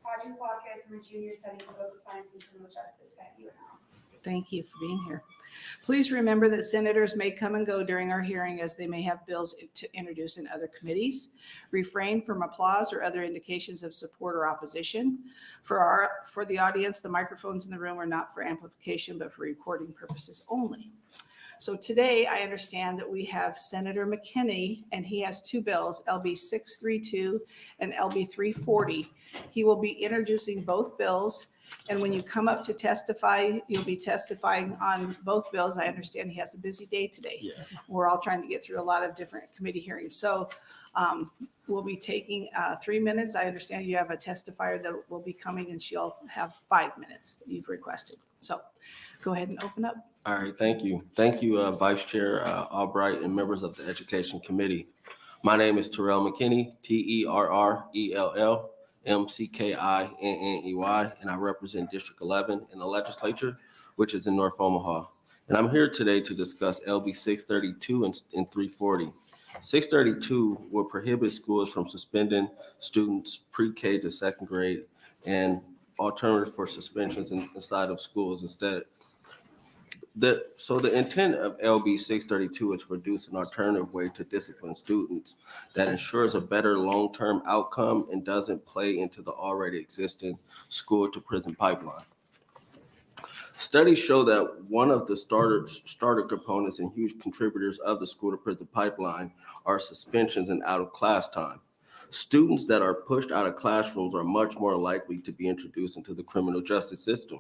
Taji Flacus. I'm a junior studying political science and criminal justice at UNL. Thank you for being here. Please remember that senators may come and go during our hearing as they may have bills to introduce in other committees. Refrain from applause or other indications of support or opposition. For the audience, the microphones in the room are not for amplification, but for recording purposes only. So today, I understand that we have Senator McKinney, and he has two bills, LB 632 and LB 340. He will be introducing both bills, and when you come up to testify, you'll be testifying on both bills. I understand he has a busy day today. Yeah. We're all trying to get through a lot of different committee hearings. So we'll be taking 3 minutes. I understand you have a testifier that will be coming, and she'll have 5 minutes that you've requested. So go ahead and open up. All right, thank you. Thank you, Vice Chair Albright and members of the Education Committee. My name is Terrell McKinney, TerrellMcKinney, and I represent District 11 in the legislature, which is in North Omaha. And I'm here today to discuss LB 632 and 340. 632 will prohibit schools from suspending students pre-K to second grade and alternative for suspensions inside of schools instead. So the intent of LB 632 is to produce an alternative way to discipline students that ensures a better long-term outcome and doesn't play into the already existing school to prison pipeline. Studies show that one of the starter components and huge contributors of the school to prison pipeline are suspensions and out of class time. Students that are pushed out of classrooms are much more likely to be introduced into the criminal justice system.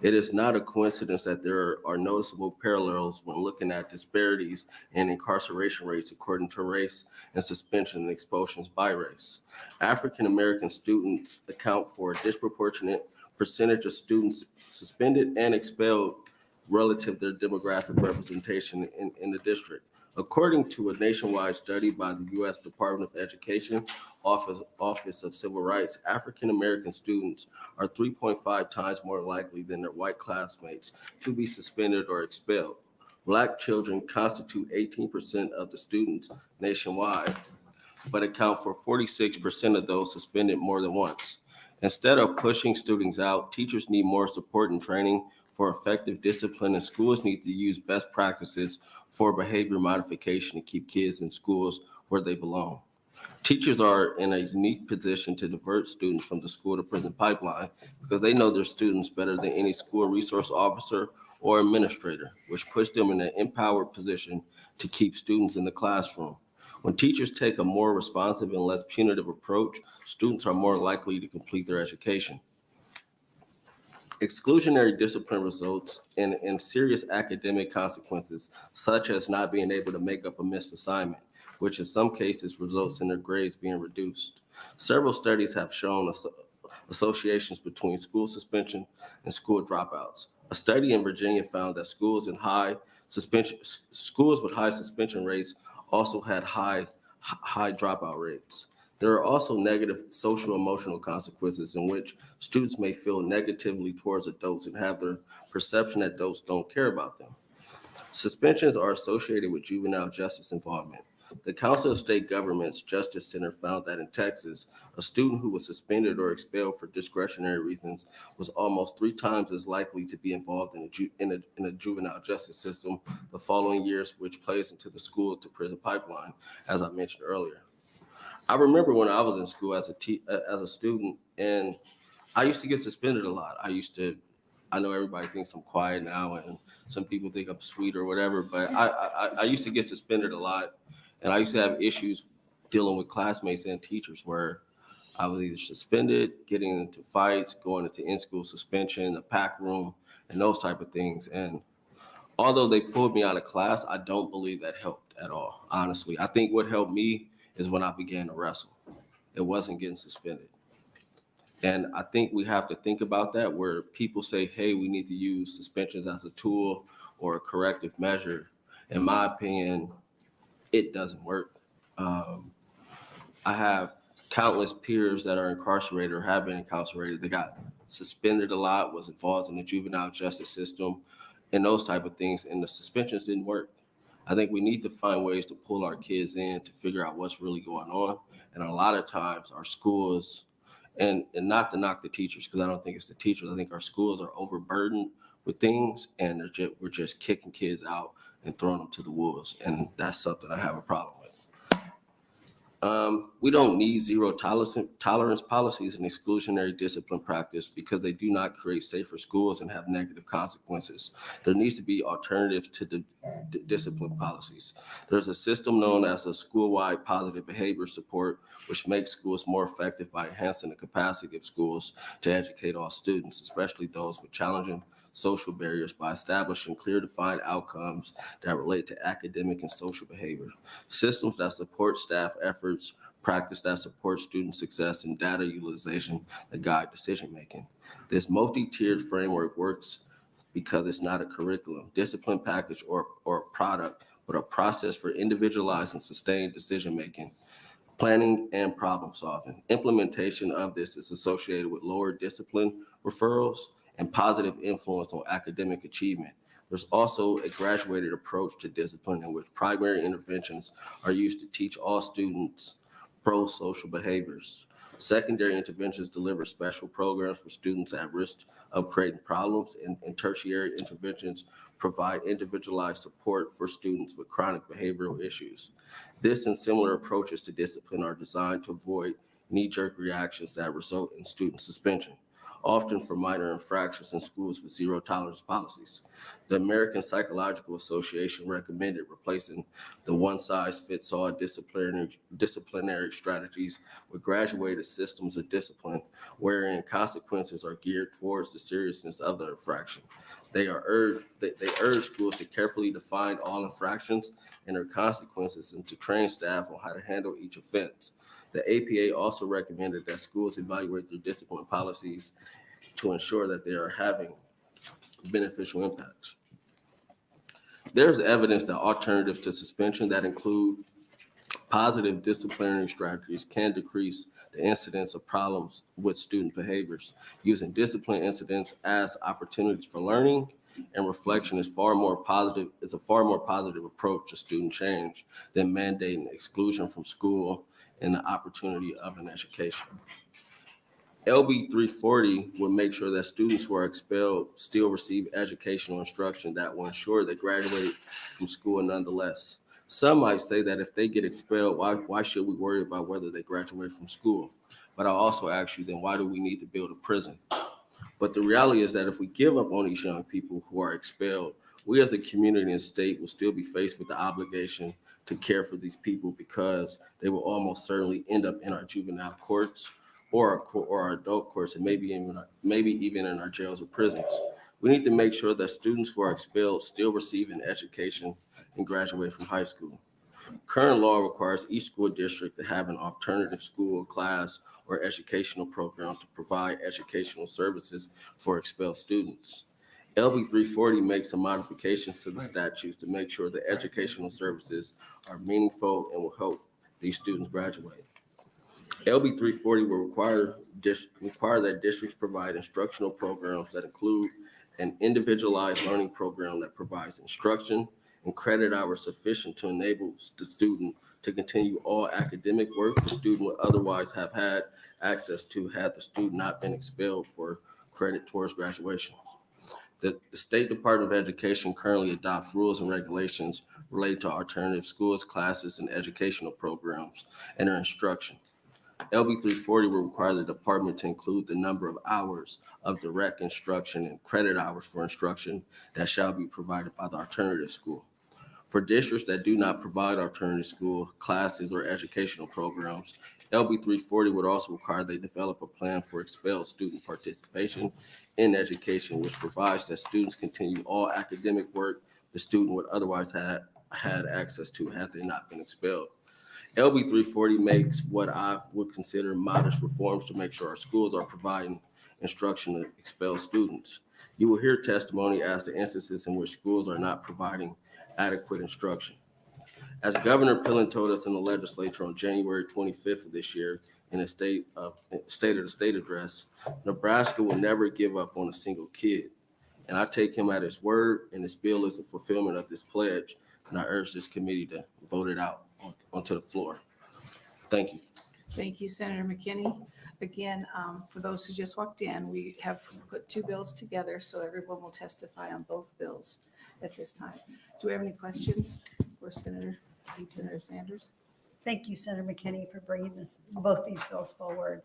It is not a coincidence that there are noticeable parallels when looking at disparities in incarceration rates according to race and suspension and expulsions by race. African American students account for a disproportionate percentage of students suspended and expelled relative to their demographic representation in the district. According to a nationwide study by the U.S. Department of Education, Office of Civil Rights, African American students are 3.5 times more likely than their white classmates to be suspended or expelled. Black children constitute 18% of the students nationwide, but account for 46% of those suspended more than once. Instead of pushing students out, teachers need more support and training for effective discipline, and schools need to use best practices for behavior modification to keep kids in schools where they belong. Teachers are in a unique position to divert students from the school to prison pipeline because they know their students better than any school resource officer or administrator, which puts them in an empowered position to keep students in the classroom. When teachers take a more responsive and less punitive approach, students are more likely to complete their education. Exclusionary discipline results in serious academic consequences, such as not being able to make up a missed assignment, which in some cases results in their grades being reduced. Several studies have shown associations between school suspension and school dropouts. A study in Virginia found that schools with high suspension rates also had high dropout rates. There are also negative social emotional consequences in which students may feel negatively towards adults and have the perception that adults don't care about them. Suspensions are associated with juvenile justice involvement. The Council of State Governments Justice Center found that in Texas, a student who was suspended or expelled for discretionary reasons was almost 3 times as likely to be involved in a juvenile justice system the following years, which plays into the school to prison pipeline, as I mentioned earlier. I remember when I was in school as a student, and I used to get suspended a lot. I know everybody thinks I'm quiet now, and some people think I'm sweet or whatever, but I used to get suspended a lot, and I used to have issues dealing with classmates and teachers where I was either suspended, getting into fights, going into in-school suspension, a pack room, and those type of things. And although they pulled me out of class, I don't believe that helped at all, honestly. I think what helped me is when I began to wrestle. It wasn't getting suspended. And I think we have to think about that where people say, hey, we need to use suspensions as a tool or a corrective measure. In my opinion, it doesn't work. I have countless peers that are incarcerated or have been incarcerated. They got suspended a lot, was involved in the juvenile justice system and those type of things. And the suspensions didn't work. I think we need to find ways to pull our kids in to figure out what's really going on. And a lot of times our schools And not to knock the teachers, because I don't think it's the teachers. I think our schools are overburdened with things, and we're just kicking kids out and throwing them to the wolves. And that's something I have a problem with. We don't need zero tolerance policies and exclusionary discipline practice because they do not create safer schools and have negative consequences. There needs to be alternatives to the discipline policies. There's a system known as a school-wide positive behavior support, which makes schools more effective by enhancing the capacity of schools to educate all students, especially those with challenging social barriers, by establishing clear defined outcomes that relate to academic and social behavior. Systems that support staff efforts, practice that support student success, and data utilization that guide decision-making. This multi-tiered framework works because it's not a curriculum, discipline package, or product, but a process for individualized and sustained decision-making, planning, and problem solving. Implementation of this is associated with lower discipline referrals and positive influence on academic achievement. There's also a graduated approach to discipline in which primary interventions are used to teach all students pro-social behaviors. Secondary interventions deliver special programs for students at risk of creating problems, and tertiary interventions provide individualized support for students with chronic behavioral issues. This and similar approaches to discipline are designed to avoid knee-jerk reactions that result in student suspension, often for minor infractions in schools with zero tolerance policies. The American Psychological Association recommended replacing the one-size-fits-all disciplinary strategies with graduated systems of discipline, wherein consequences are geared towards the seriousness of the infraction. They urge schools to carefully define all infractions and their consequences and to train staff on how to handle each offense. The APA also recommended that schools evaluate their discipline policies to ensure that they are having beneficial impacts. There's evidence that alternatives to suspension that include positive disciplinary strategies can decrease the incidence of problems with student behaviors. Using discipline incidents as opportunities for learning and reflection is a far more positive approach to student change than mandating exclusion from school and the opportunity of an education. LB 340 will make sure that students who are expelled still receive educational instruction that will ensure they graduate from school nonetheless. Some might say that if they get expelled, why should we worry about whether they graduate from school? But I'll also ask you, then why do we need to build a prison? But the reality is that if we give up on these young people who are expelled, we as a community and state will still be faced with the obligation to care for these people because they will almost certainly end up in our juvenile courts or our adult courts, and maybe even in our jails or prisons. We need to make sure that students who are expelled still receive an education and graduate from high school. Current law requires each school district to have an alternative school, class, or educational program to provide educational services for expelled students. LB 340 makes some modifications to the statutes to make sure the educational services are meaningful and will help these students graduate. LB 340 will require that districts provide instructional programs that include an individualized learning program that provides instruction and credit hours sufficient to enable the student to continue all academic work the student would otherwise have had access to had the student not been expelled for credit towards graduation. The State Department of Education currently adopts rules and regulations related to alternative schools, classes, and educational programs and their instruction. LB 340 will require the department to include the number of hours of direct instruction and credit hours for instruction that shall be provided by the alternative school. For districts that do not provide alternative school, classes, or educational programs, LB 340 would also require they develop a plan for expelled student participation in education, which provides that students continue all academic work the student would otherwise have had access to had they not been expelled. LB 340 makes what I would consider modest reforms to make sure our schools are providing instruction to expelled students. You will hear testimony as to instances in which schools are not providing adequate instruction. As Governor Pillen told us in the legislature on January 25th of this year in a State of the State address, Nebraska will never give up on a single kid. And I take him at his word, and this bill is a fulfillment of this pledge, and I urge this committee to vote it out onto the floor. Thank you. Thank you, Senator McKinney. Again, for those who just walked in, we have put two bills together, so everyone will testify on both bills at this time. Do we have any questions for Senator Sanders? Thank you, Senator McKinney, for bringing both these bills forward.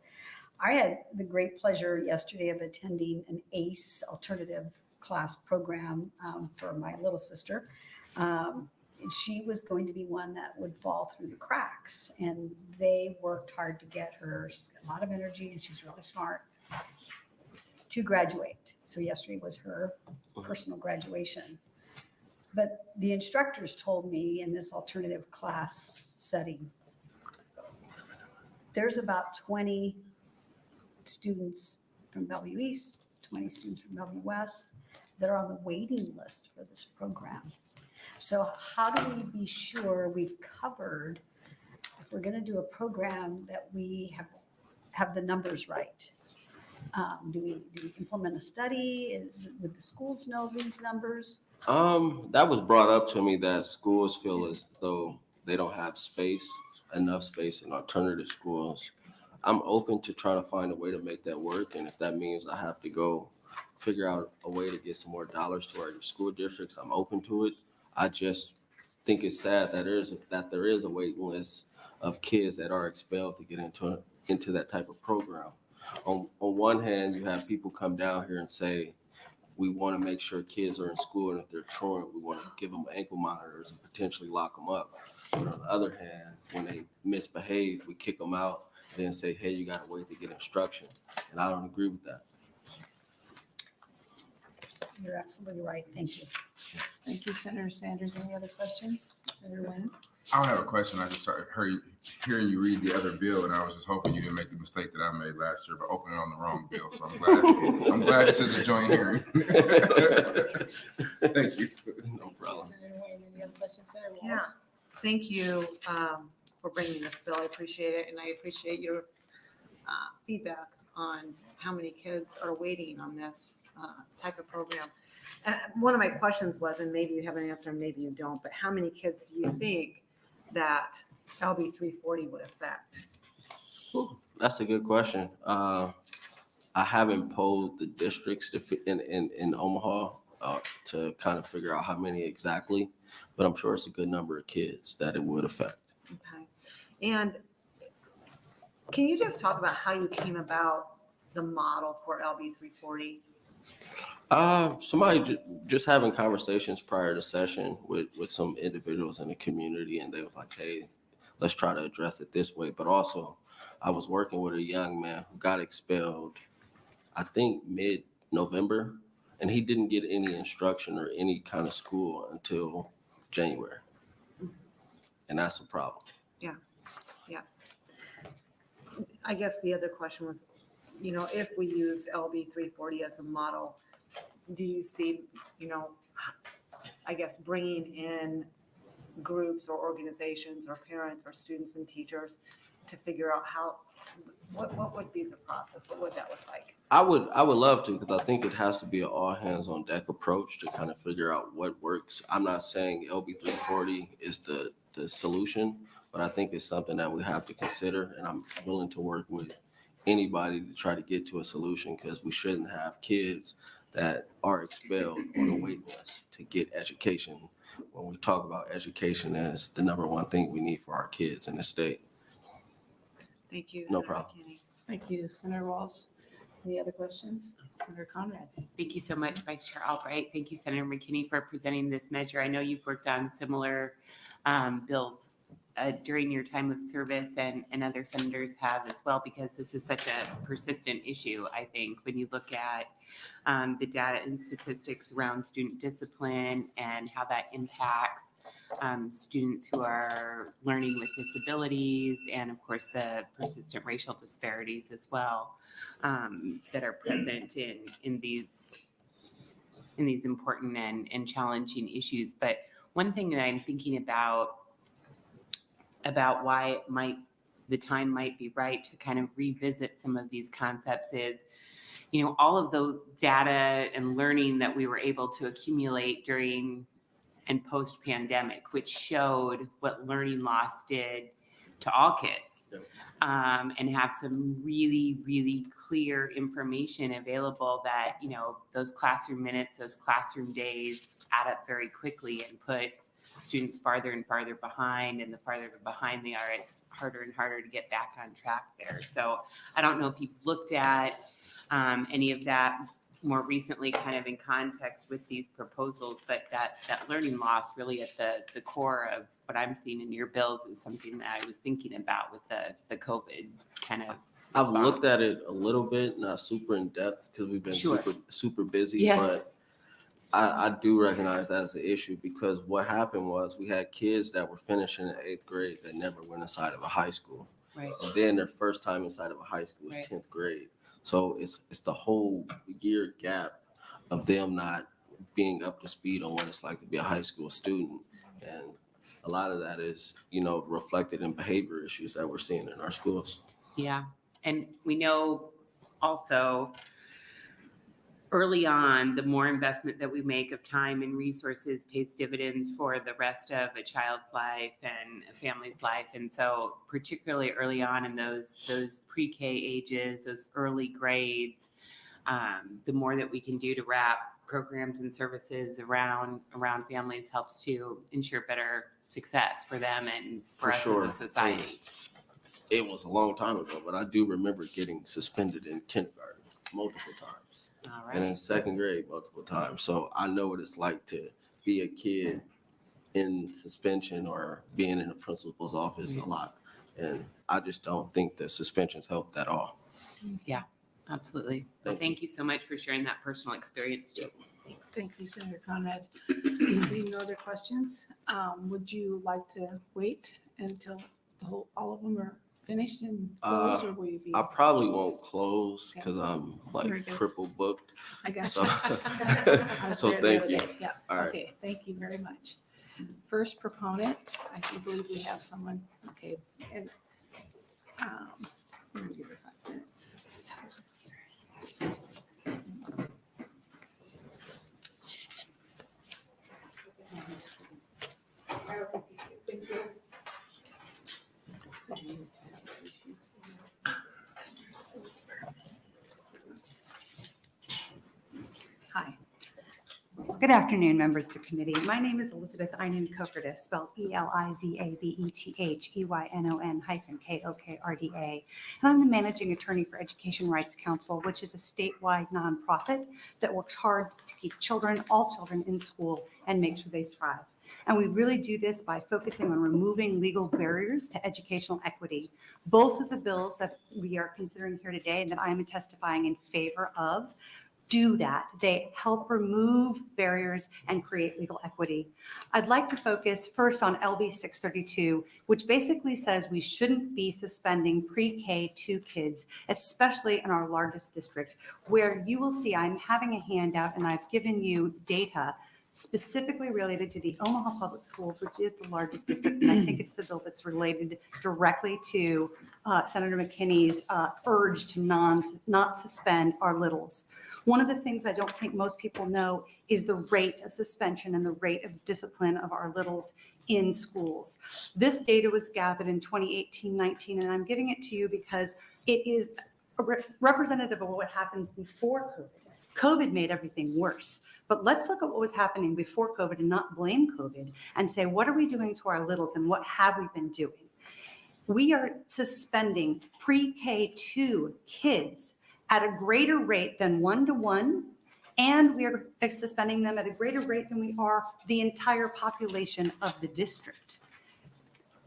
I had the great pleasure yesterday of attending an ACE alternative class program for my little sister. And she was going to be one that would fall through the cracks, and they worked hard to get her. She's got a lot of energy and she's really smart to graduate. So yesterday was her personal graduation. But the instructors told me in this alternative class setting, there's about 20 students from Bellevue East, 20 students from Bellevue West that are on the waiting list for this program. So how do we be sure we've covered, if we're going to do a program, that we have the numbers right? Do we implement a study? Would the schools know these numbers? That was brought up to me that schools feel as though they don't have enough space in alternative schools. I'm open to trying to find a way to make that work, and if that means I have to go figure out a way to get some more dollars to our school districts, I'm open to it. I just think it's sad that there is a waiting list of kids that are expelled to get into that type of program. On one hand, you have people come down here and say, we want to make sure kids are in school, and if they're truant, we want to give them ankle monitors and potentially lock them up. But on the other hand, when they misbehave, we kick them out, then say, hey, you got to wait to get instruction. And I don't agree with that. You're absolutely right. Thank you. Thank you, Senator Sanders. Any other questions? Senator Wayne? I don't have a question. I just started hearing you read the other bill, and I was just hoping you didn't make the mistake that I made last year by opening on the wrong bill. So I'm glad this is a joint hearing. Thank you. No problem. Senator Wayne, any other questions? Senator Yeah, Walls? thank you for bringing this bill. I appreciate it, and I appreciate your feedback on how many kids are waiting on this type of program. And one of my questions was, and maybe you have an answer and maybe you don't, but how many kids do you think that LB 340 would affect? That's a good question. I haven't polled the districts in Omaha to kind of figure out how many exactly, but I'm sure it's a good number of kids that it would affect. Okay. And can you just talk about how you came about the model for LB 340? Somebody just having conversations prior to session with some individuals in the community, and they was like, hey, let's try to address it this way. But also, I was working with a young man who got expelled, I think mid-November, and he didn't get any instruction or any kind of school until January. And that's a problem. Yeah. I guess the other question was, if we used LB 340 as a model, do you see, I guess bringing in groups or organizations or parents or students and teachers to figure out what would be the process? What would that look like? I would love to, because I think it has to be an all hands on deck approach to kind of figure out what works. I'm not saying LB 340 is the solution, but I think it's something that we have to consider, and I'm willing to work with anybody to try to get to a solution, because we shouldn't have kids that are expelled on a wait list to get education, when we talk about education as the number one thing we need for our kids in the state. Thank you. No Senator problem. McKinney. Thank you, Senator Walls. Any other questions? Senator Conrad? Thank you so much, Vice Chair Albright. Thank you, Senator McKinney, for presenting this measure. I know you've worked on similar bills during your time of service, and other senators have as well, because this is such a persistent issue. I think when you look at the data and statistics around student discipline and how that impacts students who are learning with disabilities, and of course the persistent racial disparities as well that are present in these important and challenging issues. But one thing that I'm thinking about why the time might be right to kind of revisit some of these concepts is, all of the data and learning that we were able to accumulate during and post-pandemic, which showed what learning loss did to all kids. Yep. And have some really, really clear information available that, those classroom minutes, those classroom days add up very quickly and put students farther and farther behind. And the farther behind they are, it's harder and harder to get back on track there. So I don't know if you've looked at any of that more recently kind of in context with these proposals, but that learning loss really at the core of what I'm seeing in your bills is something that I was thinking about with the COVID kind of I've response. looked at it a little bit, not super in depth because we've been Sure. super busy, Yes. but I do recognize that as an issue because what happened was we had kids that were finishing in 8th grade that never went inside of a high school. Right. And then their first time inside of a high school is Right. 10th grade. So it's the whole year gap of them not being up to speed on what it's like to be a high school student. And a lot of that is, reflected in behavior issues that we're seeing in our schools. Yeah. And we know also early on, the more investment that we make of time and resources pays dividends for the rest of a child's life and a family's life. And so particularly early on in those pre-K ages, those early grades, the more that we can do to wrap programs and services around families helps to ensure better success for them and for us as a society. It was a long time ago, but I do remember getting suspended in kindergarten multiple times. All And in right. 2nd grade multiple times. So I know what it's like to be a kid in suspension or being in the principal's office a lot. And I just don't think that suspensions helped at all. Yeah, absolutely. Well, thank you so much for sharing that personal experience too. Thanks. Thank you, Senator Conrad. Seeing no other questions, would you like to wait until all of them are finished and close, or will you be? I probably won't close because I'm Very like good. triple booked. I got So, you. I was so there the thank other you. day. Yeah, All right. okay, thank you very much. First proponent, I do believe we have someone, okay, and, let me give her 5 minutes. Hi. Good afternoon, members of the committee. My name is Elizabeth Eynon-Kokerda, spelled Elizabethynon-Kokrda. And I'm the managing attorney for Education Rights Council, which is a statewide nonprofit that works hard to keep all children in school and make sure they thrive. And we really do this by focusing on removing legal barriers to educational equity. Both of the bills that we are considering here today and that I am testifying in favor of do that. They help remove barriers and create legal equity. I'd like to focus first on LB 632, which basically says we shouldn't be suspending pre-K2 kids, especially in our largest district, where you will see I'm having a handout and I've given you data specifically related to the Omaha Public Schools, which is the largest district. And I think it's the bill that's related directly to Senator McKinney's urge to not suspend our littles. One of the things I don't think most people know is the rate of suspension and the rate of discipline of our littles in schools. This data was gathered in 2018-19, and I'm giving it to you because it is representative of what happens before COVID. COVID made everything worse. But let's look at what was happening before COVID and not blame COVID and say, what are we doing to our littles and what have we been doing? We are suspending pre-K2 kids at a greater rate than 1-to-1, and we are suspending them at a greater rate than we are the entire population of the district.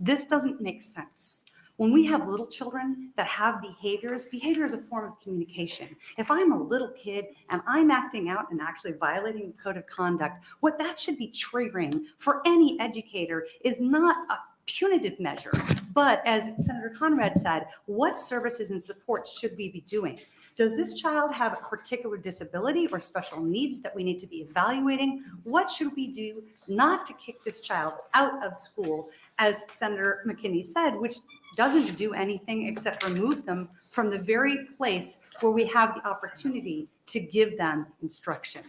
This doesn't make sense. When we have little children that have behaviors, behavior is a form of communication. If I'm a little kid and I'm acting out and actually violating the code of conduct, what that should be triggering for any educator is not a punitive measure, but as Senator Conrad said, what services and supports should we be doing? Does this child have a particular disability or special needs that we need to be evaluating? What should we do not to kick this child out of school, as Senator McKinney said, which doesn't do anything except remove them from the very place where we have the opportunity to give them instruction?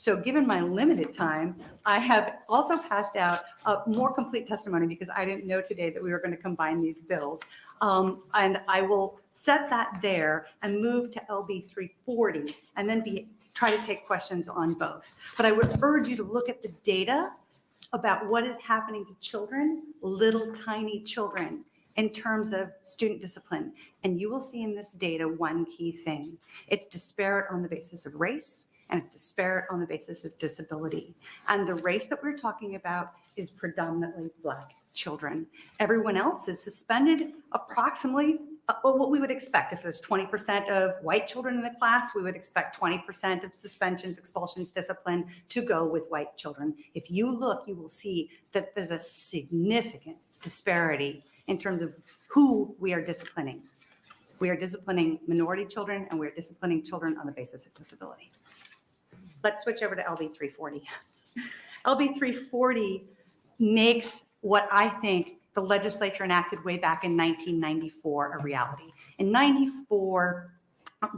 So given my limited time, I have also passed out a more complete testimony because I didn't know today that we were going to combine these bills. And I will set that there and move to LB 340 and then try to take questions on both. But I would urge you to look at the data about what is happening to children, little tiny children, in terms of student discipline. And you will see in this data one key thing. It's disparate on the basis of race, and it's disparate on the basis of disability. And the race that we're talking about is predominantly Black children. Everyone else is suspended approximately what we would expect. If there's 20% of white children in the class, we would expect 20% of suspensions, expulsions, discipline to go with white children. If you look, you will see that there's a significant disparity in terms of who we are disciplining. We are disciplining minority children, and we are disciplining children on the basis of disability. Let's switch over to LB 340. LB 340 makes what I think the legislature enacted way back in 1994 a reality. In 94,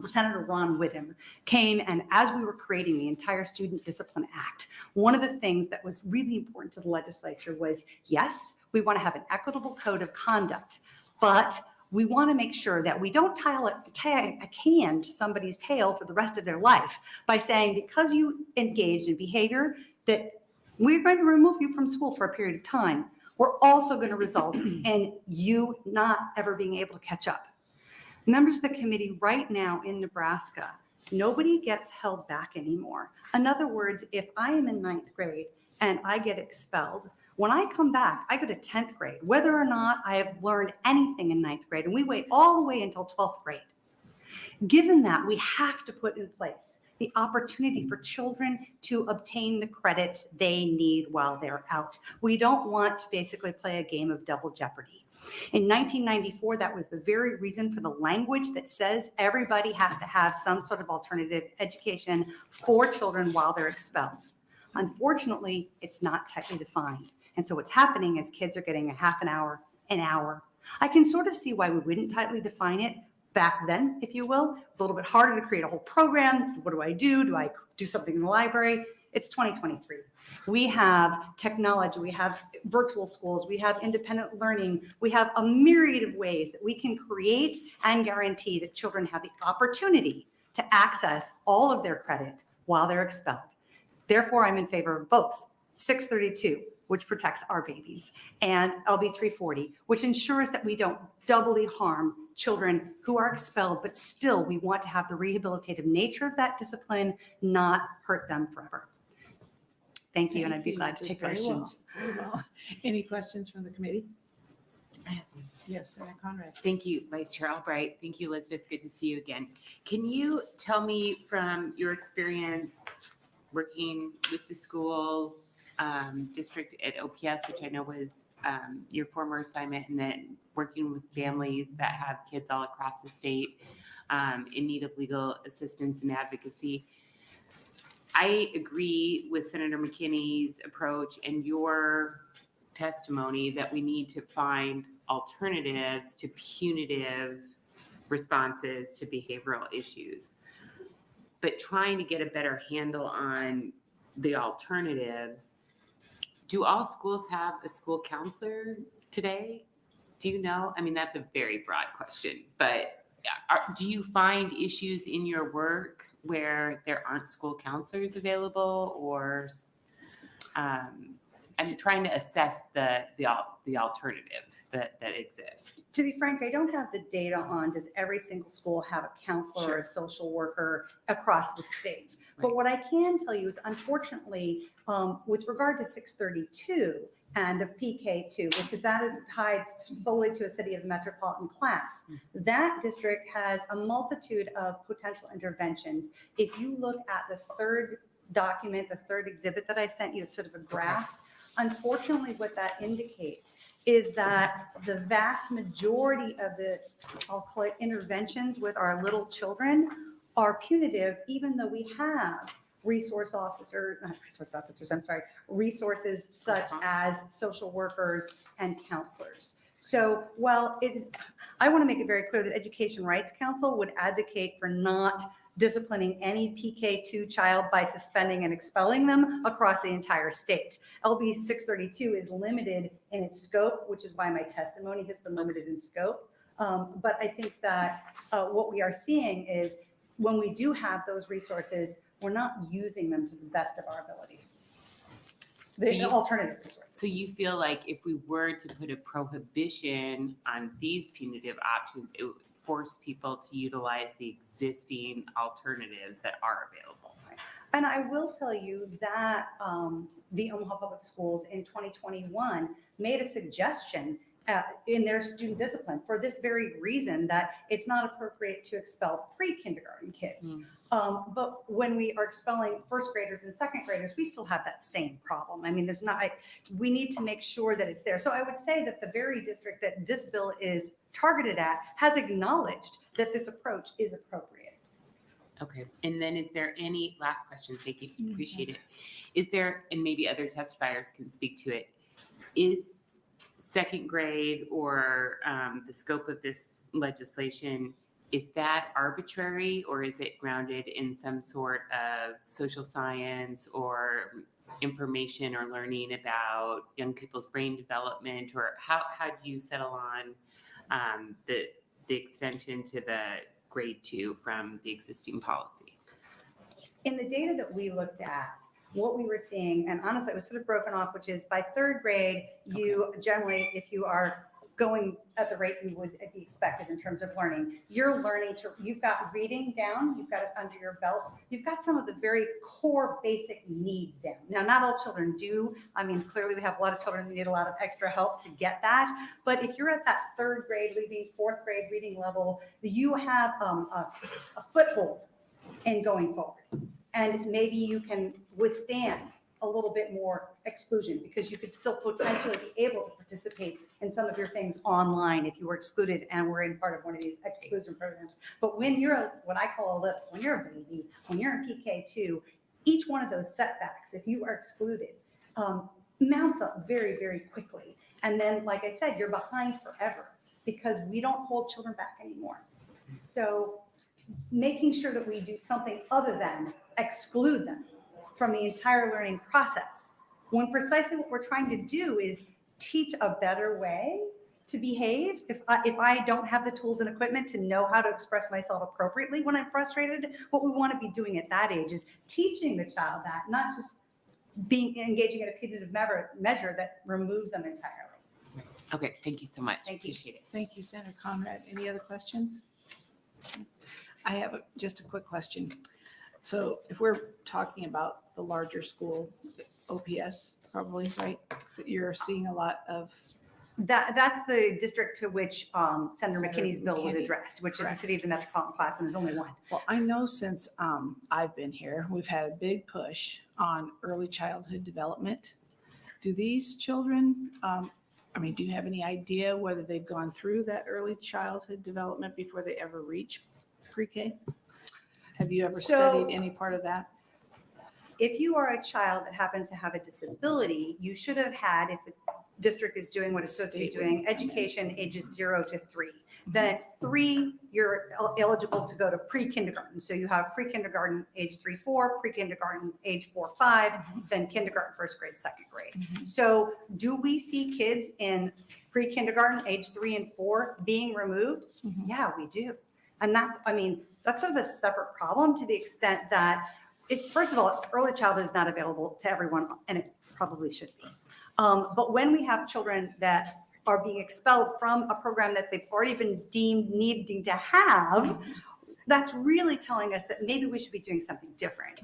Senator Ron Whittem came, and as we were creating the entire Student Discipline Act, one of the things that was really important to the legislature was, yes, we want to have an equitable code of conduct, but we want to make sure that we don't tie a can to somebody's tail for the rest of their life by saying, because you engaged in behavior that we're going to remove you from school for a period of time, we're also going to result in you not ever being able to catch up. Members of the committee, right now in Nebraska, nobody gets held back anymore. In other words, if I am in 9th grade and I get expelled, when I come back, I go to 10th grade, whether or not I have learned anything in 9th grade, and we wait all the way until 12th grade. Given that, we have to put in place the opportunity for children to obtain the credits they need while they're out. We don't want to basically play a game of double jeopardy. In 1994, that was the very reason for the language that says everybody has to have some sort of alternative education for children while they're expelled. Unfortunately, it's not tightly defined. And so what's happening is kids are getting a half an hour, an hour. I can sort of see why we wouldn't tightly define it back then, if you will. It's a little bit harder to create a whole program. What do I do? Do I do something in the library? It's 2023. We have technology, we have virtual schools, we have independent learning, we have a myriad of ways that we can create and guarantee that children have the opportunity to access all of their credit while they're expelled. Therefore, I'm in favor of both 632, which protects our babies, and LB 340, which ensures that we don't doubly harm children who are expelled, but still we want to have the rehabilitative nature of that discipline, not hurt them forever. Thank you, and I'd be glad to take questions. Very well. Any questions from the committee? Yes, Senator Conrad. Thank you, Vice Chair Albright. Thank you, Elizabeth. Good to see you again. Can you tell me from your experience working with the school district at OPS, which I know was your former assignment, and then working with families that have kids all across the state in need of legal assistance and advocacy. I agree with Senator McKinney's approach and your testimony that we need to find alternatives to punitive responses to behavioral issues. But trying to get a better handle on the alternatives, do all schools have a school counselor today? Do you know? I mean, that's a very broad question, but do you find issues in your work where there aren't school counselors available, or I'm trying to assess the alternatives that exist. To be frank, I don't have the data on does every single school have a counselor or a social worker across the state. But Right. what I can tell you is, unfortunately, with regard to 632 and the PK2, because that is tied solely to a city of metropolitan class, that district has a multitude of potential interventions. If you look at the third document, the third exhibit that I sent you, it's sort of a graph. Unfortunately, what that indicates is that the vast majority of the, I'll call it, interventions with our little children are punitive, even though we have resources such as social workers and counselors. So while I want to make it very clear that Education Rights Council would advocate for not disciplining any PK2 child by suspending and expelling them across the entire state. LB 632 is limited in its scope, which is why my testimony has been limited in scope. But I think that what we are seeing is when we do have those resources, we're not using them to the best of our abilities. The alternative resources. So you feel like if we were to put a prohibition on these punitive options, it would force people to utilize the existing alternatives that are available? And I will tell you that the Omaha Public Schools in 2021 made a suggestion in their student discipline for this very reason, that it's not appropriate to expel pre-kindergarten kids. But when we are expelling first graders and second graders, we still have that same problem. I mean, we need to make sure that it's there. So I would say that the very district that this bill is targeted at has acknowledged that this approach is appropriate. Okay, and then is there any, last question, thank you, appreciate it. Is there, and maybe other testifiers can speak to it, is second grade or the scope of this legislation, is that arbitrary or is it grounded in some sort of social science or information or learning about young people's brain development, or how do you settle on the extension to the grade 2 from the existing policy? In the data that we looked at, what we were seeing, and honestly, it was sort of broken off, which is by third grade, you generally, if you are going at the rate you would be expected in terms of learning, you've got reading down, you've got it under your belt, you've got some of the very core basic needs down. Now, not all children do. I mean, clearly we have a lot of children that need a lot of extra help to get that. But if you're at that third grade reading, fourth grade reading level, you have a foothold in going forward. And maybe you can withstand a little bit more exclusion because you could still potentially be able to participate in some of your things online if you were excluded and were in part of one of these exclusion programs. But when you're what I call a lip, when you're a baby, when you're in PK2, each one of those setbacks, if you are excluded, mounts up very, very quickly. And then, like I said, you're behind forever because we don't hold children back anymore. So making sure that we do something other than exclude them from the entire learning process, when precisely what we're trying to do is teach a better way to behave. If I don't have the tools and equipment to know how to express myself appropriately when I'm frustrated, what we want to be doing at that age is teaching the child that, not just engaging in a punitive measure that removes them entirely. Okay, thank you so much. Thank you. Appreciate it. Thank you, Senator Conrad. Any other questions? I have just a quick question. So if we're talking about the larger school, OPS probably, right? That you're seeing a lot of. That's the district to which Senator Senator McKinney's bill was McKinney. addressed, which is the Correct. city of the metropolitan class, and there's only one. Well, I know since I've been here, we've had a big push on early childhood development. Do these children, do you have any idea whether they've gone through that early childhood development before they ever reach pre-K? Have you ever studied any part of that? If you are a child that happens to have a disability, you should have had, if the district is doing what it's supposed to be doing, education ages 0 to 3. Then at 3, you're eligible to go to pre-kindergarten. So you have pre-kindergarten age 3-4, pre-kindergarten age 4-5, then kindergarten, first grade, second grade. So do we see kids in pre-kindergarten age 3 and 4 being removed? Yeah, we do. And that's sort of a separate problem to the extent that, first of all, early childhood is not available to everyone, and it probably should be. But when we have children that are being expelled from a program that they've already been deemed needing to have, that's really telling us that maybe we should be doing something different.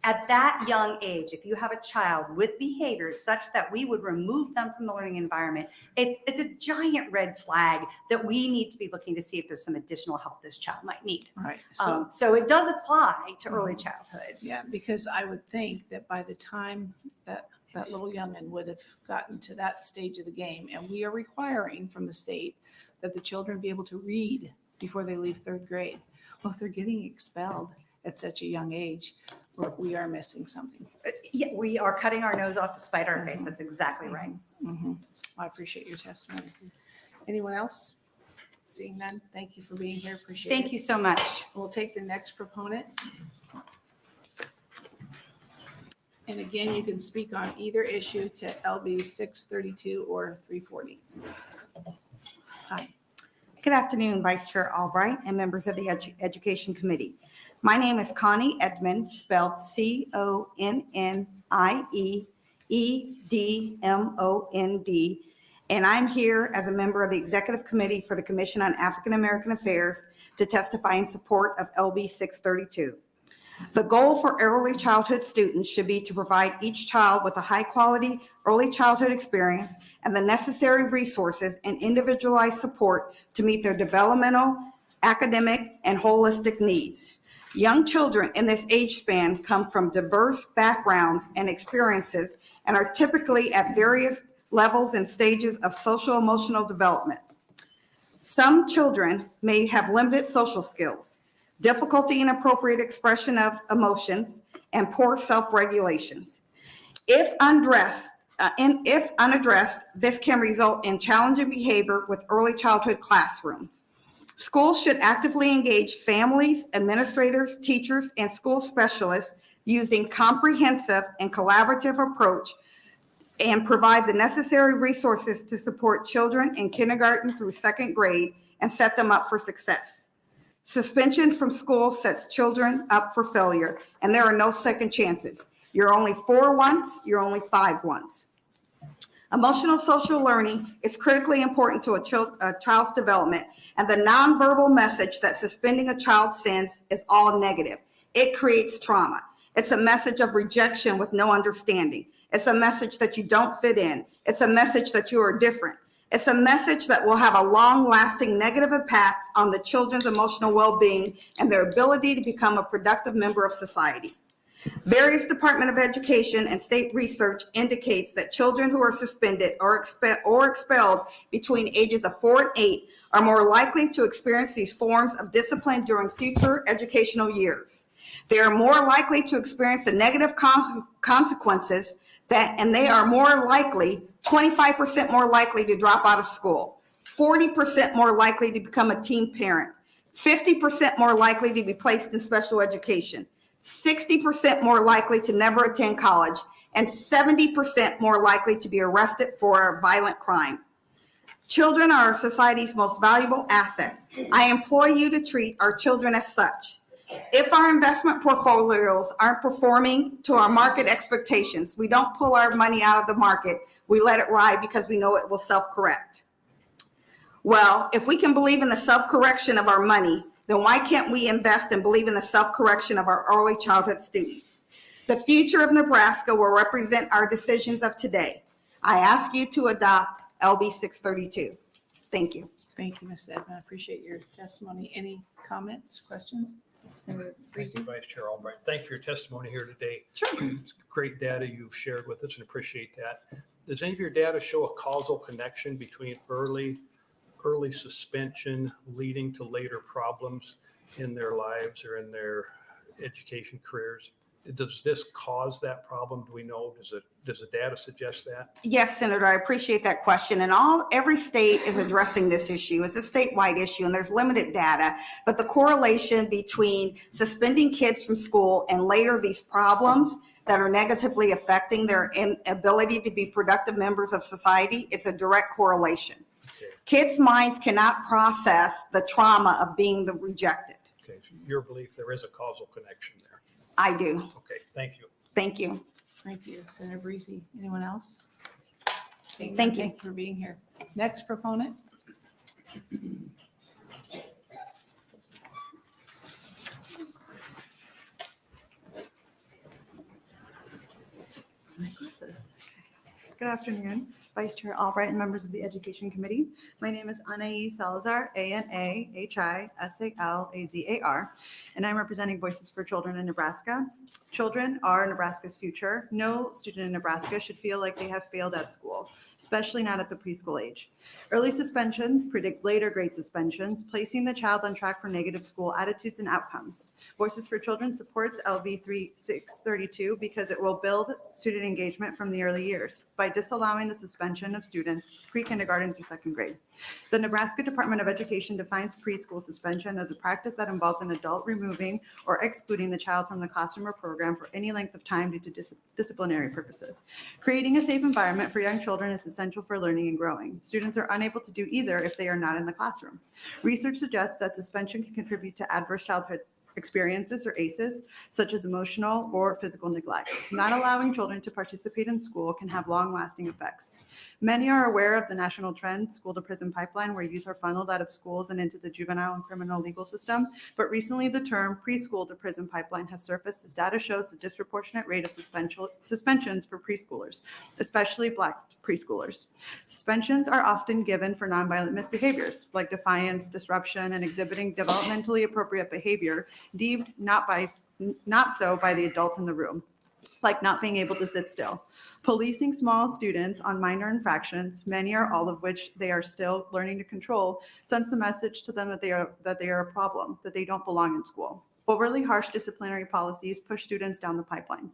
At that young age, if you have a child with behaviors such that we would remove them from the learning environment, it's a giant red flag that we need to be looking to see if there's some additional help this child might need. Right. So it does apply to early childhood. Yeah, because I would think that by the time that little young'un would have gotten to that stage of the game, and we are requiring from the state that the children be able to read before they leave third grade. Well, if they're getting expelled at such a young age, we are missing something. Yeah, we are cutting our nose off to spite our face. That's exactly right. I appreciate your testimony. Anyone else? Seeing none, thank you for being here. Appreciate it. Thank you so much. We'll take the next proponent. And again, you can speak on either issue to LB 632 or 340. Good afternoon, Vice Chair Albright and members of the Education Committee. My name is Connie Edmond, spelled CONNIEEDMOND, and I'm here as a member of the Executive Committee for the Commission on African American Affairs to testify in support of LB 632. The goal for early childhood students should be to provide each child with a high-quality early childhood experience and the necessary resources and individualized support to meet their developmental, academic, and holistic needs. Young children in this age span come from diverse backgrounds and experiences and are typically at various levels and stages of social-emotional development. Some children may have limited social skills, difficulty in appropriate expression of emotions, and poor self-regulations. If unaddressed, this can result in challenging behavior with early childhood classrooms. Schools should actively engage families, administrators, teachers, and school specialists using comprehensive and collaborative approach and provide the necessary resources to support children in kindergarten through second grade and set them up for success. Suspension from school sets children up for failure, and there are no second chances. You're only 4 once, you're only 5 once. Emotional social learning is critically important to a child's development, and the nonverbal message that suspending a child sends is all negative. It creates trauma. It's a message of rejection with no understanding. It's a message that you don't fit in. It's a message that you are different. It's a message that will have a long-lasting negative impact on the children's emotional well-being and their ability to become a productive member of society. Various Department of Education and state research indicates that children who are suspended or expelled between ages of 4 and 8 are more likely to experience these forms of discipline during future educational years. They are more likely to experience the negative consequences and they are more likely, 25% more likely to drop out of school, 40% more likely to become a teen parent, 50% more likely to be placed in special education, 60% more likely to never attend college, and 70% more likely to be arrested for a violent crime. Children are our society's most valuable asset. I implore you to treat our children as such. If our investment portfolios aren't performing to our market expectations, we don't pull our money out of the market. We let it ride because we know it will self-correct. Well, if we can believe in the self-correction of our money, then why can't we invest and believe in the self-correction of our early childhood students? The future of Nebraska will represent our decisions of today. I ask you to adopt LB 632. Thank you. Thank you, Ms. Edmond. I appreciate your testimony. Any comments, questions? Senator Thank you, Breezy? Vice Chair Albright. Thank you for your testimony here today. Sure. It's great data you've shared with us and appreciate that. Does any of your data show a causal connection between early suspension leading to later problems in their lives or in their education careers? Does this cause that problem? Do we know? Does the data suggest that? Yes, Senator, I appreciate that question. And every state is addressing this issue. It's a statewide issue and there's limited data, but the correlation between suspending kids from school and later these problems that are negatively affecting their ability to be productive members of society, it's a direct correlation. Okay. Kids' minds cannot process the trauma of being rejected. Okay. So your belief there is a causal connection there. I do. Okay. Thank you. Thank you. Thank you, Senator Breezy. Anyone else? Seeing none, Thank you. Thank you for being here. Next proponent. Good afternoon, Vice Chair Albright and members of the Education Committee. My name is Anahi Salazar, ANAHISALAZAR, and I'm representing Voices for Children in Nebraska. Children are Nebraska's future. No student in Nebraska should feel like they have failed at school, especially not at the preschool age. Early suspensions predict later grade suspensions, placing the child on track for negative school attitudes and outcomes. Voices for Children supports LB 3632 because it will build student engagement from the early years by disallowing the suspension of students pre-kindergarten through second grade. The Nebraska Department of Education defines preschool suspension as a practice that involves an adult removing or excluding the child from the classroom or program for any length of time due to disciplinary purposes. Creating a safe environment for young children is essential for learning and growing. Students are unable to do either if they are not in the classroom. Research suggests that suspension can contribute to adverse childhood experiences or ACEs, such as emotional or physical neglect. Not allowing children to participate in school can have long-lasting effects. Many are aware of the national trend, school to prison pipeline, where youth are funneled out of schools and into the juvenile and criminal legal system. But recently the term preschool to prison pipeline has surfaced as data shows the disproportionate rate of suspensions for preschoolers, especially Black preschoolers. Suspensions are often given for nonviolent misbehaviors like defiance, disruption, and exhibiting developmentally appropriate behavior deemed not so by the adults in the room, like not being able to sit still. Policing small students on minor infractions, many or all of which they are still learning to control, sends a message to them that they are a problem, that they don't belong in school. Overly harsh disciplinary policies push students down the pipeline.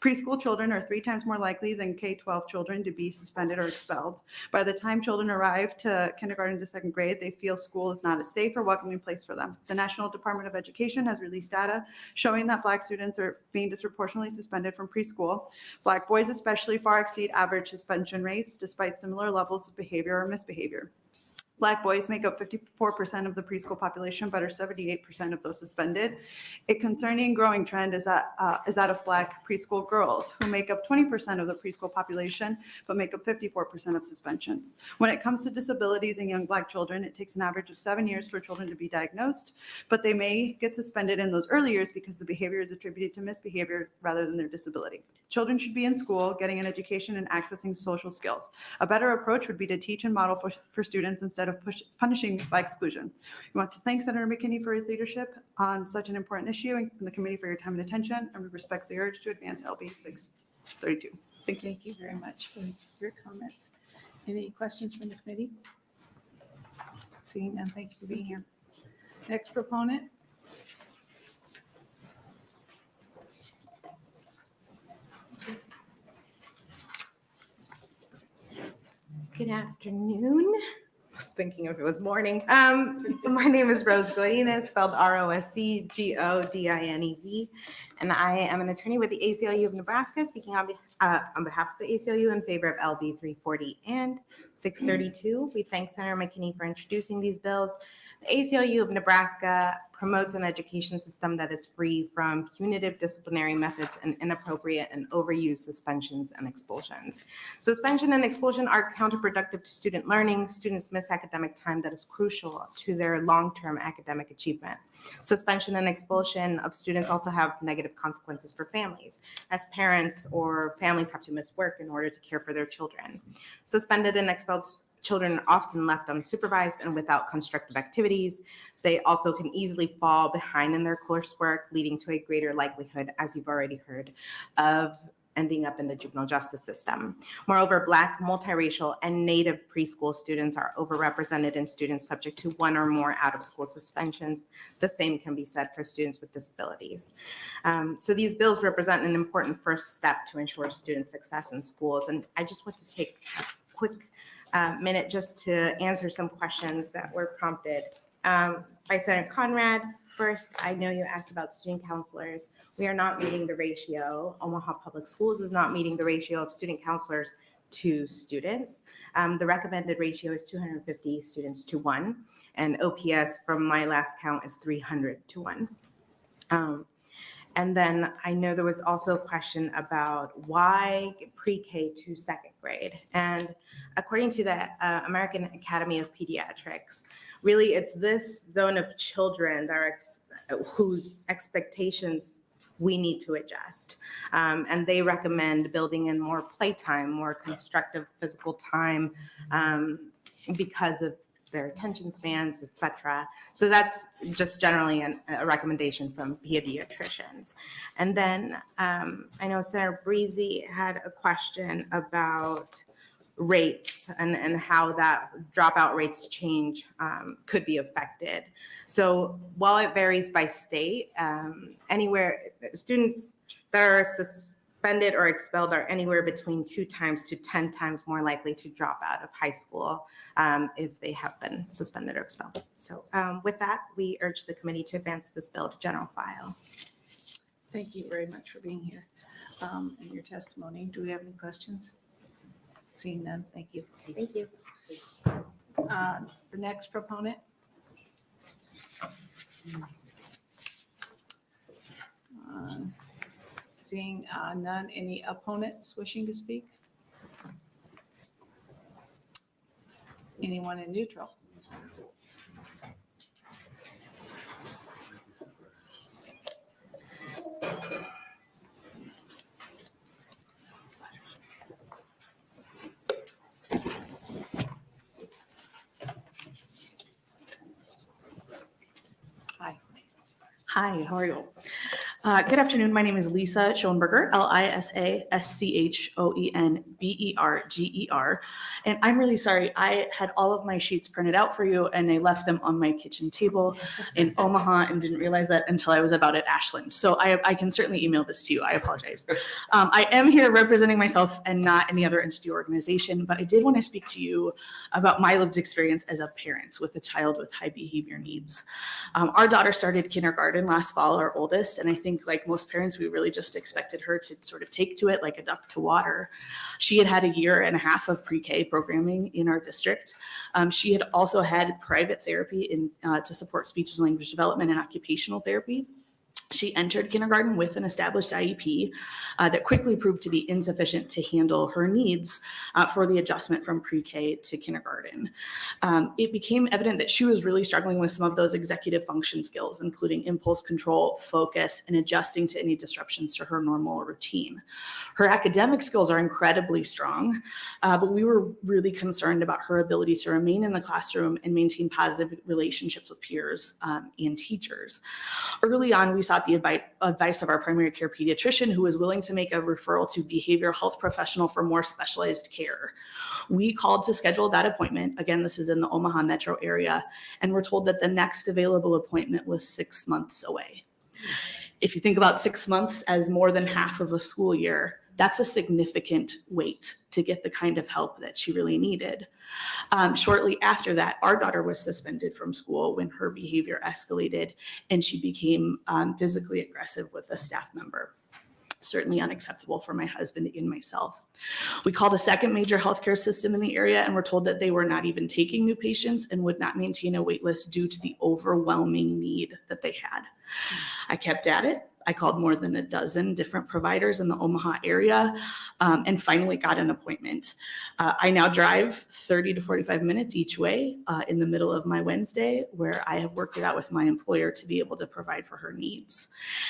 Preschool children are 3 times more likely than K-12 children to be suspended or expelled. By the time children arrive to kindergarten to second grade, they feel school is not a safe or welcoming place for them. The National Department of Education has released data showing that Black students are being disproportionately suspended from preschool. Black boys especially far exceed average suspension rates despite similar levels of behavior or misbehavior. Black boys make up 54% of the preschool population, but are 78% of those suspended. A concerning growing trend is that of Black preschool girls, who make up 20% of the preschool population, but make up 54% of suspensions. When it comes to disabilities in young Black children, it takes an average of 7 years for children to be diagnosed, but they may get suspended in those early years because the behavior is attributed to misbehavior rather than their disability. Children should be in school, getting an education and accessing social skills. A better approach would be to teach and model for students instead of punishing by exclusion. We want to thank Senator McKinney for his leadership on such an important issue and the committee for your time and attention, and we respectfully urge to advance LB 632. Thank you. Thank you very much for your comments. Any questions from the committee? Seeing none, thank you for being here. Next proponent. Good afternoon. I was thinking if it was morning. My name is Rose Godinez, spelled ROSCGODINEZ, and I am an attorney with the ACLU of Nebraska, speaking on behalf of the ACLU in favor of LB 340 and 632. We thank Senator McKinney for introducing these bills. The ACLU of Nebraska promotes an education system that is free from punitive disciplinary methods and inappropriate and overused suspensions and expulsions. Suspension and expulsion are counterproductive to student learning. Students miss academic time that is crucial to their long-term academic achievement. Suspension and expulsion of students also have negative consequences for families, as parents or families have to miss work in order to care for their children. Suspended and expelled children are often left unsupervised and without constructive activities. They also can easily fall behind in their coursework, leading to a greater likelihood, as you've already heard, of ending up in the juvenile justice system. Moreover, Black, multiracial, and Native preschool students are overrepresented in students subject to 1 or more out-of-school suspensions. The same can be said for students with disabilities. So these bills represent an important first step to ensure student success in schools. And I just want to take a quick minute just to answer some questions that were prompted by Senator Conrad. First, I know you asked about student counselors. We are not meeting the ratio. Omaha Public Schools is not meeting the ratio of student counselors to students. The recommended ratio is 250 students to 1, and OPS from my last count is 300 to 1. And then I know there was also a question about why pre-K to second grade. And according to the American Academy of Pediatrics, really it's this zone of children that are whose expectations we need to adjust. And they recommend building in more playtime, more constructive physical time because of their attention spans, etc. So that's just generally a recommendation from pediatricians. And then I know Senator Breezy had a question about rates and how that dropout rates change could be affected. So while it varies by state, anywhere students that are suspended or expelled are anywhere between 2 times to 10 times more likely to drop out of high school if they have been suspended or expelled. So with that, we urge the committee to advance this bill to general file. Thank you very much for being here and your testimony. Do we have any questions? Seeing none, thank you. Thank you. The next proponent. Seeing none, any opponents wishing to speak? Anyone in neutral? Hi, how are you? Good afternoon. My name is Lisa Schoenberger, LISASCHOENBERGER. And I'm really sorry. I had all of my sheets printed out for you and I left them on my kitchen table in Omaha and didn't realize that until I was about at Ashland. So I can certainly email this to you. I apologize. I am here representing myself and not any other entity or organization, but I did want to speak to you about my lived experience as a parent with a child with high behavior needs. Our daughter started kindergarten last fall, our oldest, and I think like most parents, we really just expected her to sort of take to it like a duck to water. She had a year and a half of pre-K programming in our district. She had also had private therapy to support speech and language development and occupational therapy. She entered kindergarten with an established IEP that quickly proved to be insufficient to handle her needs for the adjustment from pre-K to kindergarten. It became evident that she was really struggling with some of those executive function skills, including impulse control, focus, and adjusting to any disruptions to her normal routine. Her academic skills are incredibly strong, but we were really concerned about her ability to remain in the classroom and maintain positive relationships with peers and teachers. Early on, we sought the advice of our primary care pediatrician, who was willing to make a referral to behavioral health professional for more specialized care. We called to schedule that appointment. Again, this is in the Omaha metro area, and we're told that the next available appointment was 6 months away. If you think about 6 months as more than half of a school year, that's a significant wait to get the kind of help that she really needed. Shortly after that, our daughter was suspended from school when her behavior escalated and she became physically aggressive with a staff member. Certainly unacceptable for my husband and myself. We called a second major healthcare system in the area and were told that they were not even taking new patients and would not maintain a wait list due to the overwhelming need that they had. I kept at it. I called more than a dozen different providers in the Omaha area and finally got an appointment. I now drive 30 to 45 minutes each way in the middle of my Wednesday, where I have worked it out with my employer to be able to provide for her needs.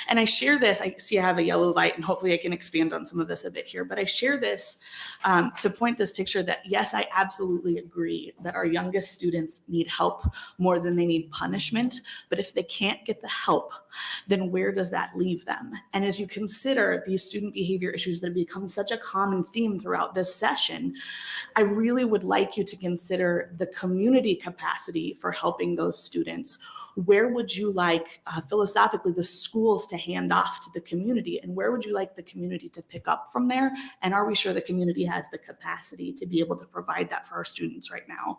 And I share this, I see I have a yellow light and hopefully I can expand on some of this a bit here, but I share this to point this picture that yes, I absolutely agree that our youngest students need help more than they need punishment, but if they can't get the help, then where does that leave them? And as you consider these student behavior issues that have become such a common theme throughout this session, I really would like you to consider the community capacity for helping those students. Where would you like, philosophically, the schools to hand off to the community? And where would you like the community to pick up from there? And are we sure the community has the capacity to be able to provide that for our students right now?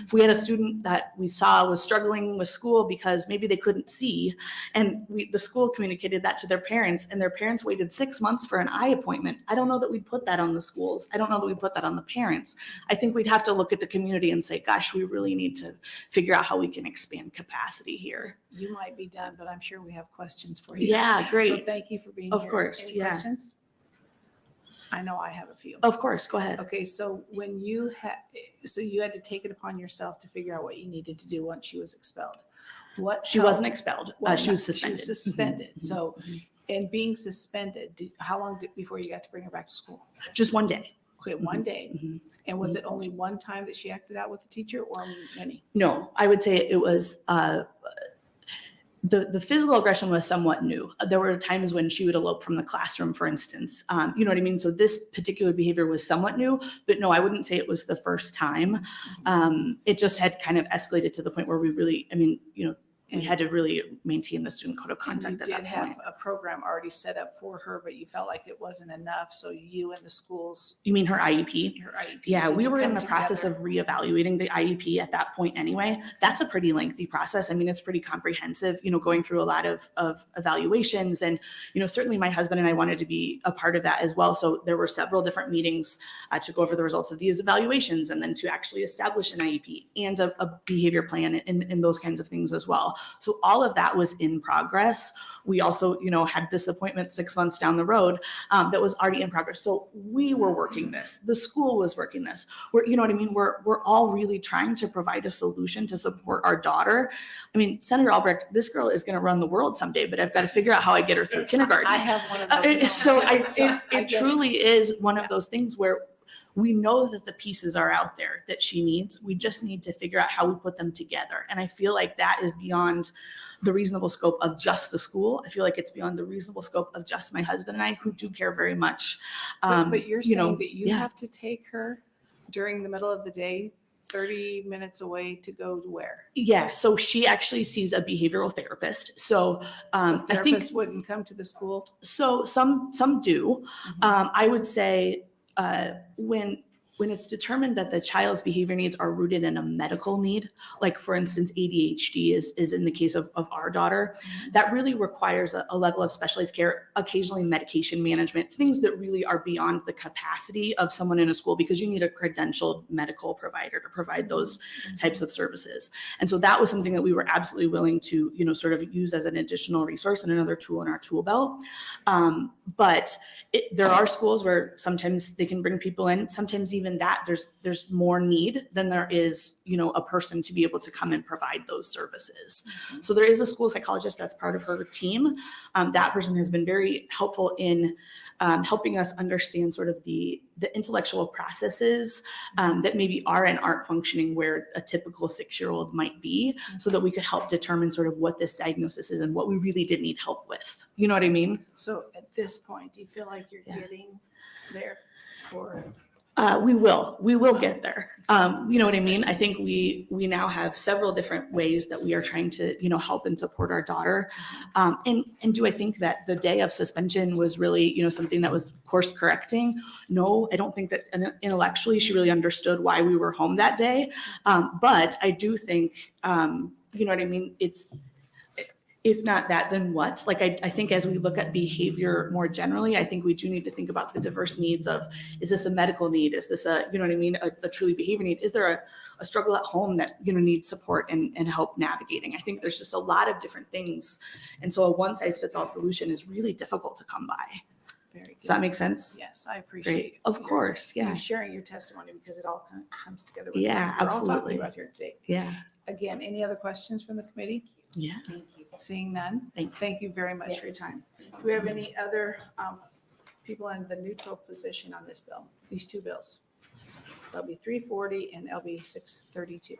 If we had a student that we saw was struggling with school because maybe they couldn't see, and the school communicated that to their parents, and their parents waited 6 months for an eye appointment, I don't know that we'd put that on the schools. I don't know that we'd put that on the parents. I think we'd have to look at the community and say, gosh, we really need to figure out how we can expand capacity here. You might be done, but I'm sure we have questions for you. Yeah, great. So thank you for being here. Of course, Any yeah. questions? I know I have a few. Of course, go ahead. Okay, so when you you had to take it upon yourself to figure out what you needed to do once she was expelled. She wasn't expelled. She was suspended. She was suspended. Mhm. So, and being suspended, how long before you got to bring her back to school? Just one day. Okay, one day. Mhm. And was it only one time that she acted out with the teacher or many? No, I would say it was the physical aggression was somewhat new. There were times when she would elope from the classroom, for instance. You know what I mean? So this particular behavior was somewhat new, but no, I wouldn't say it was the first time. It just had kind of escalated to the point where we really, I mean, you know, we had to really maintain the student code of And conduct you at did that have point. a program already set up for her, but you felt like it wasn't enough, so you and the schools, You mean her IEP? her IEP. Yeah, did we you were in come the process together? of reevaluating the IEP at that point anyway. That's a pretty lengthy process. I mean, it's pretty comprehensive, you know, going through a lot of evaluations. And, you know, certainly my husband and I wanted to be a part of that as well. So there were several different meetings to go over the results of these evaluations and then to actually establish an IEP and a behavior plan and those kinds of things as well. So all of that was in progress. We also, you know, had this appointment 6 months down the road that was already in progress. So we were working this. The school was working this. You know what I mean? We're all really trying to provide a solution to support our daughter. I mean, Senator Albrecht, this girl is going to run the world someday, but I've got to figure out how I get her through kindergarten. I have one of those. So I it get truly is one of those things where we know that the pieces are out there that she needs. We just need to figure out how we put them together. And I feel like that is beyond the reasonable scope of just the school. I feel like it's beyond the reasonable scope of just my husband and I, who do care very much. But you're you know, saying that you yeah. have to take her during the middle of the day, 30 minutes away to go to where? Yeah, so she actually sees a behavioral therapist. So The I think therapist wouldn't come to the school? so. Some do. I would say when it's determined that the child's behavior needs are rooted in a medical need, like for instance, ADHD is in the case of our daughter, that really requires a level of specialized care, occasionally medication management, things that really are beyond the capacity of someone in a school because you need a credentialed medical provider to provide those types of services. And so that was something that we were absolutely willing to, you know, sort of use as an additional resource and another tool in our tool belt. But there are schools where sometimes they can bring people in, sometimes even that there's more need than there is, you know, a person to be able to come and provide those services. So there is a school psychologist that's part of her team. That person has been very helpful in helping us understand sort of the intellectual processes that maybe are and aren't functioning where a typical 6-year-old might be, so that we could help determine sort of what this diagnosis is and what we really did need help with. You know what I mean? So at this point, do you feel like you're getting there? Or We will get there. You know what I mean? I think we now have several different ways that we are trying to, you know, help and support our daughter. And do I think that the day of suspension was really, you know, something that was course correcting? No, I don't think that intellectually she really understood why we were home that day. But I do think, you know what I mean? If not that, then what? Like, I think as we look at behavior more generally, I think we do need to think about the diverse needs of, is this a medical need? Is this a, you know what I mean, a truly behavior need? Is there a struggle at home that, you know, needs support and help navigating? I think there's just a lot of different things. And so a one size fits all solution is really difficult to come by. very good. Does that make sense? Yes, I appreciate Great. Of course. you Yeah. sharing your testimony because it all comes together. With Yeah, what we're all absolutely. talking about here today. Yeah. Again, any other questions from the committee? Yeah. Seeing none, Thank you. thank you very much for your time. Do we have any other people in the neutral position on this bill, these two bills? LB 340 and LB 632.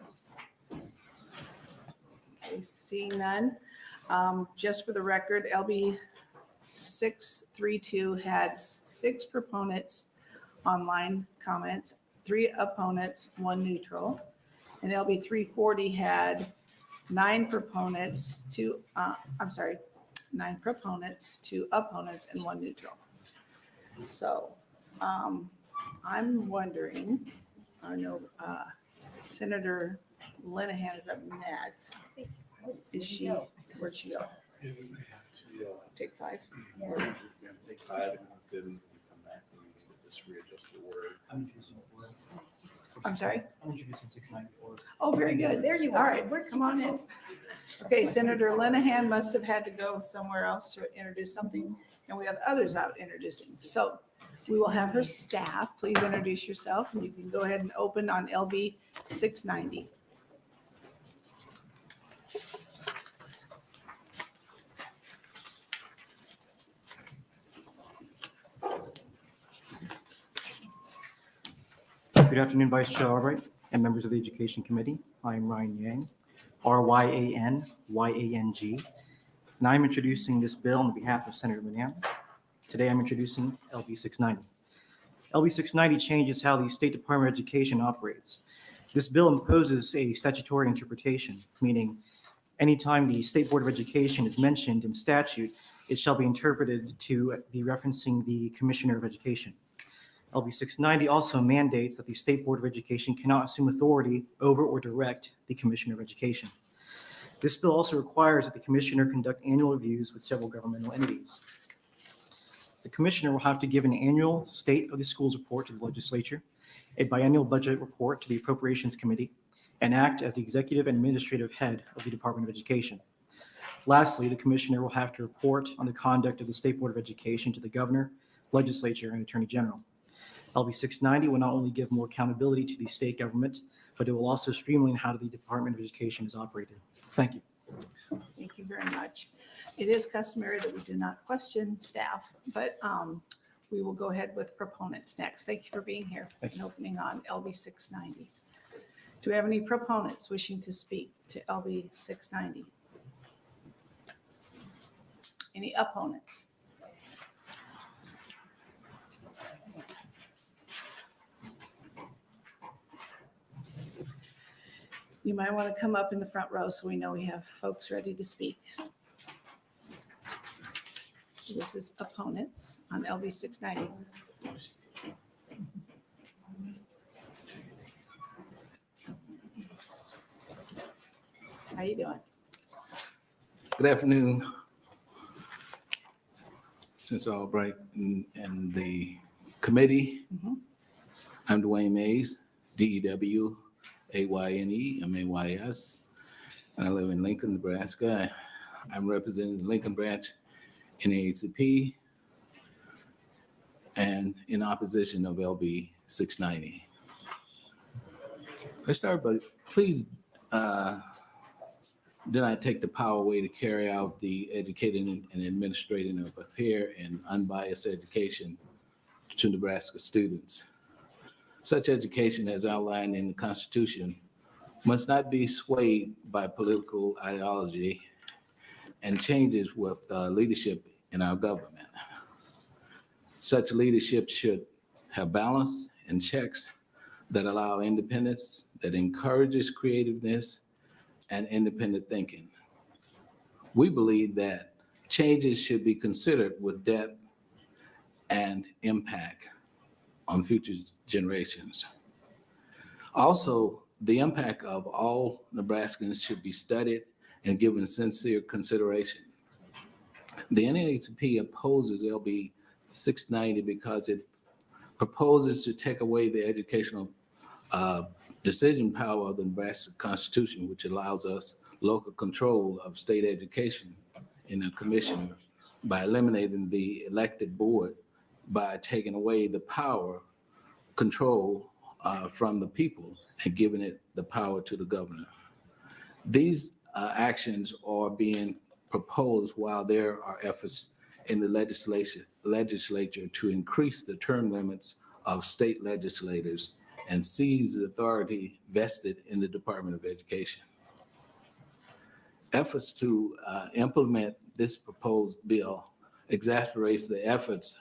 Okay, seeing none. Just for the record, LB 632 had 6 proponents, online comments, 3 opponents, 1 neutral. And LB 340 had 9 proponents, 2 opponents, and 1 neutral. So I'm wondering, I know Senator Linehan is up next. Is she, where'd she go? Take 5? Take 5 and then we come back and we just readjust the word. I'm sorry? I'm introducing 694. Oh, very good. There you are. All right, come on in. Okay, Senator Linehan must have had to go somewhere else to introduce something, and we have others out introducing. So we will have her staff. Please introduce yourself, and you can go ahead and open on LB 690. Good afternoon, Vice Chair Albright and members of the Education Committee. I am Ryan Yang, RYANYANG, and I'm introducing this bill on behalf of Senator Mann. Today I'm introducing LB 690. LB 690 changes how the State Department of Education operates. This bill imposes a statutory interpretation, meaning anytime the State Board of Education is mentioned in statute, it shall be interpreted to be referencing the Commissioner of Education. LB 690 also mandates that the State Board of Education cannot assume authority over or direct the Commissioner of Education. This bill also requires that the Commissioner conduct annual reviews with several governmental entities. The Commissioner will have to give an annual State of the Schools report to the Legislature, a biennial budget report to the Appropriations Committee, and act as the executive and administrative head of the Department of Education. Lastly, the Commissioner will have to report on the conduct of the State Board of Education to the Governor, Legislature, and Attorney General. LB 690 will not only give more accountability to the state government, but it will also streamline how the Department of Education is operated. Thank you. Thank you very much. It is customary that we do not question staff, but we will go ahead with proponents next. Thank you for being here and opening on LB 690. Do we have any proponents wishing to speak to LB 690? Any opponents? You might want to come up in the front row so we know we have folks ready to speak. This is opponents on LB 690. How you doing? Good afternoon. Since Albright and the committee, I'm Dwayne Mays, DEW. AYNE-MAYS, and I live in Lincoln, Nebraska. I'm representing the Lincoln branch NAACP and in opposition of LB 690. Let's start, but please do not take the power away to carry out the educating and administrating of a fair and unbiased education to Nebraska students. Such education, as outlined in the Constitution, must not be swayed by political ideology and changes with leadership in our government. Such leadership should have balance and checks that allow independence, that encourages creativeness and independent thinking. We believe that changes should be considered with depth and impact on future generations. Also, the impact of all Nebraskans should be studied and given sincere consideration. The NAACP opposes LB 690 because it proposes to take away the educational decision power of the Nebraska Constitution, which allows us local control of state education in a commission by eliminating the elected board, by taking away the power control from the people and giving it the power to the governor. These actions are being proposed while there are efforts in the legislature to increase the term limits of state legislators and seize the authority vested in the Department of Education. Efforts to implement this proposed bill exacerbates the efforts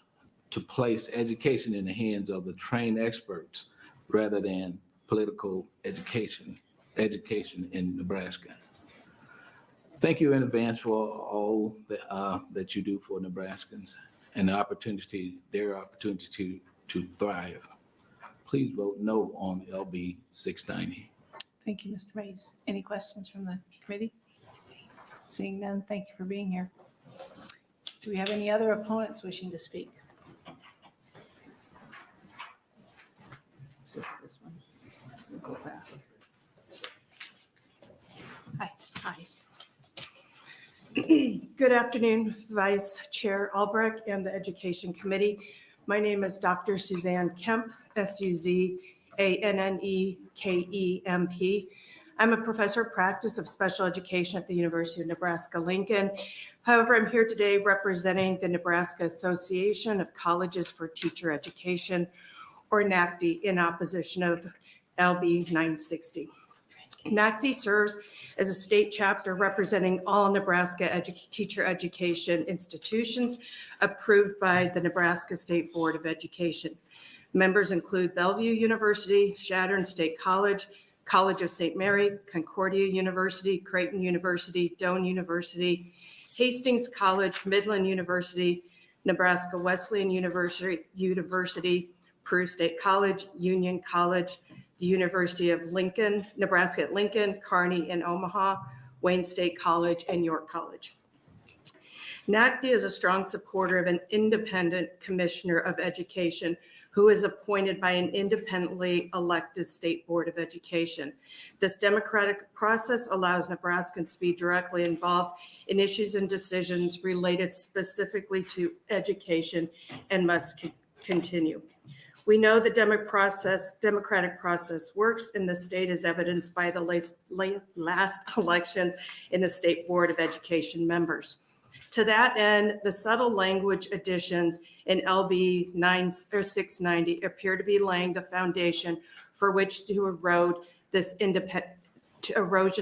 to place education in the hands of the trained experts rather than political education in Nebraska. Thank you in advance for all that you do for Nebraskans and their opportunity to thrive. Please vote no on LB 690. Thank you, Mr. Mays. Any questions from the committee? Seeing none, thank you for being here. Do we have any other opponents wishing to speak? Is this one? We'll go fast. Hi. Hi. Good afternoon, Vice Chair Albrecht and the Education Committee. My name is Dr. Suzanne Kemp, SUZANNEKEMP. I'm a professor of practice of special education at the University of Nebraska-Lincoln. However, I'm here today representing the Nebraska Association of Colleges for Teacher Education, or NACD, in opposition of LB 960. NACD serves as a state chapter representing all Nebraska teacher education institutions approved by the Nebraska State Board of Education. Members include Bellevue University, Chadron State College, College of St. Mary, Concordia University, Creighton University, Doane University, Hastings College, Midland University, Nebraska Wesleyan University, Peru State College, Union College, the University of Lincoln, Nebraska at Lincoln, Kearney and Omaha, Wayne State College, and York College. NACD is a strong supporter of an independent commissioner of education who is appointed by an independently elected state board of education. This democratic process allows Nebraskans to be directly involved in issues and decisions related specifically to education and must continue. We know the democratic process works in the state, as evidenced by the last elections in the State Board of Education members. To that end, the subtle language additions in LB 690 appear to be laying the foundation for which erosion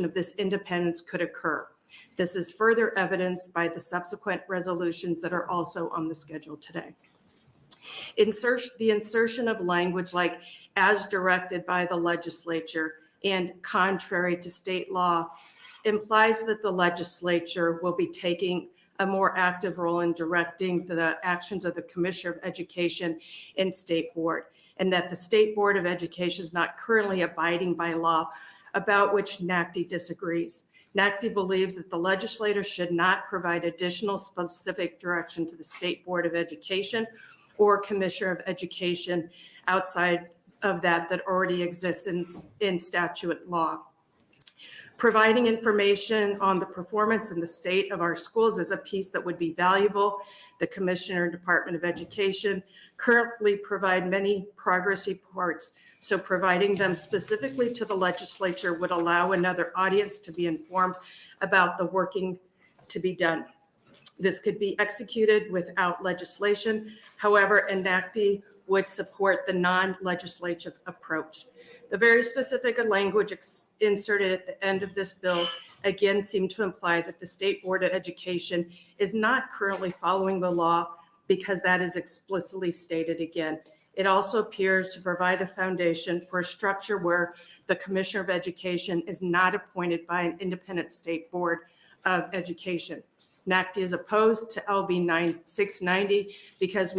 of this independence could occur. This is further evidenced by the subsequent resolutions that are also on the schedule today. The insertion of language like as directed by the legislature and contrary to state law implies that the legislature will be taking a more active role in directing the actions of the Commissioner of Education and State Board, and that the State Board of Education is not currently abiding by law about which NACD disagrees. NACD believes that the legislator should not provide additional specific direction to the State Board of Education or Commissioner of Education outside of that already exists in statute law. Providing information on the performance and the state of our schools is a piece that would be valuable. The Commissioner and Department of Education currently provide many progress reports, so providing them specifically to the legislature would allow another audience to be informed about the working to be done. This could be executed without legislation. However, NACD would support the non-legislative approach. The very specific language inserted at the end of this bill again seemed to imply that the State Board of Education is not currently following the law because that is explicitly stated again. It also appears to provide a foundation for a structure where the Commissioner of Education is not appointed by an independent State Board of Education. NACD is opposed to LB 690 because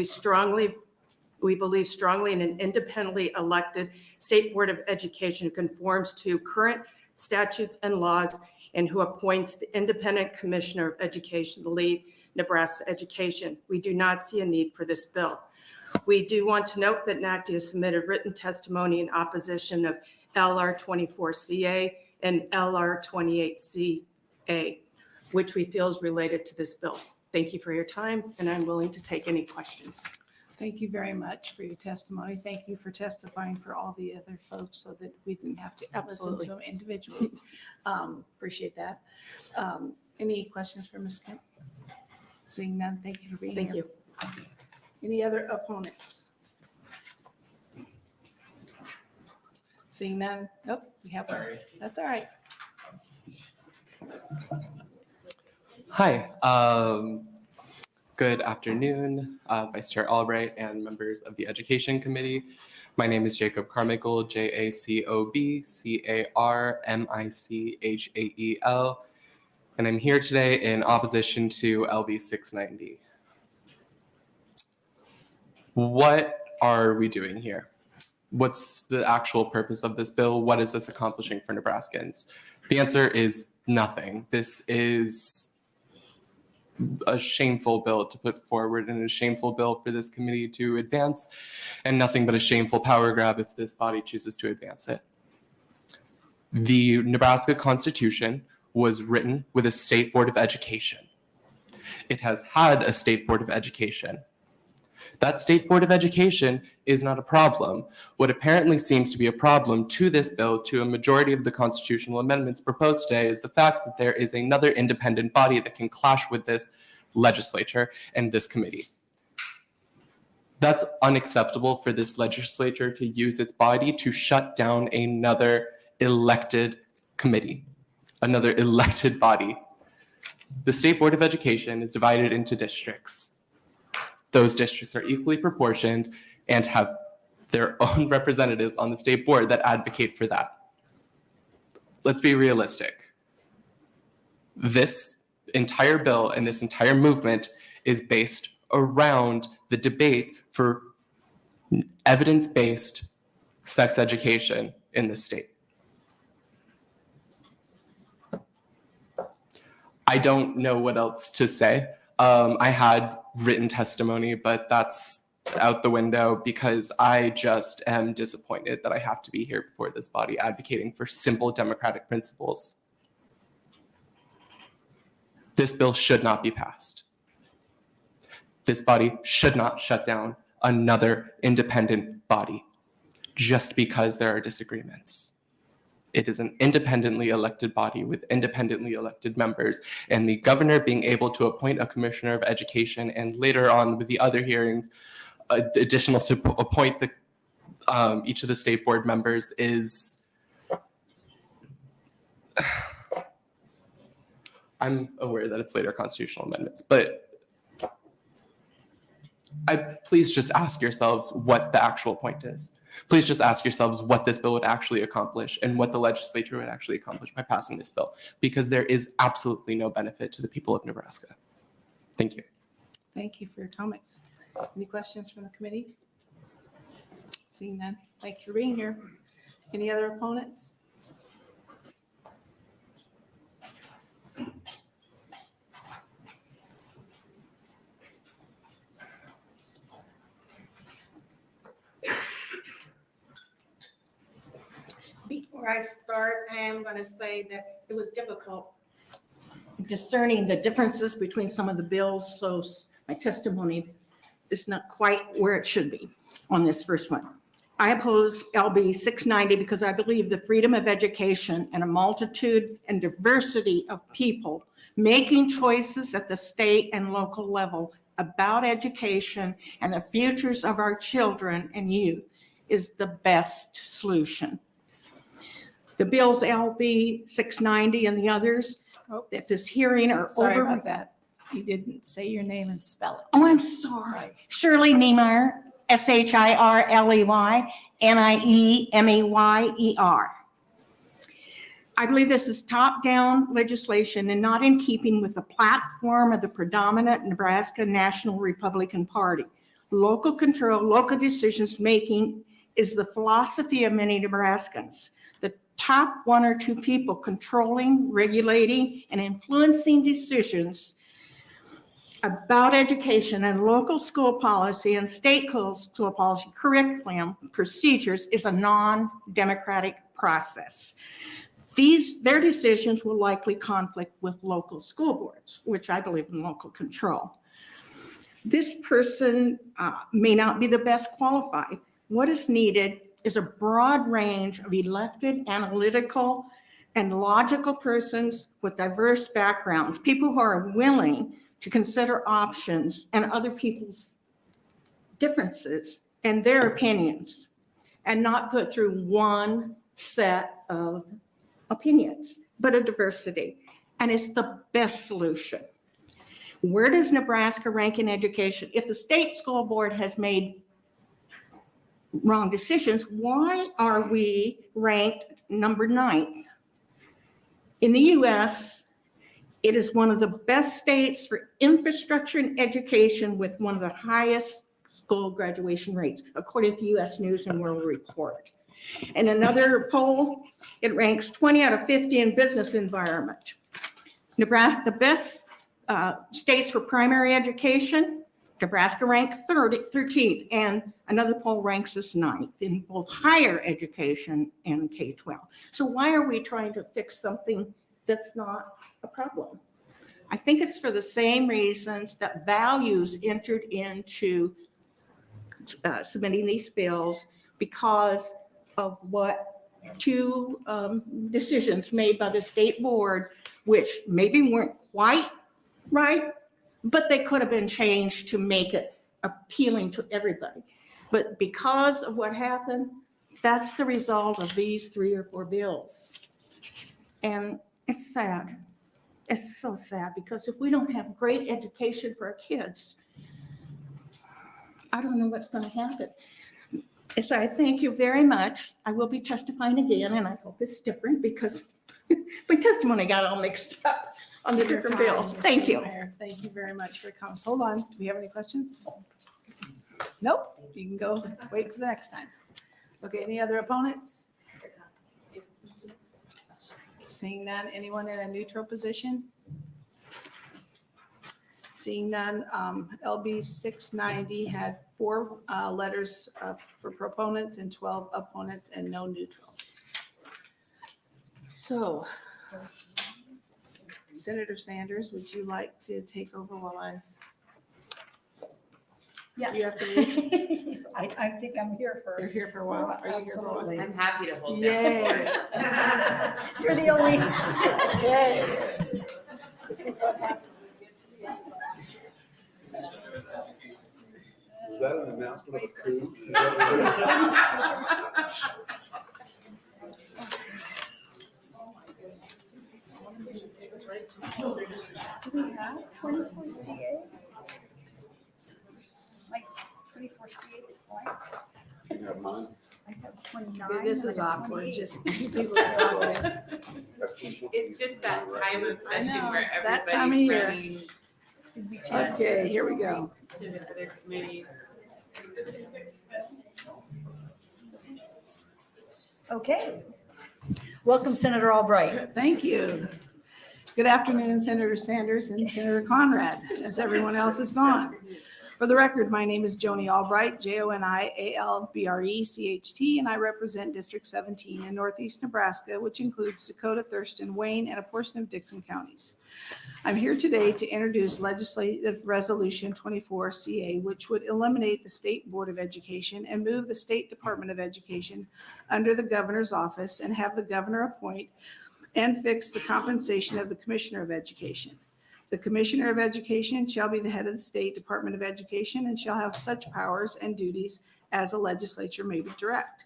we believe strongly in an independently elected State Board of Education who conforms to current statutes and laws and who appoints the independent Commissioner of Education to lead Nebraska education. We do not see a need for this bill. We do want to note that NACD has submitted written testimony in opposition of LR 24CA and LR 28CA, which we feel is related to this bill. Thank you for your time, and I'm willing to take any questions. Thank you very much for your testimony. Thank you for testifying for all the other folks so that we didn't have to listen to them individually. Appreciate that. Any questions for Ms. Kemp? Seeing none, thank you for being here. Thank you. Any other opponents? Seeing none? Nope, we have one. Sorry. That's all right. Hi, good afternoon, Vice Chair Albright and members of the Education Committee. My name is Jacob Carmichael, JACOB CARMICHAEL, and I'm here today in opposition to LB 690. What are we doing here? What's the actual purpose of this bill? What is this accomplishing for Nebraskans? The answer is nothing. This is a shameful bill to put forward and a shameful bill for this committee to advance, and nothing but a shameful power grab if this body chooses to advance it. The Nebraska Constitution was written with a State Board of Education. It has had a State Board of Education. That State Board of Education is not a problem. What apparently seems to be a problem to this bill, to a majority of the constitutional amendments proposed today, is the fact that there is another independent body that can clash with this legislature and this committee. That's unacceptable for this legislature to use its body to shut down another elected committee, another elected body. The State Board of Education is divided into districts. Those districts are equally proportioned and have their own representatives on the state board that advocate for that. Let's be realistic. This entire bill and this entire movement is based around the debate for evidence-based sex education in the state. I don't know what else to say. I had written testimony, but that's out the window because I just am disappointed that I have to be here before this body advocating for simple democratic principles. This bill should not be passed. This body should not shut down another independent body just because there are disagreements. It is an independently elected body with independently elected members, and the governor being able to appoint a commissioner of education and later on with the other hearings, additional to appoint the each of the state board members is, I'm aware that it's later constitutional amendments, but please just ask yourselves what the actual point is. Please just ask yourselves what this bill would actually accomplish and what the legislature would actually accomplish by passing this bill, because there is absolutely no benefit to the people of Nebraska. Thank you. Thank you for your comments. Any questions from the committee? Seeing none, thank you for being here. Any other opponents? Before I start, I am going to say that it was difficult discerning the differences between some of the bills, so my testimony is not quite where it should be on this first one. I oppose LB 690 because I believe the freedom of education and a multitude and diversity of people making choices at the state and local level about education and the futures of our children and youth is the best solution. The bills LB 690 and the others at this hearing are Sorry over. about that. You didn't say your name and spell it. Oh, I'm sorry. Shirley Niemeyer, SHIRLEY, NIEMAYER. I believe this is top-down legislation and not in keeping with the platform of the predominant Nebraska National Republican Party. Local control, local decisions making is the philosophy of many Nebraskans. The top one or two people controlling, regulating, and influencing decisions about education and local school policy and state school policy, curriculum, procedures is a non-democratic process. Their decisions will likely conflict with local school boards, which I believe in local control. This person may not be the best qualified. What is needed is a broad range of elected, analytical, and logical persons with diverse backgrounds, people who are willing to consider options and other people's differences and their opinions, and not put through one set of opinions, but a diversity. And it's the best solution. Where does Nebraska rank in education? If the state school board has made wrong decisions, why are we ranked number 9th? In the US, it is one of the best states for infrastructure and education with one of the highest school graduation rates, according to US News and World Report. In another poll, it ranks 20 out of 50 in business environment. Nebraska, the best states for primary education, Nebraska ranked 13th, and another poll ranks us 9th in both higher education and K-12. So why are we trying to fix something that's not a problem? I think it's for the same reasons that values entered into submitting these bills, because of what two decisions made by the state board, which maybe weren't quite right, but they could have been changed to make it appealing to everybody. But because of what happened, that's the result of these 3 or 4 bills. And it's sad. It's so sad, because if we don't have great education for our kids, I don't know what's going to happen. So I thank you very much. I will be testifying again, and I hope it's different, because my testimony got all mixed up on the different bills. Thank you. Thank you very much for your comments. Hold on. Do we have any questions? Nope. You can go wait for the next time. Okay, any other opponents? Seeing none, anyone in a neutral position? Seeing none, LB 690 had 4 letters for proponents and 12 opponents and no neutral. So, Senator Sanders, would you like to take over while I? Yes. Do you have to leave? I think I'm here for. You're here for a while. Are you here for a while? Absolutely. I'm happy to hold Yay. You're the only. Yay. This is what happens. Was that an announcement of a coup? Do we have 24 CA? Like 24 CA is blank. You have mine? I have 29. Okay, this is I have awkward, 28. just people are talking. It's just that time of I session know, where it's that time of everybody's year. running Did we change? Okay, here we go. to the other committees. Okay. Welcome, Senator Albright. Thank you. Good afternoon, Senator Sanders and Senator Conrad, as everyone else is gone. For the record, my name is Joni Albright, JoniAlbrecht, and I represent District 17 in Northeast Nebraska, which includes Dakota, Thurston, Wayne, and a portion of Dixon counties. I'm here today to introduce Legislative Resolution 24CA, which would eliminate the State Board of Education and move the State Department of Education under the governor's office and have the governor appoint and fix the compensation of the Commissioner of Education. The Commissioner of Education shall be the head of the State Department of Education and shall have such powers and duties as a legislature may direct.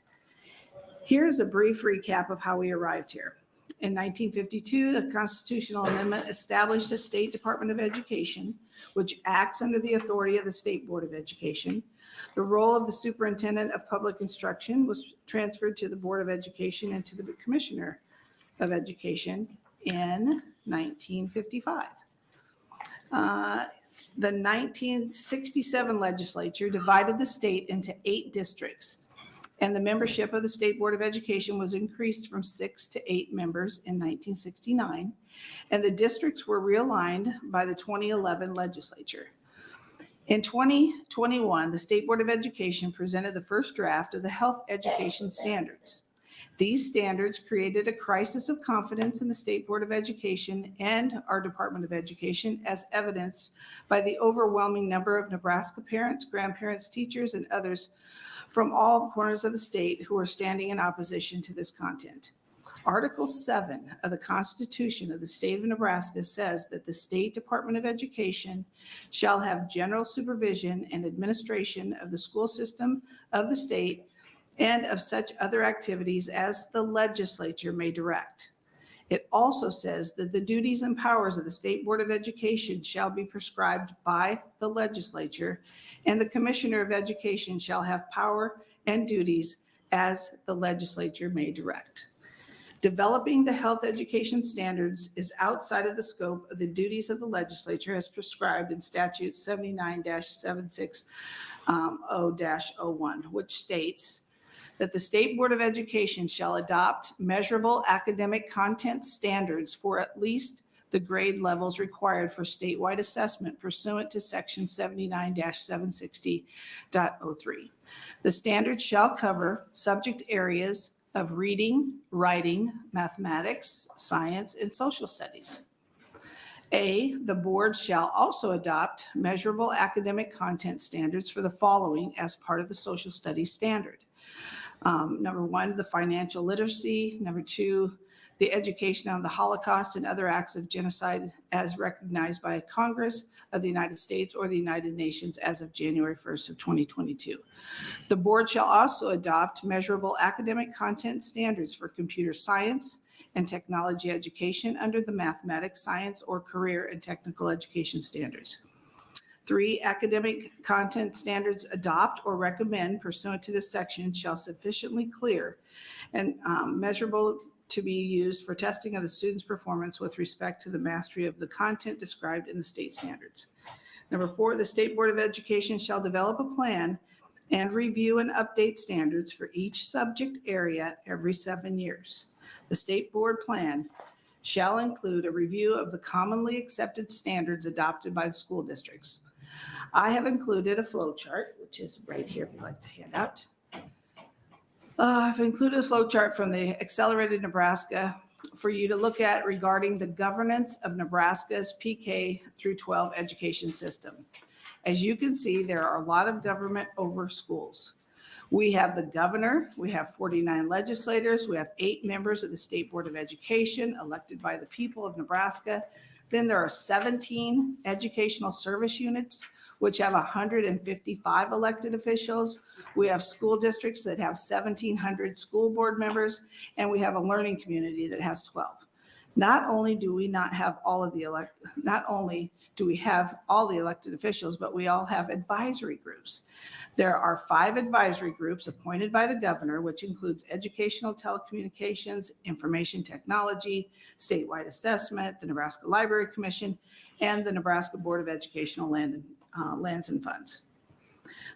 Here is a brief recap of how we arrived here. In 1952, a constitutional amendment established a State Department of Education, which acts under the authority of the State Board of Education. The role of the Superintendent of Public Instruction was transferred to the Board of Education and to the Commissioner of Education in 1955. The 1967 legislature divided the state into 8 districts, and the membership of the State Board of Education was increased from 6 to 8 members in 1969, and the districts were realigned by the 2011 legislature. In 2021, the State Board of Education presented the first draft of the health education standards. These standards created a crisis of confidence in the State Board of Education and our Department of Education, as evidenced by the overwhelming number of Nebraska parents, grandparents, teachers, and others from all corners of the state who are standing in opposition to this content. Article 7 of the Constitution of the State of Nebraska says that the State Department of Education shall have general supervision and administration of the school system of the state and of such other activities as the legislature may direct. It also says that the duties and powers of the State Board of Education shall be prescribed by the legislature, and the Commissioner of Education shall have power and duties as the legislature may direct. Developing the health education standards is outside of the scope of the duties of the legislature as prescribed in Statute 79-760-01, which states that the State Board of Education shall adopt measurable academic content standards for at least the grade levels required for statewide assessment pursuant to Section 79-760.03. The standards shall cover subject areas of reading, writing, mathematics, science, and social studies. The board shall also adopt measurable academic content standards for the following as part of the social studies standard. Number 1, the financial literacy. Number 2, the education on the Holocaust and other acts of genocide as recognized by Congress of the United States or the United Nations as of January 1st of 2022. The board shall also adopt measurable academic content standards for computer science and technology education under the mathematics, science, or career and technical education standards. 3, academic content standards adopt or recommend pursuant to this section shall sufficiently clear and measurable to be used for testing of the student's performance with respect to the mastery of the content described in the state standards. Number 4, the State Board of Education shall develop a plan and review and update standards for each subject area every 7 years. The State Board plan shall include a review of the commonly accepted standards adopted by the school districts. I have included a flow chart, which is right here if you'd like to hand out. I've included a flow chart from the Accelerated Nebraska for you to look at regarding the governance of Nebraska's PK through 12 education system. As you can see, there are a lot of government over schools. We have the governor, we have 49 legislators, we have 8 members of the State Board of Education elected by the people of Nebraska. Then there are 17 educational service units, which have 155 elected officials. We have school districts that have 1,700 school board members, and we have a learning community that has 12. Not only do we have all the elected officials, but we all have advisory groups. There are 5 advisory groups appointed by the governor, which includes educational telecommunications, information technology, statewide assessment, the Nebraska Library Commission, and the Nebraska Board of Educational Lands and Funds.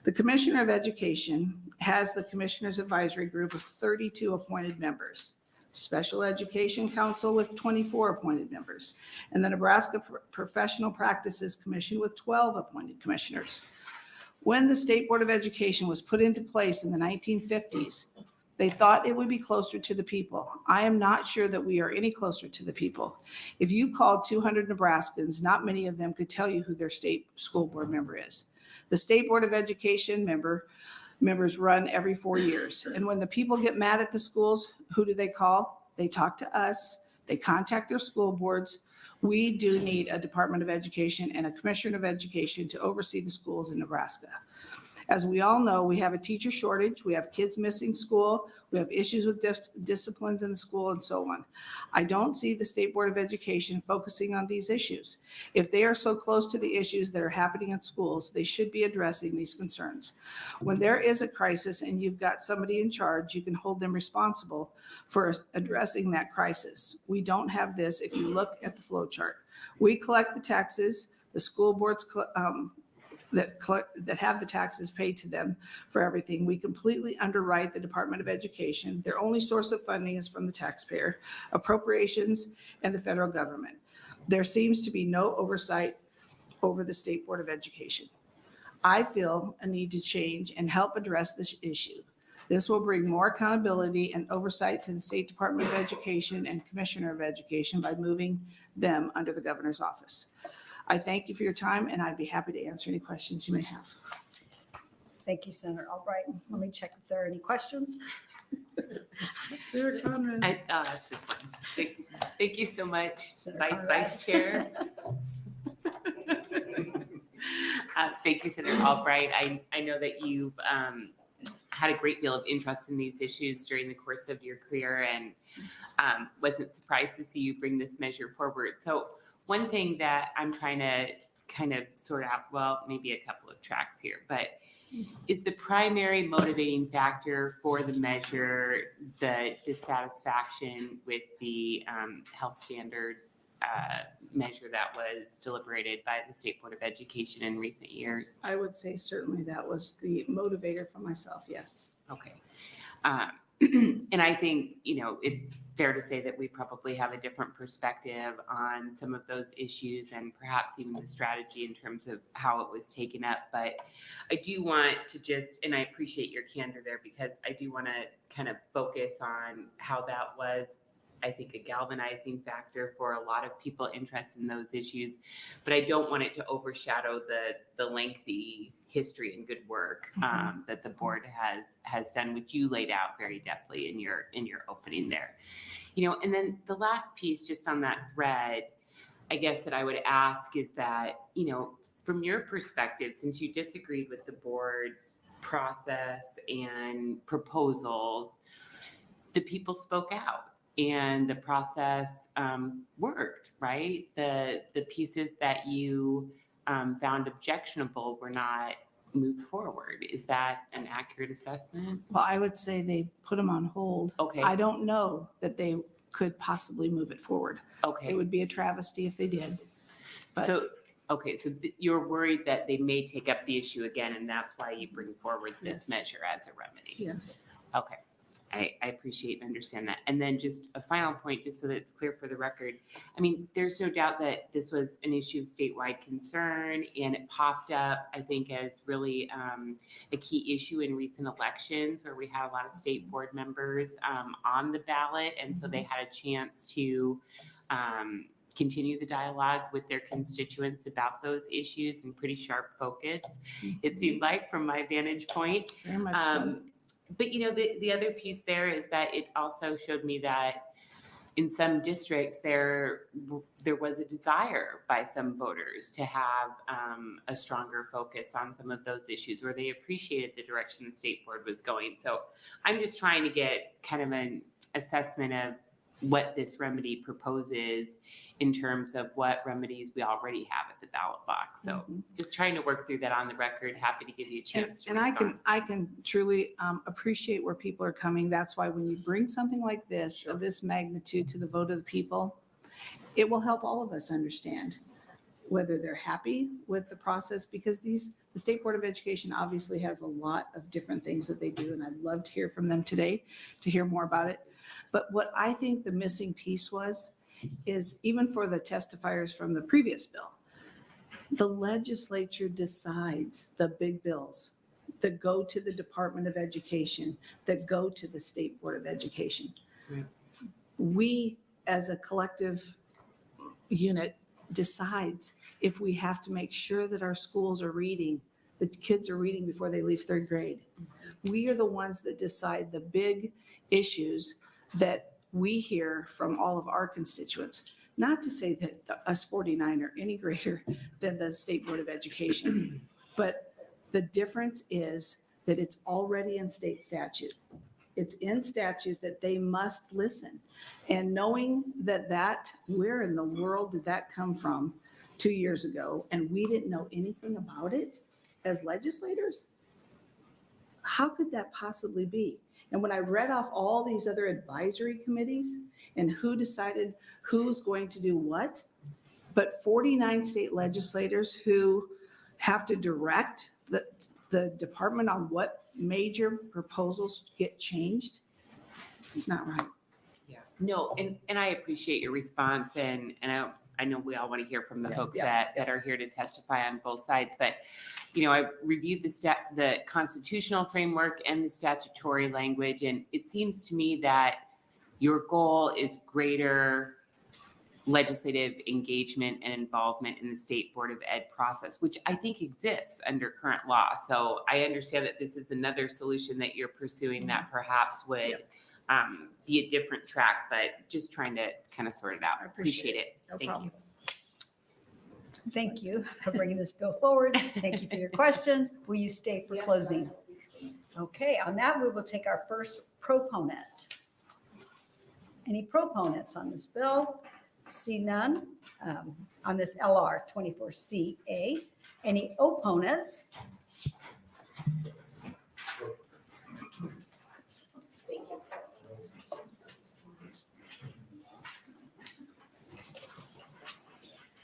The Commissioner of Education has the Commissioner's Advisory Group of 32 appointed members. Special Education Council with 24 appointed members, and the Nebraska Professional Practices Commission with 12 appointed commissioners. When the State Board of Education was put into place in the 1950s, they thought it would be closer to the people. I am not sure that we are any closer to the people. If you called 200 Nebraskans, not many of them could tell you who their state school board member is. The State Board of Education members run every 4 years. And when the people get mad at the schools, who do they call? They talk to us. They contact their school boards. We do need a Department of Education and a Commissioner of Education to oversee the schools in Nebraska. As we all know, we have a teacher shortage. We have kids missing school. We have issues with disciplines in the school and so on. I don't see the State Board of Education focusing on these issues. If they are so close to the issues that are happening in schools, they should be addressing these concerns. When there is a crisis and you've got somebody in charge, you can hold them responsible for addressing that crisis. We don't have this if you look at the flow chart. We collect the taxes, the school boards that have the taxes paid to them for everything. We completely underwrite the Department of Education. Their only source of funding is from the taxpayer, appropriations, and the federal government. There seems to be no oversight over the State Board of Education. I feel a need to change and help address this issue. This will bring more accountability and oversight to the State Department of Education and Commissioner of Education by moving them under the governor's office. I thank you for your time, and I'd be happy to answer any questions you may have. Thank you, Senator Albright. Let me check if there are any questions. Senator Conrad. That's just fun. Thank you so much, Senator Vice Chair. Thank you, Senator Albright. I know that you've had a great deal of interest in these issues during the course of your career, and wasn't surprised to see you bring this measure forward. So one thing that I'm trying to kind of sort out, well, maybe a couple of tracks here, but is the primary motivating factor for the measure the dissatisfaction with the health standards measure that was deliberated by the State Board of Education in recent years? I would say certainly that was the motivator for myself, yes. Okay. And I think, it's fair to say that we probably have a different perspective on some of those issues and perhaps even the strategy in terms of how it was taken up. But I do want to and I appreciate your candor there, because I do want to kind of focus on how that was I think, a galvanizing factor for a lot of people interested in those issues. But I don't want it to overshadow the lengthy history and good work that the board has done, which you laid out very deftly in your opening there. And then the last piece, just on that thread, I guess that I would ask is that, from your perspective, since you disagreed with the board's process and proposals, the people spoke out and the process worked, right? The pieces that you found objectionable were not moved forward. Is that an accurate assessment? Well, I would say they put them on hold. Okay. I don't know that they could possibly move it forward. Okay. It would be a travesty if they did. But So you're worried that they may take up the issue again, and that's why you bring forward this Yes. measure as a remedy. yes. Okay. I appreciate and understand that. And then just a final point, just so that it's clear for the record. I mean, there's no doubt that this was an issue of statewide concern, and it popped up, I think, as really a key issue in recent elections where we had a lot of state board members on the ballot. And so they had a chance to continue the dialogue with their constituents about those issues in pretty sharp focus, it seemed like, from my vantage point. Very much so. But the other piece there is that it also showed me that in some districts there was a desire by some voters to have a stronger focus on some of those issues, or they appreciated the direction the state board was going. So I'm just trying to get kind of an assessment of what this remedy proposes in terms of what remedies we already have at the ballot box. So just trying to work through that on the record. Happy to give you a chance to And respond. I can truly appreciate where people are coming. That's why when you bring something like this, of this magnitude to the vote of the people, it will help all of us understand whether they're happy with the process, because the State Board of Education obviously has a lot of different things that they do, and I'd love to hear from them today to hear more about it. But what I think the missing piece is even for the testifiers from the previous bill, the legislature decides the big bills that go to the Department of Education, that go to the State Board of Education. Right. We, as a collective unit, decides if we have to make sure that our schools are reading, the kids are reading before they leave third grade. We are the ones that decide the big issues that we hear from all of our constituents. Not to say that us 49 are any greater than the State Board of Education, but the difference is that it's already in state statute. It's in statute that they must listen. And knowing that where in the world did that come from 2 years ago, and we didn't know anything about it as legislators? How could that possibly be? And when I read off all these other advisory committees and who decided who's going to do what, but 49 state legislators who have to direct the department on what major proposals get changed, it's not right. Yeah, no, and I appreciate your response, and I know we all want to hear from the folks that are here to testify on both sides, but I reviewed the constitutional framework and the statutory language, and it seems to me that your goal is greater legislative engagement and involvement in the State Board of Ed process, which I think exists under current law. So I understand that this is another solution that you're pursuing that perhaps would be a different track, but just trying to kind of sort it out. I appreciate it. No Thank problem. you. Thank you for bringing this bill forward. Thank you for your questions. Will you stay for closing? Okay, on that, we will take our first proponent. Any proponents on this bill? See none. On this LR 24CA. Any opponents?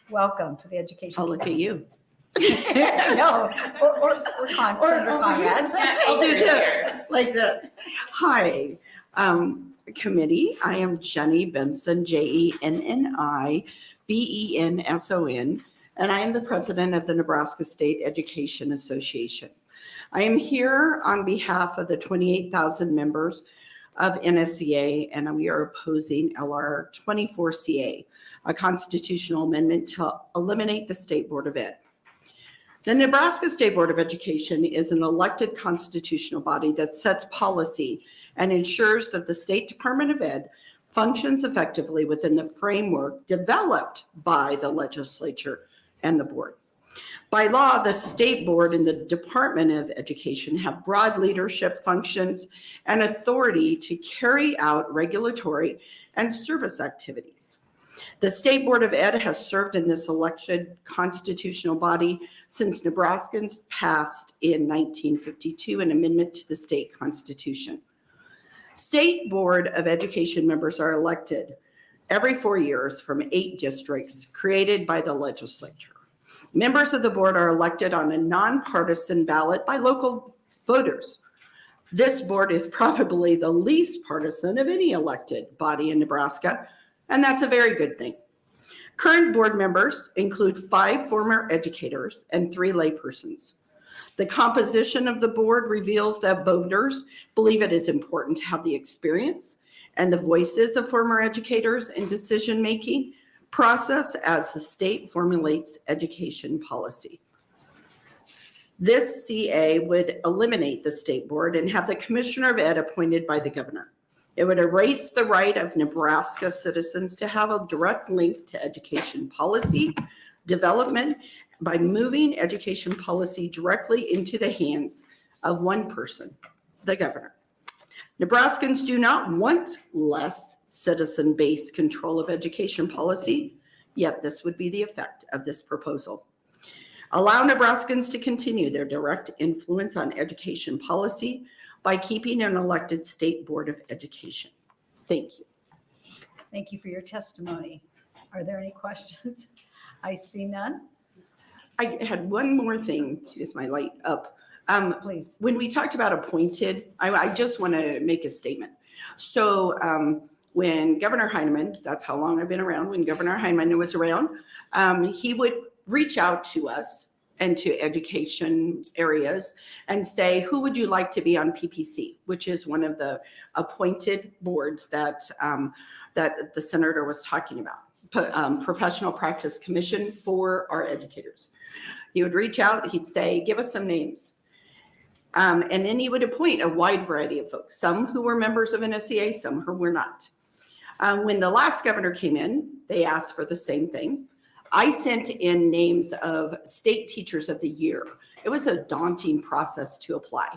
Welcome to the Education. I'll look at you. No, or Senator Conrad. I'll do this, like this. Hi, committee. I am Jenny Benson, JenniBenson, and I am the president of the Nebraska State Education Association. I am here on behalf of the 28,000 members of NSCA, and we are opposing LR 24CA, a constitutional amendment to eliminate the State Board of Ed. The Nebraska State Board of Education is an elected constitutional body that sets policy and ensures that the State Department of Ed functions effectively within the framework developed by the legislature and the board. By law, the State Board and the Department of Education have broad leadership functions and authority to carry out regulatory and service activities. The State Board of Ed has served in this elected constitutional body since Nebraskans passed in 1952 an amendment to the state constitution. State Board of Education members are elected every 4 years from 8 districts created by the legislature. Members of the board are elected on a nonpartisan ballot by local voters. This board is probably the least partisan of any elected body in Nebraska, and that's a very good thing. Current board members include 5 former educators and 3 laypersons. The composition of the board reveals that voters believe it is important to have the experience and the voices of former educators in decision-making process as the state formulates education policy. This CA would eliminate the state board and have the commissioner of ed appointed by the governor. It would erase the right of Nebraska citizens to have a direct link to education policy development by moving education policy directly into the hands of one person, the governor. Nebraskans do not want less citizen-based control of education policy, yet this would be the effect of this proposal. Allow Nebraskans to continue their direct influence on education policy by keeping an elected state board of education. Thank you. Thank you for your testimony. Are there any questions? I see none. I had one more thing. Is my light up? Please. When we talked about appointed, I just want to make a statement. So when Governor Heineman, that's how long I've been around, when Governor Heineman was around, he would reach out to us and to education areas and say, who would you like to be on PPC, which is one of the appointed boards that, that the senator was talking about, Professional Practice Commission for our educators. He would reach out, he'd say, give us some names. And then he would appoint a wide variety of folks, some who were members of NSCA, some who were not. When the last governor came in, they asked for the same thing. I sent in names of state teachers of the year. It was a daunting process to apply.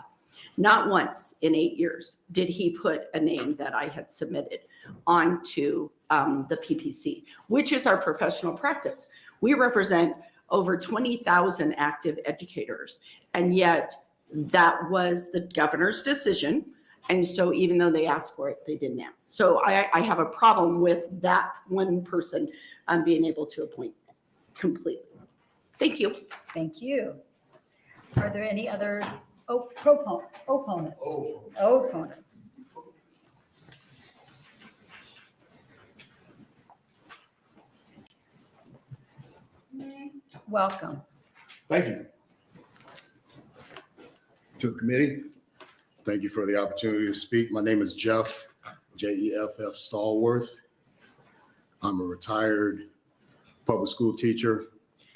Not once in 8 years did he put a name that I had submitted onto the PPC, which is our professional practice. We represent over 20,000 active educators, and yet that was the governor's decision. And so even though they asked for it, they didn't ask. So I have a problem with that one person being able to appoint completely. Thank you. Thank you. Are there any other opponents? Opponents. Welcome. Thank you. To the committee, thank you for the opportunity to speak. My name is Jeff, Jeff Stallworth. I'm a retired public school teacher.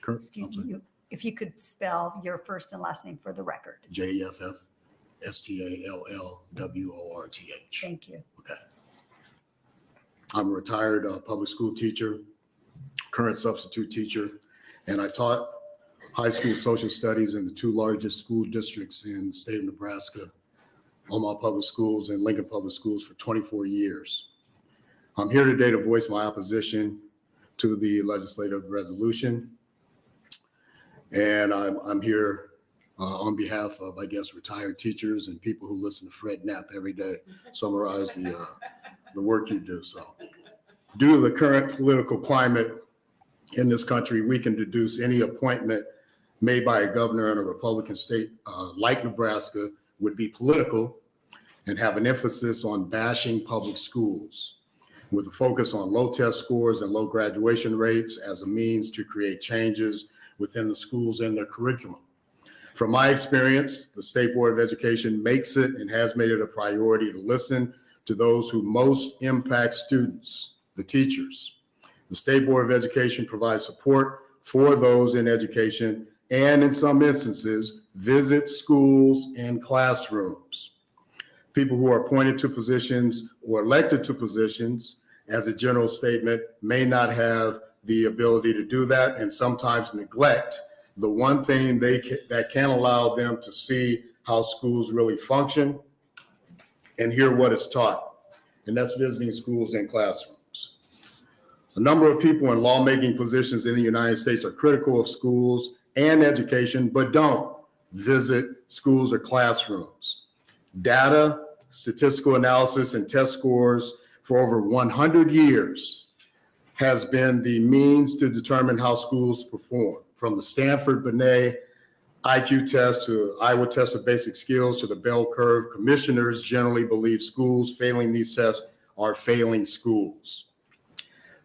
Excuse me, if you could spell your first and last name for the record. Jeff Stallworth. Thank you. Okay. I'm a retired public school teacher, current substitute teacher, and I taught high school social studies in the 2 largest school districts in the state of Nebraska, Omaha Public Schools and Lincoln Public Schools, for 24 years. I'm here today to voice my opposition to the legislative resolution. And I'm here on behalf of, I guess, retired teachers and people who listen to Fred Knapp every day, summarize the work you do. So due to the current political climate in this country, we can deduce any appointment made by a governor in a Republican state like Nebraska would be political and have an emphasis on bashing public schools, with a focus on low test scores and low graduation rates as a means to create changes within the schools and their curriculum. From my experience, the State Board of Education makes it and has made it a priority to listen to those who most impact students, the teachers. The State Board of Education provides support for those in education and, in some instances, visit schools and classrooms. People who are appointed to positions or elected to positions, as a general statement, may not have the ability to do that and sometimes neglect the one thing that can allow them to see how schools really function and hear what is taught, and that's visiting schools and classrooms. A number of people in lawmaking positions in the United States are critical of schools and education, but don't visit schools or classrooms. Data, statistical analysis, and test scores for over 100 years has been the means to determine how schools perform. From the Stanford-Binet IQ test to Iowa test of basic skills to the bell curve, commissioners generally believe schools failing these tests are failing schools.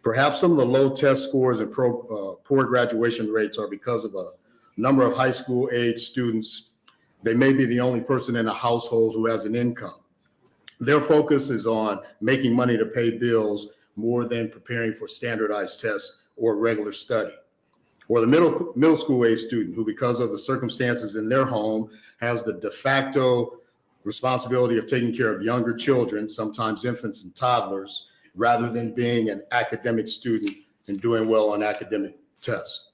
Perhaps some of the low test scores and poor graduation rates are because of a number of high school age students. They may be the only person in a household who has an income. Their focus is on making money to pay bills more than preparing for standardized tests or regular study. Or the middle school age student who, because of the circumstances in their home, has the de facto responsibility of taking care of younger children, sometimes infants and toddlers, rather than being an academic student and doing well on academic tests.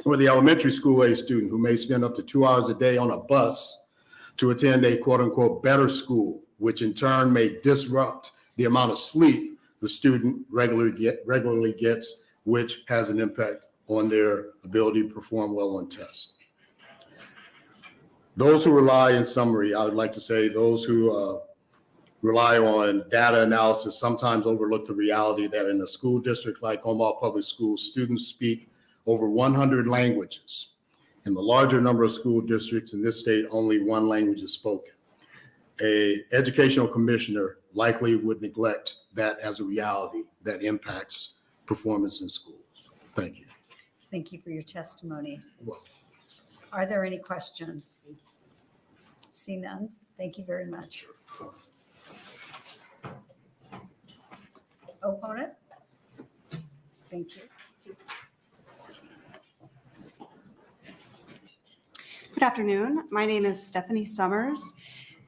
Or the elementary school age student who may spend up to 2 hours a day on a bus to attend a quote unquote better school, which in turn may disrupt the amount of sleep the student regularly gets, which has an impact on their ability to perform well on tests. Those who rely, in summary, I would like to say those who rely on data analysis sometimes overlook the reality that in a school district like Omaha Public Schools, students speak over 100 languages. In the larger number of school districts in this state, only one language is spoken. An educational commissioner likely would neglect that as a reality that impacts performance in schools. Thank you. Thank you for your testimony. Well, Are there any questions? See none. Thank you very much. Opponent? Thank you. Good afternoon. My name is Stephanie Summers,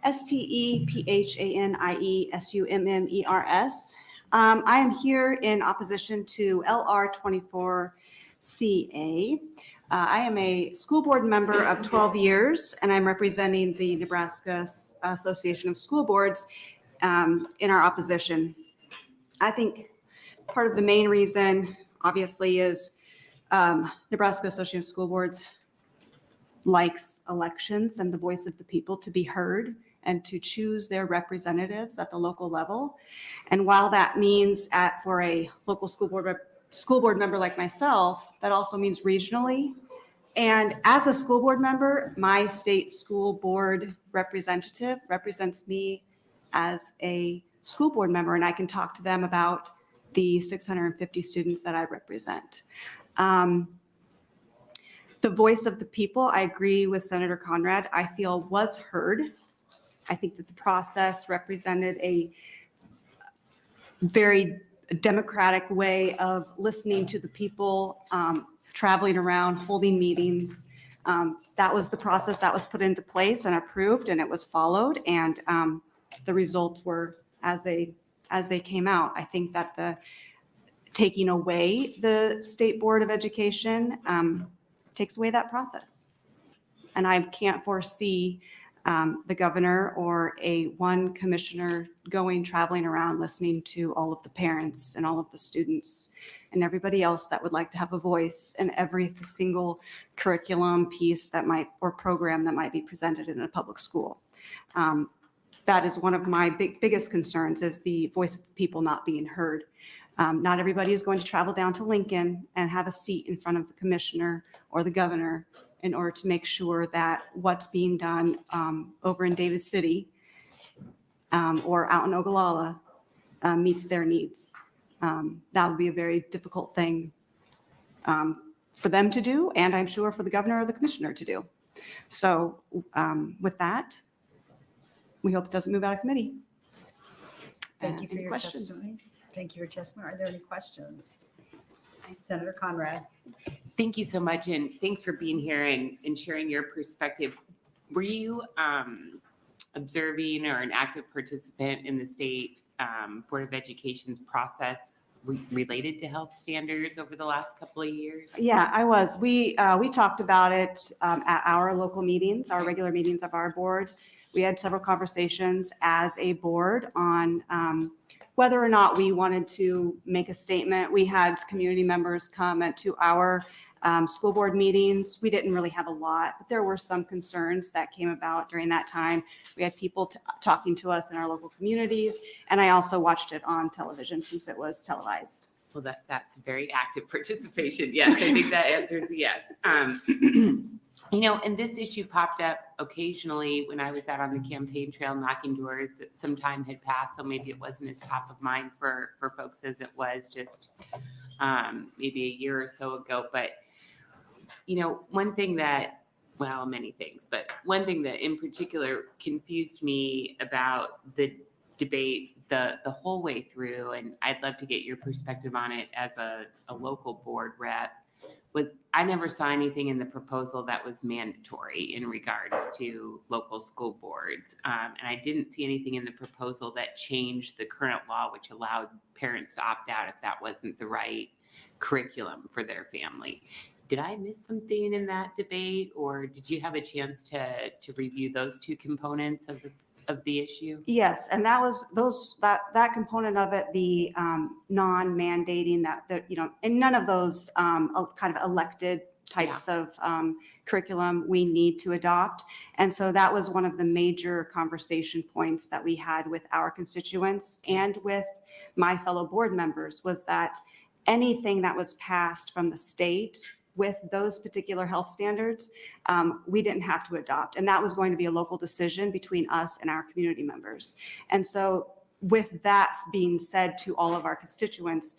STEPHANIESUMMERS. I am here in opposition to LR 24CA. I am a school board member of 12 years, and I'm representing the Nebraska Association of School Boards in our opposition. I think part of the main reason, obviously, is Nebraska Association of School Boards likes elections and the voice of the people to be heard and to choose their representatives at the local level. And while that means for a local school board member like myself, that also means regionally. And as a school board member, my state school board representative represents me as a school board member, and I can talk to them about the 650 students that I represent. The voice of the people, I agree with Senator Conrad, I feel was heard. I think that the process represented a very democratic way of listening to the people, traveling around, holding meetings. That was the process that was put into place and approved, and it was followed, and the results were as they came out. I think that the taking away the State Board of Education takes away that process. And I can't foresee the governor or one commissioner traveling around listening to all of the parents and all of the students and everybody else that would like to have a voice in every single curriculum piece or program that might be presented in a public school. That is one of my biggest concerns, is the voice of the people not being heard. Not everybody is going to travel down to Lincoln and have a seat in front of the commissioner or the governor in order to make sure that what's being done over in Davis City or out in Ogallala meets their needs. That would be a very difficult thing for them to do, and I'm sure for the governor or the commissioner to do. So with that, we hope it doesn't move out of committee. Thank you for Any your questions? testimony. Thank you for your testimony. Are there any questions? Senator Conrad. Thank you so much, and thanks for being here and sharing your perspective. Were you observing or an active participant in the state Board of Education's process related to health standards over the last couple of years? Yeah, I was. We talked about it at our local meetings, our regular meetings of our board. We had several conversations as a board on whether or not we wanted to make a statement. We had community members come to our school board meetings. We didn't really have a lot, but there were some concerns that came about during that time. We had people talking to us in our local communities, and I also watched it on television since it was televised. Well, that's very active participation. Yes, I think that answers a yes. You know, and this issue popped up occasionally when I was out on the campaign trail knocking doors. That some time had passed, so maybe it wasn't as top of mind for folks as it was just maybe a year or so ago. But, you know, one thing that, well, many things, but one thing that in particular confused me about the debate the whole way through, and I'd love to get your perspective on it as a local board rep, was I never saw anything in the proposal that was mandatory in regards to local school boards. And I didn't see anything in the proposal that changed the current law, which allowed parents to opt out if that wasn't the right curriculum for their family. Did I miss something in that debate, or did you have a chance to review those two components of the issue? Yes, and that was that component of it, the non-mandating that you know, and none of those kind of elected types of curriculum we need to adopt. And so that was one of the major conversation points that we had with our constituents and with my fellow board members, was that anything that was passed from the state with those particular health standards, we didn't have to adopt. And that was going to be a local decision between us and our community members. And so with that being said to all of our constituents,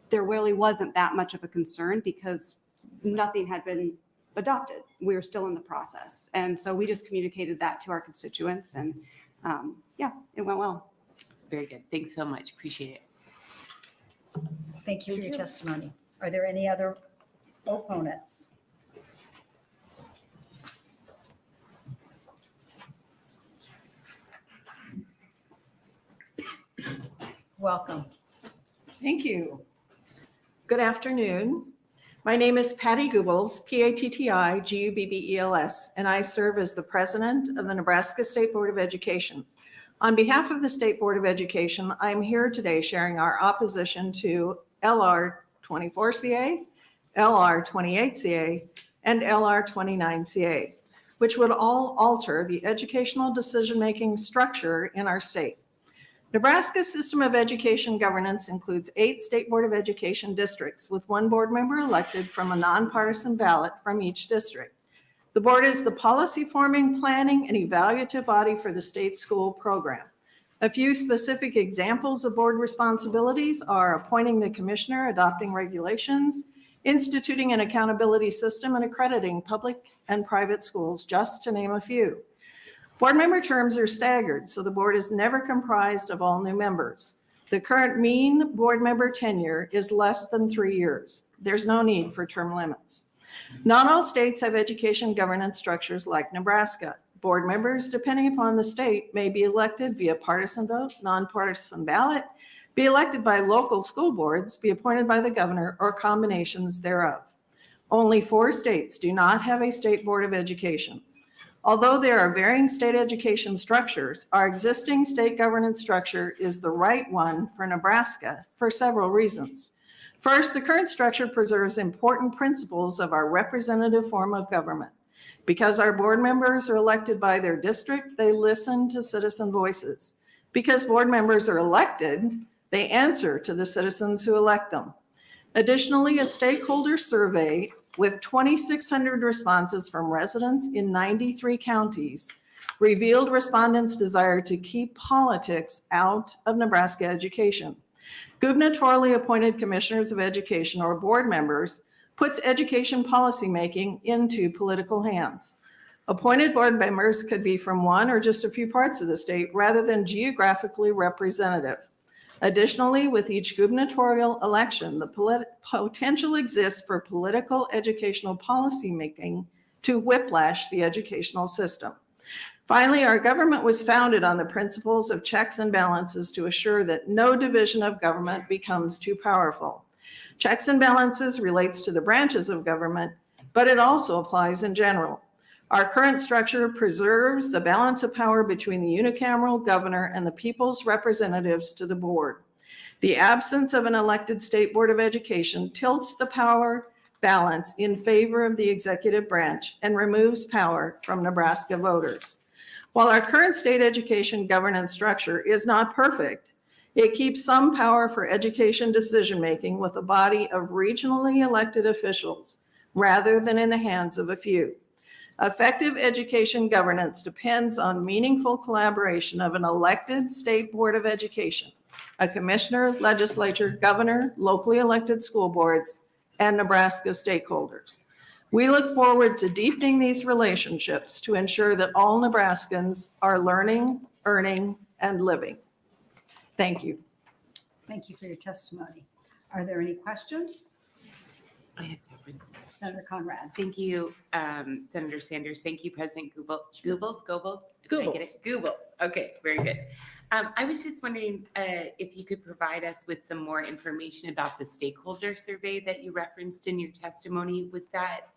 there really wasn't that much of a concern because nothing had been adopted. We were still in the process. And so we just communicated that to our constituents, and yeah, it went well. Very good. Thanks so much. Appreciate it. Thank you for your testimony. Are there any other opponents? Welcome. Thank you. Good afternoon. My name is Patty Gubbels, P-A-T-T-I-G-U-B-B-E-L-S, and I serve as the president of the Nebraska State Board of Education. On behalf of the State Board of Education, I am here today sharing our opposition to LR 24CA, LR 28CA, and LR 29CA, which would all alter the educational decision-making structure in our state. Nebraska's system of education governance includes 8 State Board of Education districts with 1 board member elected from a nonpartisan ballot from each district. The board is the policy forming, planning, and evaluative body for the state school program. A few specific examples of board responsibilities are appointing the commissioner, adopting regulations, instituting an accountability system, and accrediting public and private schools, just to name a few. Board member terms are staggered, so the board is never comprised of all new members. The current mean board member tenure is less than 3 years. There's no need for term limits. Not all states have education governance structures like Nebraska. Board members, depending upon the state, may be elected via partisan vote, nonpartisan ballot, be elected by local school boards, be appointed by the governor, or combinations thereof. Only 4 states do not have a state board of education. Although there are varying state education structures, our existing state governance structure is the right one for Nebraska for several reasons. First, the current structure preserves important principles of our representative form of government. Because our board members are elected by their district, they listen to citizen voices. Because board members are elected, they answer to the citizens who elect them. Additionally, a stakeholder survey with 2,600 responses from residents in 93 counties revealed respondents' desire to keep politics out of Nebraska education. Gubernatorially appointed commissioners of education or board members puts education policymaking into political hands. Appointed board members could be from one or just a few parts of the state rather than geographically representative. Additionally, with each gubernatorial election, the potential exists for political educational policymaking to whiplash the educational system. Finally, our government was founded on the principles of checks and balances to assure that no division of government becomes too powerful. Checks and balances relates to the branches of government, but it also applies in general. Our current structure preserves the balance of power between the unicameral governor and the people's representatives to the board. The absence of an elected state board of education tilts the power balance in favor of the executive branch and removes power from Nebraska voters. While our current state education governance structure is not perfect, it keeps some power for education decision-making with a body of regionally elected officials rather than in the hands of a few. Effective education governance depends on meaningful collaboration of an elected state board of education, a commissioner, legislature, governor, locally elected school boards, and Nebraska stakeholders. We look forward to deepening these relationships to ensure that all Nebraskans are learning, earning, and living. Thank you. Thank you for your testimony. Are there any questions? I have several. Senator Conrad. Thank you, Senator Sanders. Thank you, President Goebbels. Goebbels? Did I get it? Goebbels. Okay, very good. I was just wondering if you could provide us with some more information about the stakeholder survey that you referenced in your testimony. Was that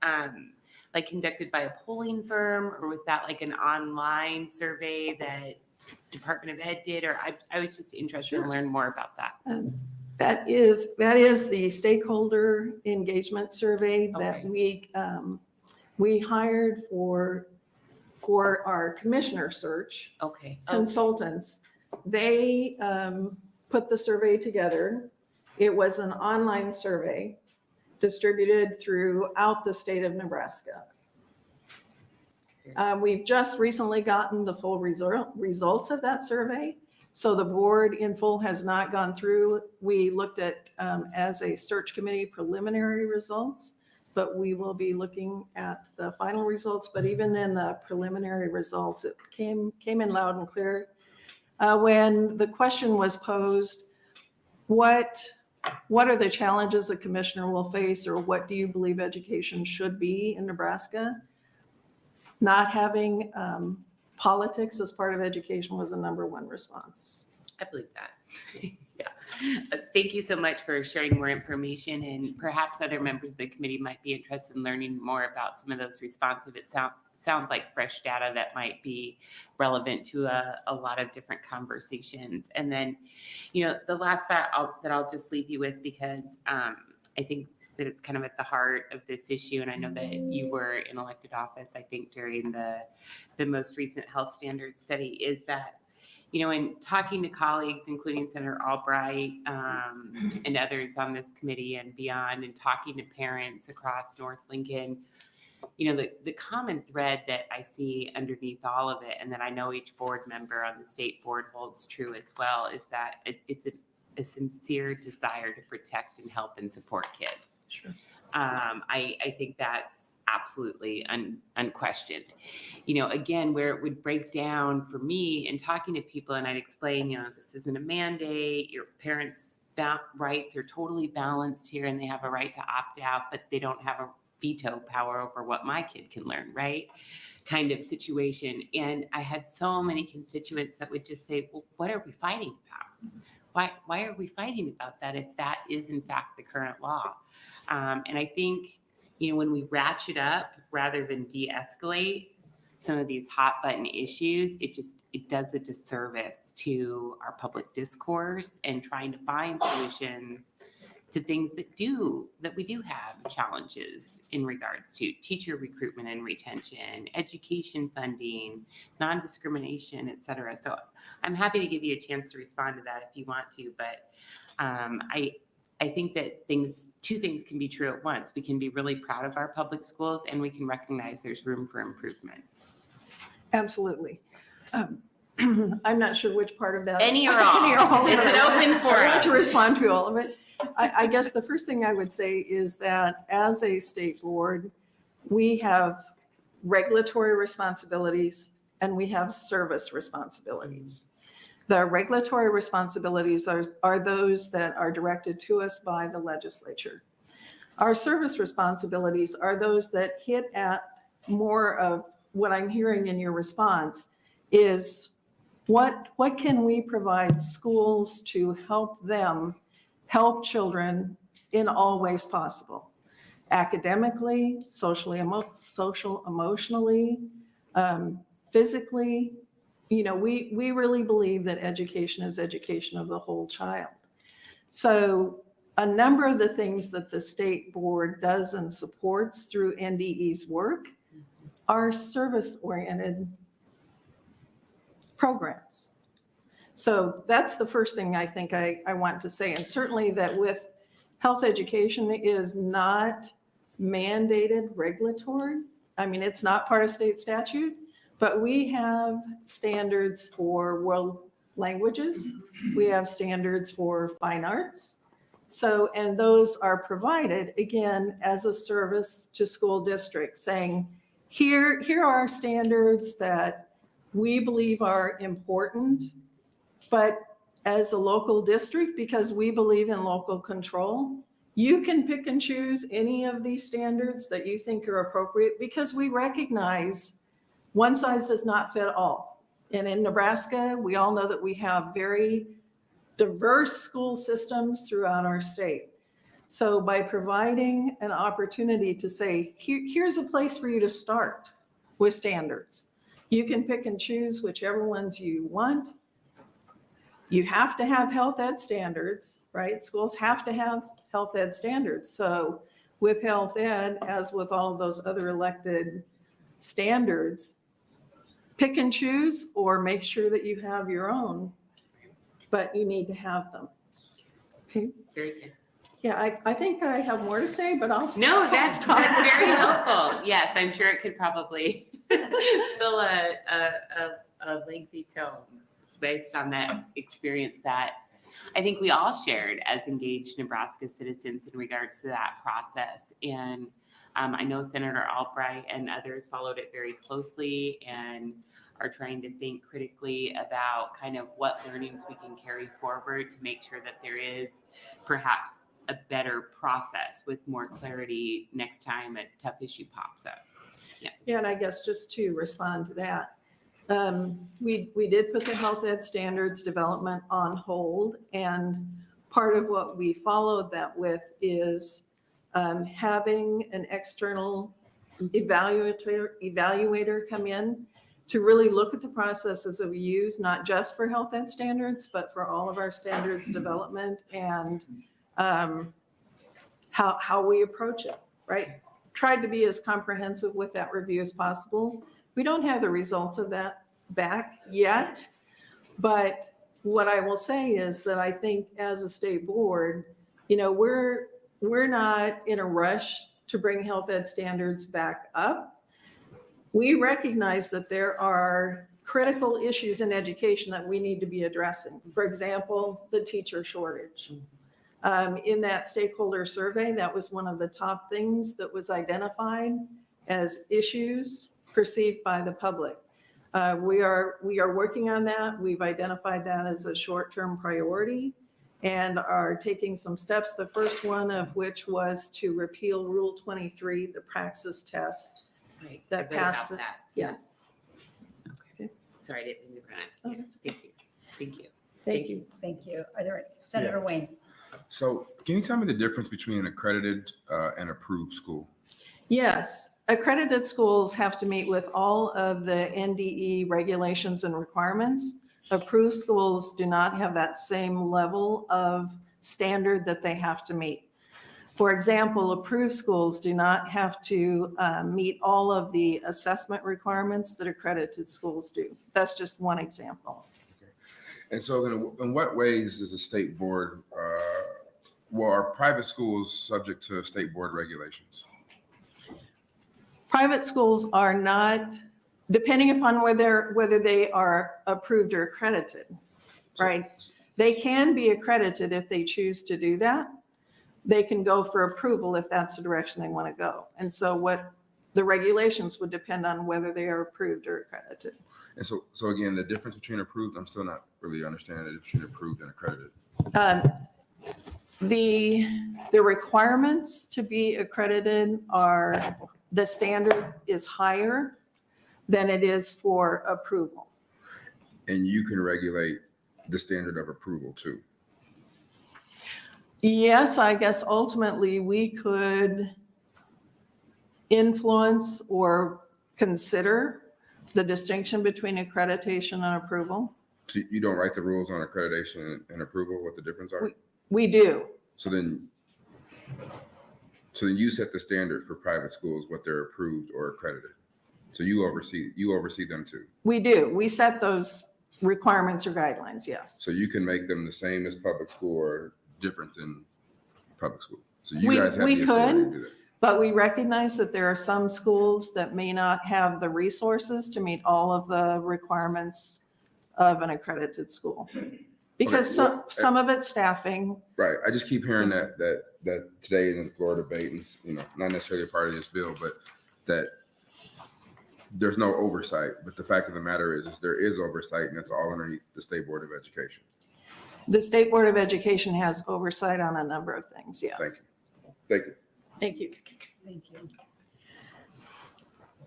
like conducted by a polling firm, or was that like an online survey that Department of Ed did? Or I was just interested to learn more about that. That is the stakeholder engagement survey that we hired for our commissioner search. Consultants. They put the survey together. It was an online survey distributed throughout the state of Nebraska. We've just recently gotten the full results of that survey. So the board in full has not gone through. We looked at, as a search committee, preliminary results, but we will be looking at the final results. But even in the preliminary results, it came in loud and clear. When the question was posed, what are the challenges a commissioner will face, or what do you believe education should be in Nebraska? Not having politics as part of education was the #1 response. I believe that. Yeah. Thank you so much for sharing more information, and perhaps other members of the committee might be interested in learning more about some of those responses. It sounds like fresh data that might be relevant to a lot of different conversations. And then, the last thought that I'll just leave you with, because I think that it's kind of at the heart of this issue. And I know that you were in elected office, I think, during the most recent health standards study, is that, in talking to colleagues, including Senator Albright and others on this committee and beyond, and talking to parents across North Lincoln, the common thread that I see underneath all of it, and that I know each board member on the state board holds true as well, is that it's a sincere desire to protect and help and support kids. Sure. I think that's absolutely unquestioned. Again, where it would break down for me in talking to people, and I'd explain, this isn't a mandate, your parents' rights are totally balanced here, and they have a right to opt out, but they don't have a veto power over what my kid can learn, right? Kind of situation. And I had so many constituents that would just say, well, what are we fighting about? Why are we fighting about that if that is in fact the current law? And I think, when we ratchet up rather than de-escalate some of these hot button issues, it does a disservice to our public discourse and trying to find solutions to things that we do have challenges in regards to: teacher recruitment and retention, education funding, non-discrimination, et cetera. So I'm happy to give you a chance to respond to that if you want to, but I think that two things can be true at once. We can be really proud of our public schools, and we can recognize there's room for improvement. Absolutely. I'm not sure which part of that. Any or all. It's an open forum. I want to respond to all of it. I guess the first thing I would say is that as a state board, we have regulatory responsibilities and we have service responsibilities. The regulatory responsibilities are those that are directed to us by the legislature. Our service responsibilities are those that hit at more of what I'm hearing in your response is what can we provide schools to help them help children in all ways possible? Academically, social, emotionally, physically. We really believe that education is education of the whole child. So a number of the things that the state board does and supports through NDE's work are service-oriented programs. So that's the first thing I think I want to say. And certainly that with health education is not mandated regulatory. I mean, it's not part of state statute, but we have standards for world languages. We have standards for fine arts. So, and those are provided, again, as a service to school districts, saying, here are our standards that we believe are important, but as a local district, because we believe in local control, you can pick and choose any of these standards that you think are appropriate, because we recognize one size does not fit all. And in Nebraska, we all know that we have very diverse school systems throughout our state. So by providing an opportunity to say, here's a place for you to start with standards. You can pick and choose whichever ones you want. You have to have health ed standards, right? Schools have to have health ed standards. So with health ed, as with all of those other elected standards, pick and choose or make sure that you have your own, but you need to have them. Okay. Very good. Yeah, I think I have more to say, but I'll stop. No, that's very helpful. Yes, I'm sure it could probably fill a lengthy tome based on that experience that I think we all shared as engaged Nebraska citizens in regards to that process. And I know Senator Albright and others followed it very closely and are trying to think critically about kind of what learnings we can carry forward to make sure that there is perhaps a better process with more clarity next time a tough issue pops up. Yeah, and I guess just to respond to that, we did put the health ed standards development on hold, and part of what we followed that with is having an external evaluator come in to really look at the processes that we use, not just for health ed standards, but for all of our standards development and how we approach it, right? Tried to be as comprehensive with that review as possible. We don't have the results of that back yet, but what I will say is that I think as a state board, we're not in a rush to bring health ed standards back up. We recognize that there are critical issues in education that we need to be addressing. For example, the teacher shortage. In that stakeholder survey, that was one of the top things that was identified as issues perceived by the public. We are working on that. We've identified that as a short-term priority and are taking some steps, the first one of which was to repeal Rule 23, the praxis test. Right. That passed. That. Yeah. Yes. Okay. Sorry, I didn't mean to run it. Oh, Yeah. Thank you. Thank you. Thank you. Thank you. Are there, Senator Wayne? So can you tell me the difference between an accredited and approved school? Yes, accredited schools have to meet with all of the NDE regulations and requirements. Approved schools do not have that same level of standard that they have to meet. For example, approved schools do not have to meet all of the assessment requirements that accredited schools do. That's just one example. And so then in what ways is the state board, are private schools subject to state board regulations? Private schools are not, depending upon whether they are approved or accredited, right? They can be accredited if they choose to do that. They can go for approval if that's the direction they want to go. And so what The regulations would depend on whether they are approved or accredited. And so again, the difference between approved, I'm still not really understanding the difference between approved and accredited. The requirements to be accredited are, the standard is higher than it is for approval. And you can regulate the standard of approval too. Yes, I guess ultimately we could influence or consider the distinction between accreditation and approval. So you don't write the rules on accreditation and approval, what the difference are? We do. So then you set the standard for private schools, what they're approved or accredited. So you oversee them too. We do. We set those requirements or guidelines, yes. So you can make them the same as public school or different than public school. So you We- guys have we the authority to could. do that. But we recognize that there are some schools that may not have the resources to meet all of the requirements of an accredited school. Because Okay, well, some of it's staffing. Right. I just keep hearing that today in the floor debate, and not necessarily a part of this bill, but that there's no oversight. But the fact of the matter is there is oversight, and it's all underneath the State Board of Education. The State Board of Education has oversight on a number of things, yes. Thank you. Thank you. Thank you. Thank you.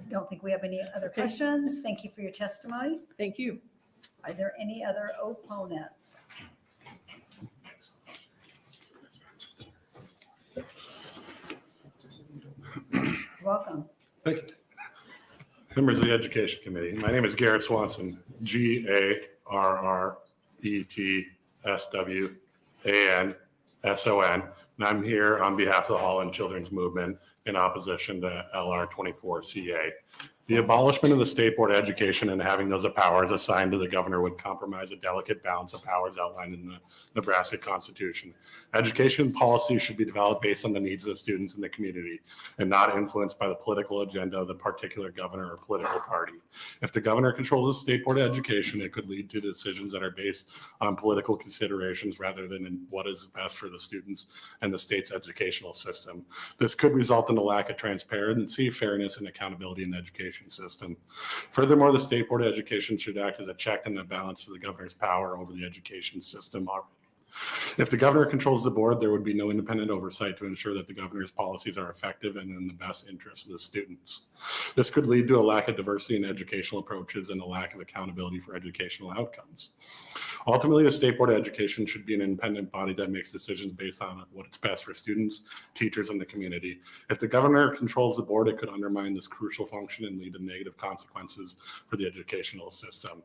Don't think we have any other questions. Thank you for your testimony. Thank you. Are there any other opponents? Welcome. Thank you. Members of the Education Committee, my name is Garrett Swanson, GARRETSWANSON, and I'm here on behalf of the Holland Children's Movement in opposition to LR 24CA. The abolishment of the State Board of Education and having those powers assigned to the governor would compromise a delicate balance of powers outlined in the Nebraska Constitution. Education policy should be developed based on the needs of the students in the community and not influenced by the political agenda of the particular governor or political party. If the governor controls the State Board of Education, it could lead to decisions that are based on political considerations rather than in what is best for the students and the state's educational system. This could result in a lack of transparency, fairness, and accountability in the education system. Furthermore, the State Board of Education should act as a check and a balance to the governor's power over the education system already. If the governor controls the board, there would be no independent oversight to ensure that the governor's policies are effective and in the best interest of the students. This could lead to a lack of diversity in educational approaches and a lack of accountability for educational outcomes. Ultimately, the State Board of Education should be an independent body that makes decisions based on what's best for students, teachers, and the community. If the governor controls the board, it could undermine this crucial function and lead to negative consequences for the educational system.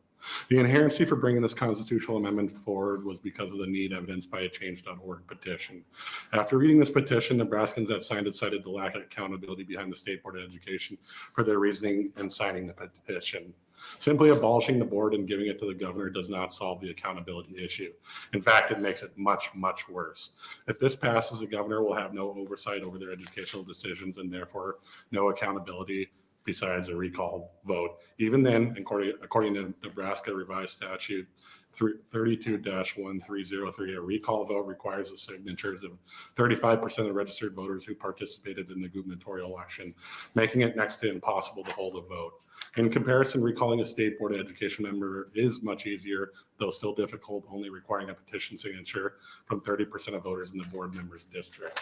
The inherency for bringing this constitutional amendment forward was because of the need evidenced by a change.org petition. After reading this petition, Nebraskans that signed it cited the lack of accountability behind the State Board of Education for their reasoning in signing the petition. Simply abolishing the board and giving it to the governor does not solve the accountability issue. In fact, it makes it much, much worse. If this passes, the governor will have no oversight over their educational decisions and therefore no accountability besides a recall vote. Even then, according to Nebraska Revised Statute 32-1303, a recall vote requires the signatures of 35% of registered voters who participated in the gubernatorial election, making it next to impossible to hold a vote. In comparison, recalling a State Board of Education member is much easier, though still difficult, only requiring a petition signature from 30% of voters in the board member's district.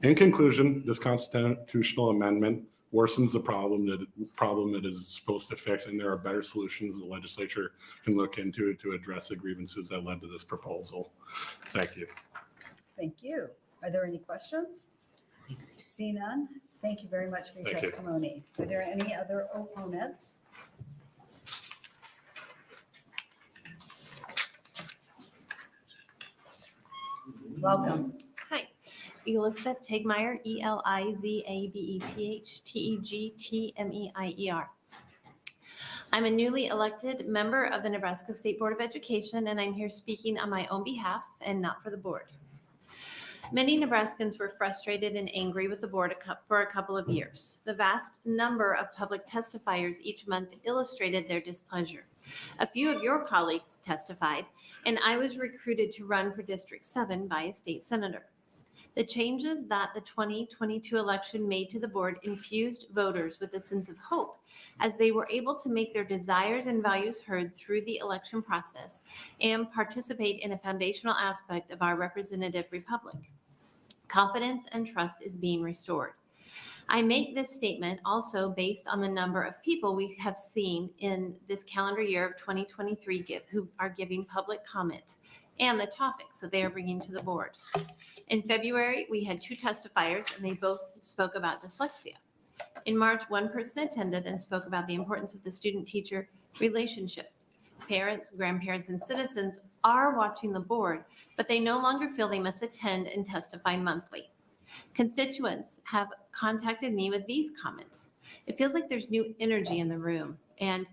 In conclusion, this constitutional amendment worsens the problem it is supposed to fix, and there are better solutions the legislature can look into to address the grievances that led to this proposal. Thank you. Thank you. Are there any questions? See none. Thank you very much for your Thank you. testimony. Are there any other opponents? Welcome. Hi, Elizabeth Tegmeyer, ELIZABETH I'm a newly elected member of the Nebraska State Board of Education, and I'm here speaking on my own behalf and not for the board. Many Nebraskans were frustrated and angry with the board for a couple of years. The vast number of public testifiers each month illustrated their displeasure. A few of your colleagues testified, and I was recruited to run for District 7 by a state senator. The changes that the 2022 election made to the board infused voters with a sense of hope as they were able to make their desires and values heard through the election process and participate in a foundational aspect of our representative republic. Confidence and trust is being restored. I make this statement also based on the number of people we have seen in this calendar year of 2023 who are giving public comment and the topics that they are bringing to the board. In February, we had 2 testifiers, and they both spoke about dyslexia. In March, one person attended and spoke about the importance of the student-teacher relationship. Parents, grandparents, and citizens are watching the board, but they no longer feel they must attend and testify monthly. Constituents have contacted me with these comments. It feels like there's new energy in the room, and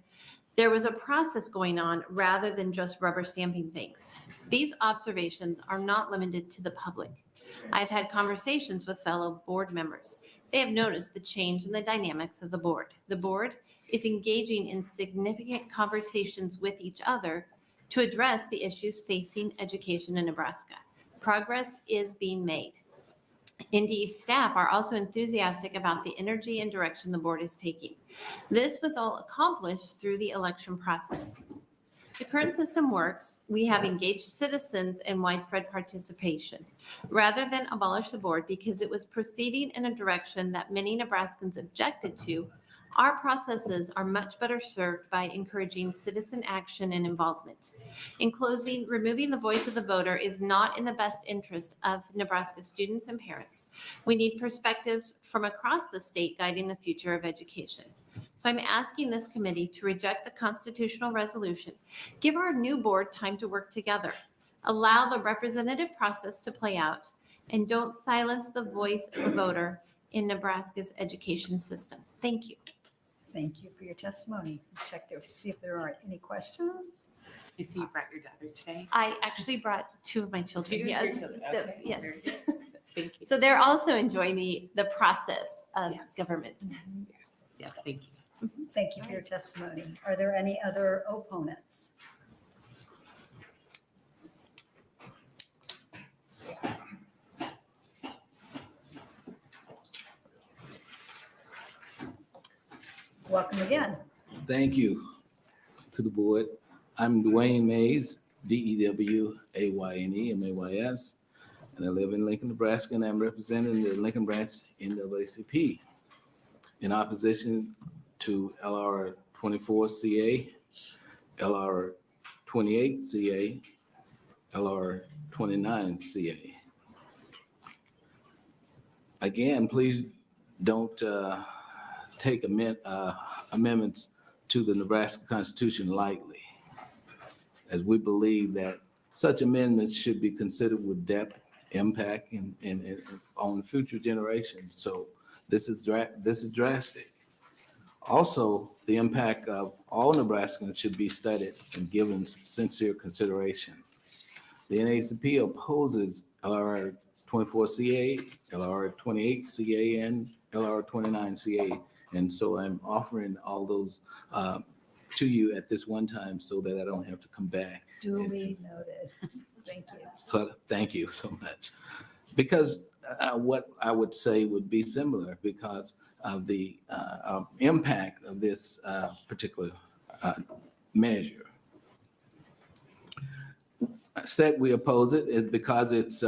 there was a process going on rather than just rubber stamping things. These observations are not limited to the public. I've had conversations with fellow board members. They have noticed the change in the dynamics of the board. The board is engaging in significant conversations with each other to address the issues facing education in Nebraska. Progress is being made. NDE staff are also enthusiastic about the energy and direction the board is taking. This was all accomplished through the election process. The current system works. We have engaged citizens and widespread participation, rather than abolish the board because it was proceeding in a direction that many Nebraskans objected to. Our processes are much better served by encouraging citizen action and involvement. In closing, removing the voice of the voter is not in the best interest of Nebraska students and parents. We need perspectives from across the state guiding the future of education. So I'm asking this committee to reject the constitutional resolution. Give our new board time to work together. Allow the representative process to play out, and don't silence the voice of the voter in Nebraska's education system. Thank you. Thank you for your testimony. Check to see if there are any questions. I see you brought your daughter today. I actually brought 2 of my children. Two of your Yes. children, The- okay. yes. Thank you. So they're also enjoying the process of Yes. government. Yes, thank you. Thank you for your testimony. Are there any other opponents? Welcome again. Thank you to the board. I'm Dwayne Mays, DEWAYNE MAYS, and I live in Lincoln, Nebraska, and I'm representing the Lincoln Branch NAACP in opposition to LR 24CA, LR 28CA, LR 29CA. Again, please don't take amendments to the Nebraska Constitution lightly, as we believe that such amendments should be considered with depth, impact, and on future generations. So this is drastic. Also, the impact of all Nebraskans should be studied and given sincere consideration. The NAACP opposes LR 24CA, LR 28CA, and LR 29CA. And so I'm offering all those to you at this one time so that I don't have to come back. Duly noted. Thank you. So thank you so much. Because what I would say would be similar because of the impact of this particular measure. I said we oppose it is because its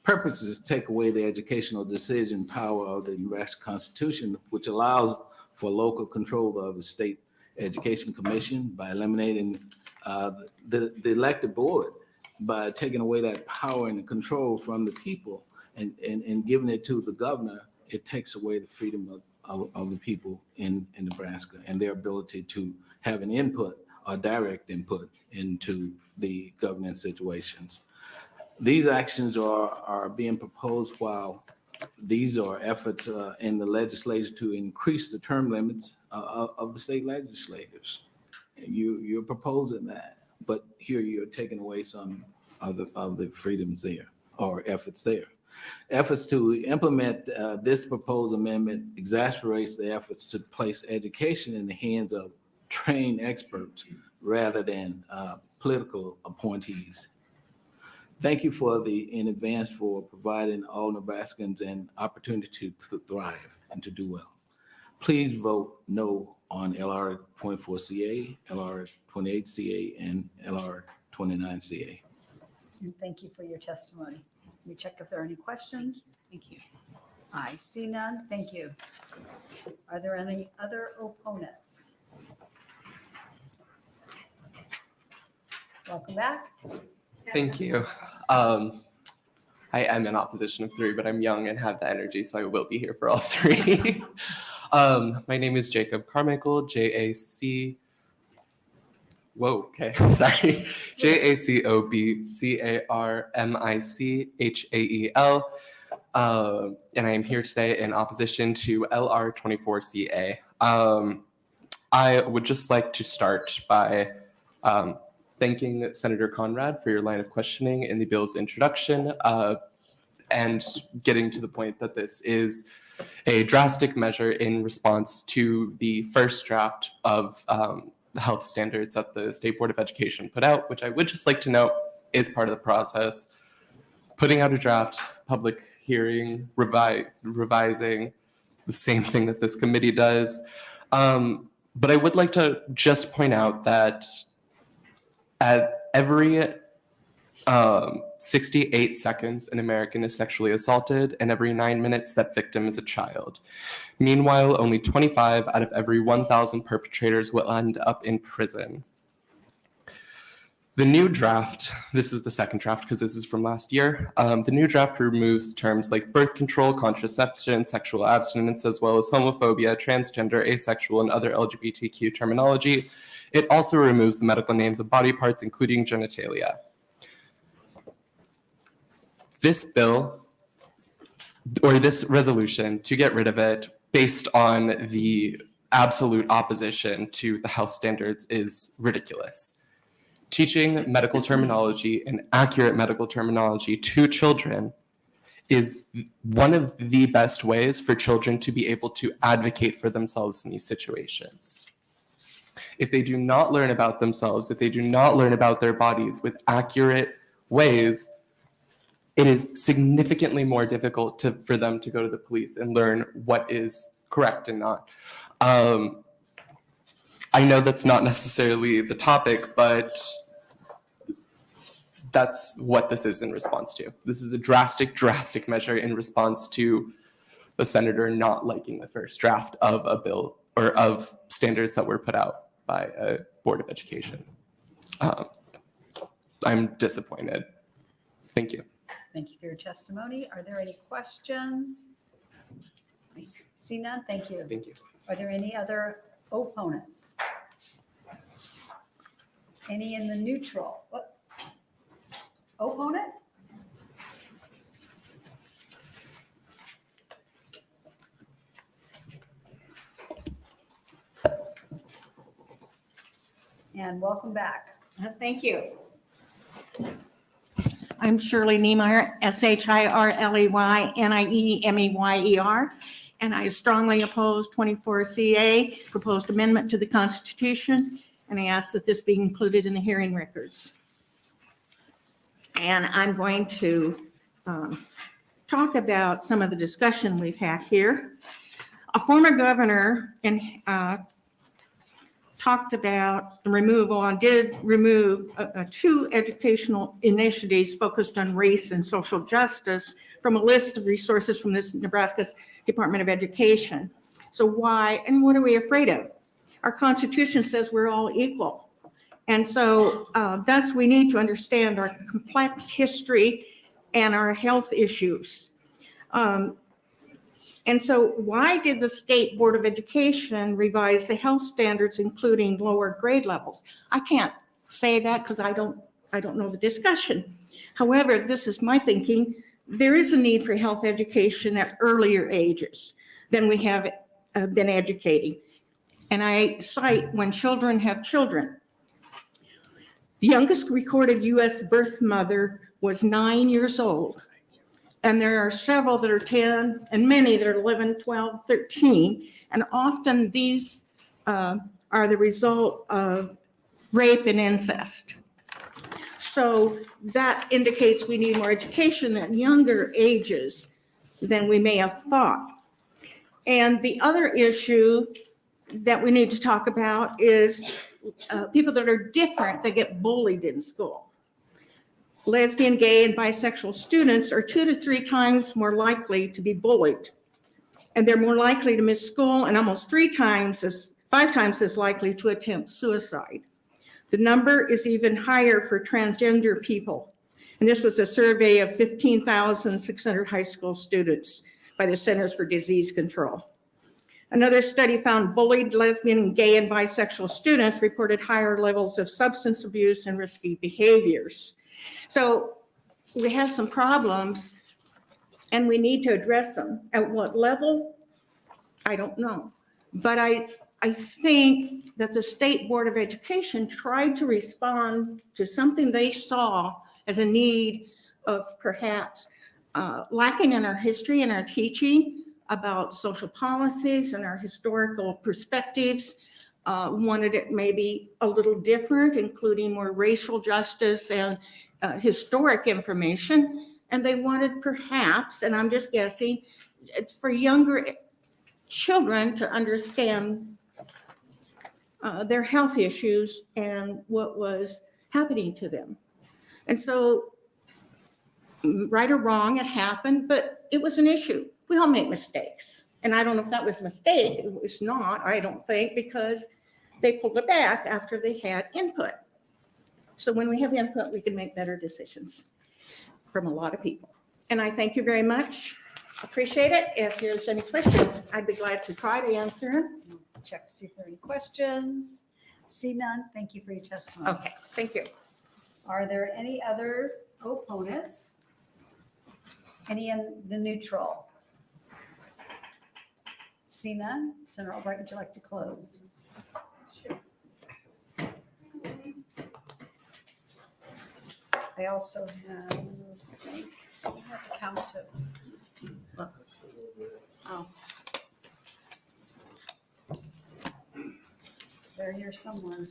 purpose is to take away the educational decision power of the Nebraska Constitution, which allows for local control of the state education commission by eliminating the elected board, by taking away that power and the control from the people and giving it to the governor. It takes away the freedom of the people in Nebraska and their ability to have an input or direct input into the governance situations. These actions are being proposed while these are efforts in the legislature to increase the term limits of the state legislators. You're proposing that, but here you're taking away some of the freedoms there or efforts there. Efforts to implement this proposed amendment exacerbates the efforts to place education in the hands of trained experts rather than political appointees. Thank you in advance for providing all Nebraskans an opportunity to thrive and to do well. Please vote no on LR 24CA, LR 28CA, and LR 29CA. And thank you for your testimony. Let me check if there are any questions. Thank you. I see none. Thank you. Are there any other opponents? Welcome back. Thank you. I am in opposition of 3, but I'm young and have the energy, so I will be here for all 3. My name is Jacob Carmichael, J-A-C. Whoa, okay, sorry. JACOBCARMICHAEL. And I am here today in opposition to LR 24CA. I would just like to start by thanking Senator Conrad for your line of questioning in the bill's introduction and getting to the point that this is a drastic measure in response to the first draft of the health standards that the State Board of Education put out, which I would just like to note is part of the process. Putting out a draft, public hearing, revising, the same thing that this committee does. But I would like to just point out that at every 68 seconds, an American is sexually assaulted, and every 9 minutes, that victim is a child. Meanwhile, only 25 out of every 1,000 perpetrators will end up in prison. The new draft, this is the second draft because this is from last year. The new draft removes terms like birth control, contraception, sexual abstinence, as well as homophobia, transgender, asexual, and other LGBTQ terminology. It also removes the medical names of body parts, including genitalia. This bill, or this resolution, to get rid of it based on the absolute opposition to the health standards is ridiculous. Teaching medical terminology and accurate medical terminology to children is one of the best ways for children to be able to advocate for themselves in these situations. If they do not learn about themselves, if they do not learn about their bodies with accurate ways, it is significantly more difficult for them to go to the police and learn what is correct and not. I know that's not necessarily the topic, but that's what this is in response to. This is a drastic measure in response to the senator not liking the first draft of a bill or of standards that were put out by a Board of Education. I'm disappointed. Thank you. Thank you for your testimony. Are there any questions? I see none. Thank you. Thank you. Are there any other opponents? Any in the neutral? What? Opponent? And welcome back. Thank you. I'm Shirley Niemeyer, SHIRLEYNIEMEYER, and I strongly oppose 24CA, proposed amendment to the Constitution, and I ask that this be included in the hearing records. And I'm going to talk about some of the discussion we've had here. A former governor talked about the removal and did remove 2 educational initiatives focused on race and social justice from a list of resources from this Nebraska Department of Education. So why and what are we afraid of? Our Constitution says we're all equal. And so thus we need to understand our complex history and our health issues. And so why did the State Board of Education revise the health standards, including lower grade levels? I can't say that because I don't know the discussion. However, this is my thinking. There is a need for health education at earlier ages than we have been educating. And I cite when children have children. The youngest recorded U.S. birth mother was 9 years old. And there are several that are 10 and many that are 11, 12, 13. And often these are the result of rape and incest. So that indicates we need more education at younger ages than we may have thought. And the other issue that we need to talk about is people that are different that get bullied in school. Lesbian, gay, and bisexual students are 2 to 3 times more likely to be bullied. And they're more likely to miss school and almost 5 times as likely to attempt suicide. The number is even higher for transgender people. And this was a survey of 15,600 high school students by the Centers for Disease Control. Another study found bullied lesbian, gay, and bisexual students reported higher levels of substance abuse and risky behaviors. So we have some problems and we need to address them. At what level? I don't know. But I think that the State Board of Education tried to respond to something they saw as a need of perhaps lacking in our history and our teaching about social policies and our historical perspectives. Wanted it maybe a little different, including more racial justice and historic information. And they wanted perhaps, and I'm just guessing, for younger children to understand their health issues and what was happening to them. And so, right or wrong, it happened, but it was an issue. We all make mistakes. And I don't know if that was a mistake. It was not, I don't think, because they pulled it back after they had input. So when we have input, we can make better decisions from a lot of people. And I thank you very much. Appreciate it. If there's any questions, I'd be glad to try to answer them. Check to see if there are any questions. See none. Thank you for your testimony. Okay, thank you. Are there any other opponents? Any in the neutral? See none. Senator Albright, would you like to close? I also have, I think, I have a count of. Oh. They're here somewhere.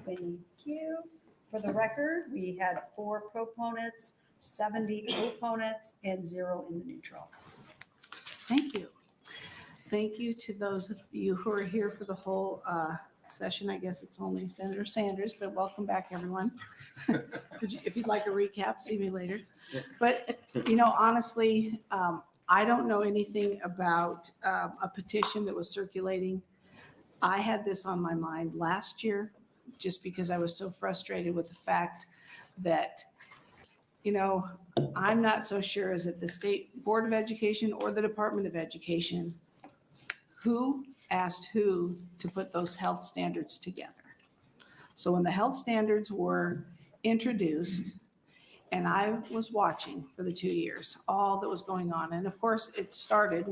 Thank you. For the record, we had 4 proponents, 70 opponents, and 0 in the neutral. Thank you. Thank you to those of you who are here for the whole session. I guess it's only Senator Sanders, but welcome back, everyone. If you'd like a recap, see me later. But, honestly, I don't know anything about a petition that was circulating. I had this on my mind last year just because I was so frustrated with the fact that, I'm not so sure is it the State Board of Education or the Department of Education who asked who to put those health standards together. So when the health standards were introduced, and I was watching for the 2 years, all that was going on. And of course, it started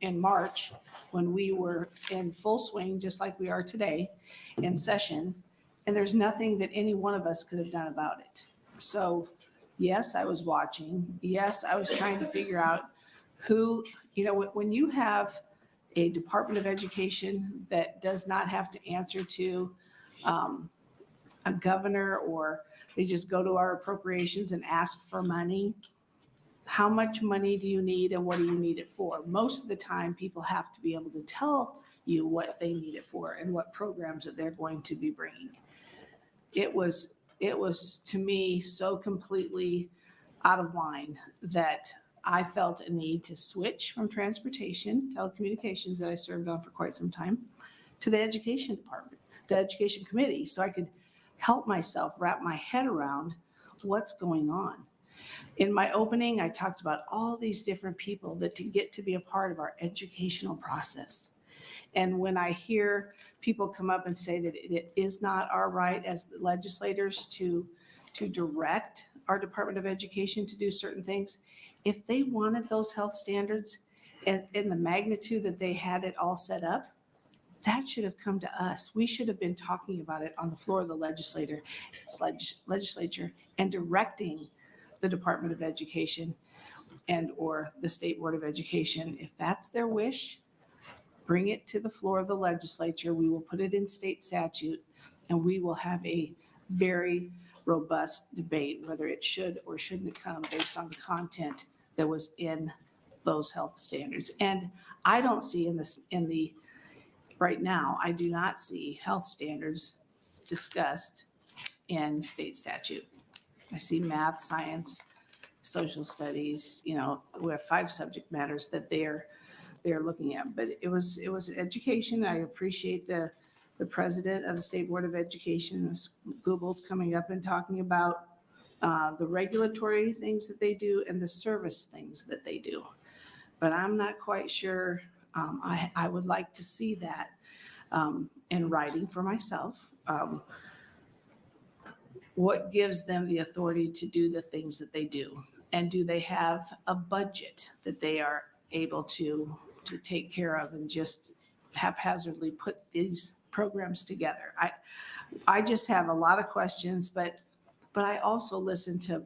in March, when we were in full swing, just like we are today, in session. And there's nothing that any one of us could have done about it. So yes, I was watching. Yes, I was trying to figure out who, when you have a Department of Education that does not have to answer to a governor, or they just go to our appropriations and ask for money. How much money do you need and what do you need it for? Most of the time, people have to be able to tell you what they need it for and what programs that they're going to be bringing. It was to me so completely out of line that I felt a need to switch from transportation, telecommunications that I served on for quite some time, to the education department, the education committee, so I could help myself wrap my head around what's going on. In my opening, I talked about all these different people that get to be a part of our educational process. And when I hear people come up and say that it is not our right as legislators to direct our Department of Education to do certain things, if they wanted those health standards in the magnitude that they had it all set up, that should have come to us. We should have been talking about it on the floor of the legislature and directing the Department of Education and/or the State Board of Education. If that's their wish, bring it to the floor of the legislature. We will put it in state statute, and we will have a very robust debate whether it should or shouldn't come based on the content that was in those health standards. And I don't see right now, I do not see health standards discussed in state statute. I see math, science, social studies, we have 5 subject matters that they're looking at. But it was an education. I appreciate the president of the State Board of Education, Ms. Google's, coming up and talking about the regulatory things that they do and the service things that they do. But I'm not quite sure. I would like to see that in writing for myself. What gives them the authority to do the things that they do? And do they have a budget that they are able to take care of and just haphazardly put these programs together? I just have a lot of questions, but I also listen to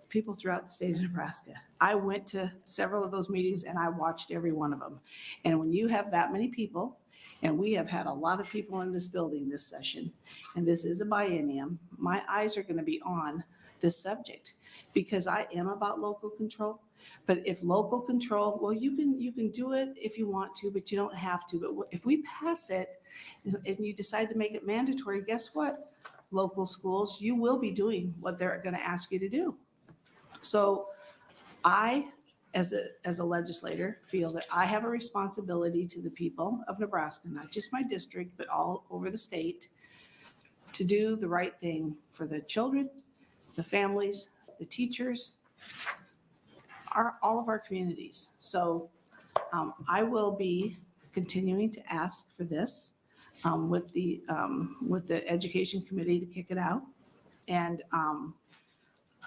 people throughout the state of Nebraska. I went to several of those meetings and I watched every one of them. And when you have that many people, and we have had a lot of people in this building this session, and this is a biennium, my eyes are going to be on this subject because I am about local control. But if local control, well, you can do it if you want to, but you don't have to. But if we pass it and you decide to make it mandatory, guess what? Local schools, you will be doing what they're going to ask you to do. So I, as a legislator, feel that I have a responsibility to the people of Nebraska, not just my district, but all over the state, to do the right thing for the children, the families, the teachers, all of our communities. So I will be continuing to ask for this with the Education Committee to kick it out. And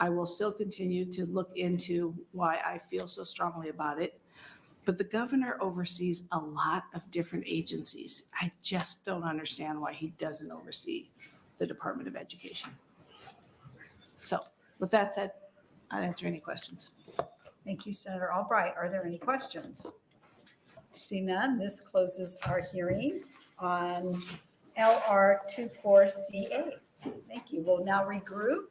I will still continue to look into why I feel so strongly about it. But the governor oversees a lot of different agencies. I just don't understand why he doesn't oversee the Department of Education. So with that said, I'd answer any questions. Thank you, Senator Albright. Are there any questions? See none, this closes our hearing on LR 24CA. Thank you. We'll now regroup.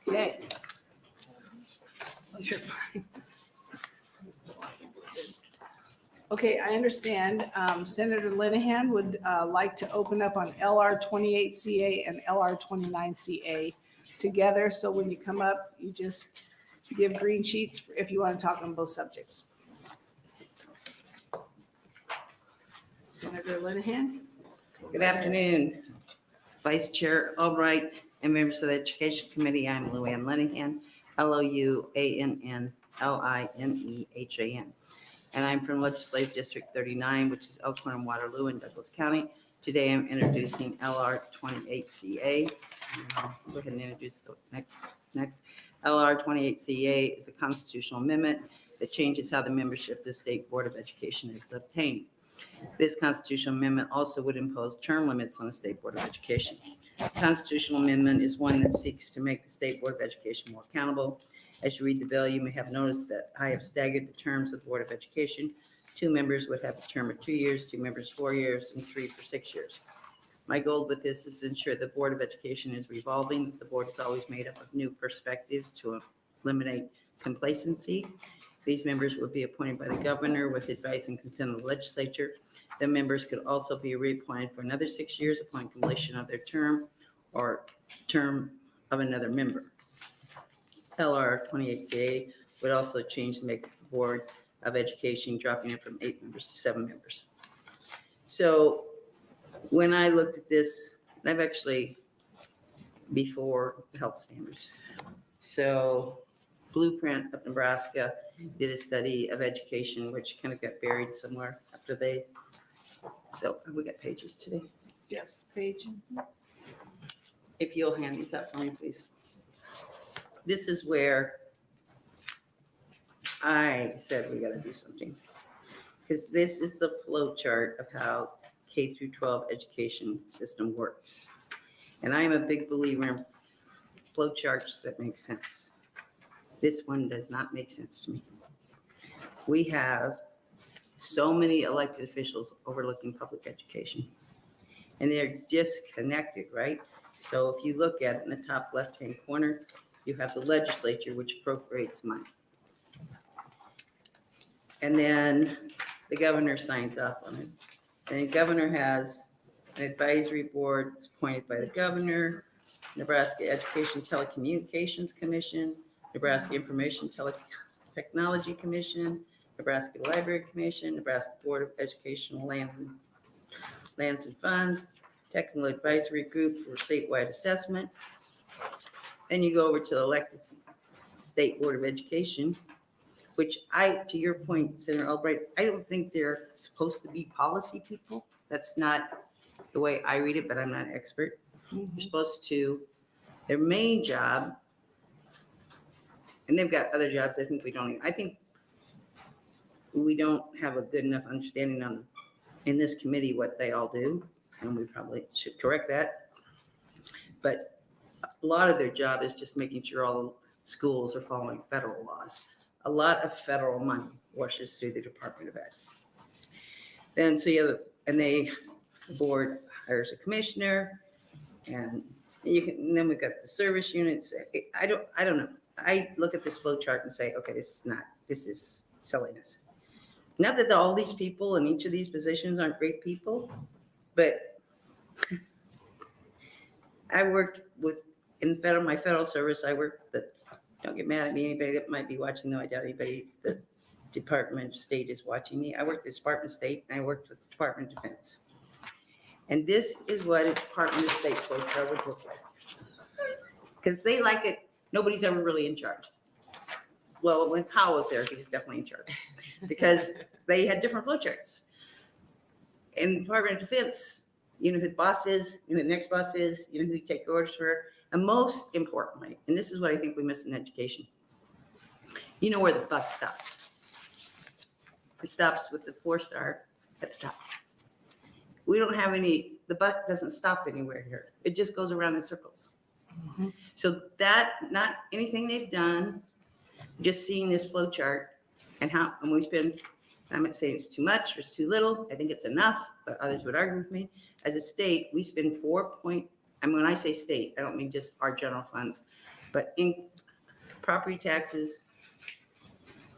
Okay. You're fine. Okay, I understand Senator Linehan would like to open up on LR 28CA and LR 29CA together. So when you come up, you just give green sheets if you want to talk on both subjects. Senator Linehan. Good afternoon, Vice Chair Albright and members of the Education Committee. I'm Luann Linehan, LOUANNLINEHAN. And I'm from Legislative District 39, which is Elkhorn and Waterloo in Douglas County. Today I'm introducing LR 28CA. Go ahead and introduce the next. LR 28CA is a constitutional amendment that changes how the membership of the State Board of Education is obtained. This constitutional amendment also would impose term limits on the State Board of Education. The constitutional amendment is one that seeks to make the State Board of Education more accountable. As you read the bill, you may have noticed that I have staggered the terms of the Board of Education. 2 members would have a term of 2 years, 2 members 4 years, and 3 for 6 years. My goal with this is to ensure the Board of Education is revolving. The board is always made up of new perspectives to eliminate complacency. These members will be appointed by the governor with advice and consent of the legislature. The members could also be reappointed for another 6 years upon completion of their term or term of another member. LR 28CA would also change the makeup of the Board of Education, dropping it from 8 members to 7 members. So when I looked at this, and I've actually before health standards. So Blueprint of Nebraska did a study of education, which kind of got buried somewhere after they, so we got pages today. Yes, page. If you'll hand these out for me, please. This is where I said we gotta do something. Because this is the flow chart of how K through 12 education system works. And I am a big believer in flow charts that make sense. This one does not make sense to me. We have so many elected officials overlooking public education. And they're disconnected, right? So if you look at it in the top left-hand corner, you have the legislature, which appropriates money. And then the governor signs off on it. And the governor has an advisory board that's appointed by the governor, Nebraska Education Telecommunications Commission, Nebraska Information Technology Commission, Nebraska Library Commission, Nebraska Board of Educational Lands and Funds, Technical Advisory Group for Statewide Assessment. Then you go over to the elected State Board of Education, which to your point, Senator Albright, I don't think they're supposed to be policy people. That's not the way I read it, but I'm not an expert. They're supposed to, their main job, and they've got other jobs I think I think we don't have a good enough understanding in this committee what they all do, and we probably should correct that. But a lot of their job is just making sure all the schools are following federal laws. A lot of federal money washes through the Department of Ed. Then the board hires a commissioner, and then we've got the service units. I don't know. I look at this flow chart and say, okay, this is silliness. Not that all these people in each of these positions aren't great people, but I worked in my federal service, don't get mad at me, anybody that might be watching, though I doubt anybody, the Department of State is watching me. I worked at the Department of State and I worked with the Department of Defense. And this is what a Department of State flow chart would look like. Because they like it, nobody's ever really in charge. Well, when Powell was there, he was definitely in charge because they had different flow charts. In the Department of Defense, you know who the boss is, you know who the next boss is, you know who you take orders for. And most importantly, and this is what I think we miss in education, you know where the buck stops. It stops with the 4-star at the top. We don't have the buck doesn't stop anywhere here. It just goes around in circles. So not anything they've done, just seeing this flow chart and we spend, I'm not saying it's too much or it's too little. I think it's enough, but others would argue with me. As a state, we spend when I say state, I don't mean just our general funds, but in property taxes,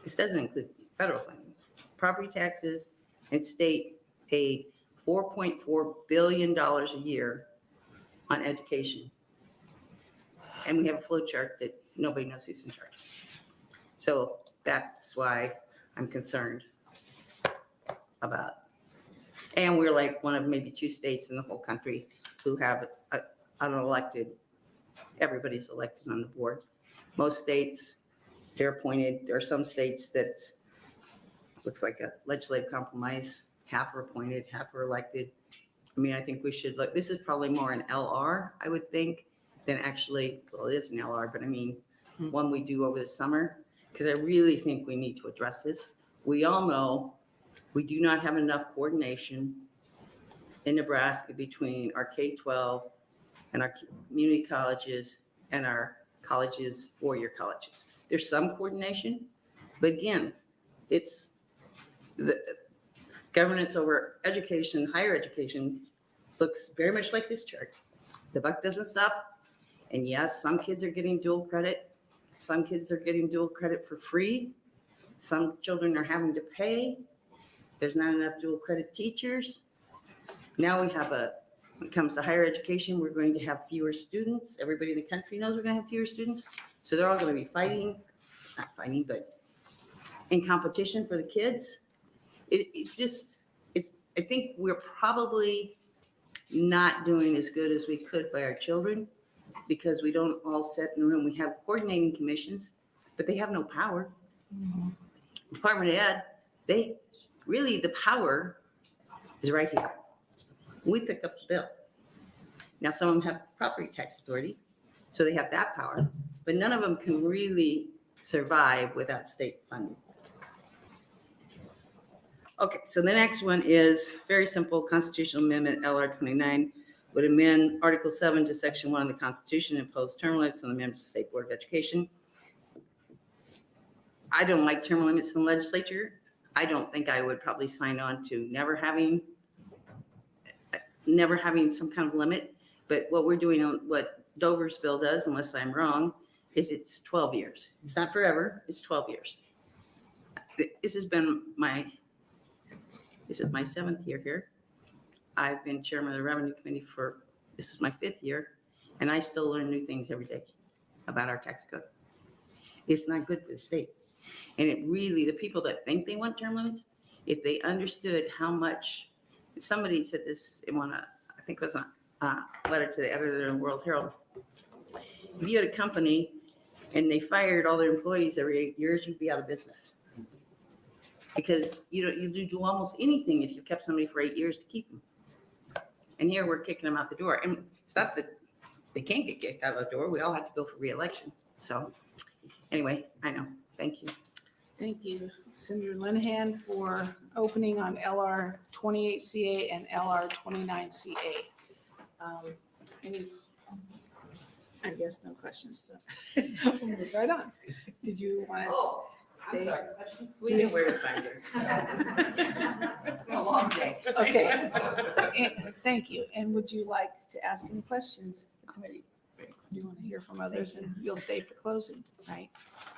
this doesn't include federal funding. Property taxes and state pay $4.4 billion a year on education. And we have a flow chart that nobody knows who's in charge. So that's why I'm concerned about. And we're like one of maybe 2 states in the whole country who have unelected, everybody's elected on the board. Most states, they're appointed. There are some states that looks like a legislative compromise. Half are appointed, half are elected. I mean, I think we should look, this is probably more an LR, I would think, than actually, well, it is an LR, but I mean, one we do over the summer, because I really think we need to address this. We all know we do not have enough coordination in Nebraska between our K-12 and our community colleges and our colleges, 4-year colleges. There's some coordination, but again, it's the governance over education, higher education looks very much like this chart. The buck doesn't stop. And yes, some kids are getting dual credit. Some kids are getting dual credit for free. Some children are having to pay. There's not enough dual credit teachers. Now we have when it comes to higher education, we're going to have fewer students. Everybody in the country knows we're going to have fewer students. So they're all going to be not fighting, but in competition for the kids. I think we're probably not doing as good as we could by our children because we don't all sit in the room. We have coordinating commissions, but they have no power. Department of Ed, the power is right here. We pick up the bill. Now, some of them have property tax authority, so they have that power, but none of them can really survive without state funding. Okay, so the next one is very simple, constitutional amendment, LR 29, would amend Article 7 to Section 1 of the Constitution and impose term limits on the members of the State Board of Education. I don't like term limits in the legislature. I don't think I would probably sign on to never having some kind of limit. But what we're doing, what Dover's bill does, unless I'm wrong, is it's 12 years. It's not forever, it's 12 years. This is my 7th year here. I've been chairman of the Revenue Committee this is my 5th year, and I still learn new things every day about our tax code. It's not good for the state. And it really, the people that think they want term limits, if they understood how much, somebody said this in I think it was a letter to the editor of the World Herald. If you had a company and they fired all their employees every 8 years, you'd be out of business. Because you do almost anything if you kept somebody for 8 years to keep them. And here we're kicking them out the door. And it's not that they can't get kicked out of the door. We all have to go for reelection. So anyway, I know. Thank you. Thank you, Senator Linehan, for opening on LR 28CA and LR 29CA. I guess no questions, so we'll move right on. Did you want to I'm sorry. We knew where to find her. A long day. Okay. Thank you. And would you like to ask any questions? Committee? Do you want to hear from others, and you'll stay for closing, right?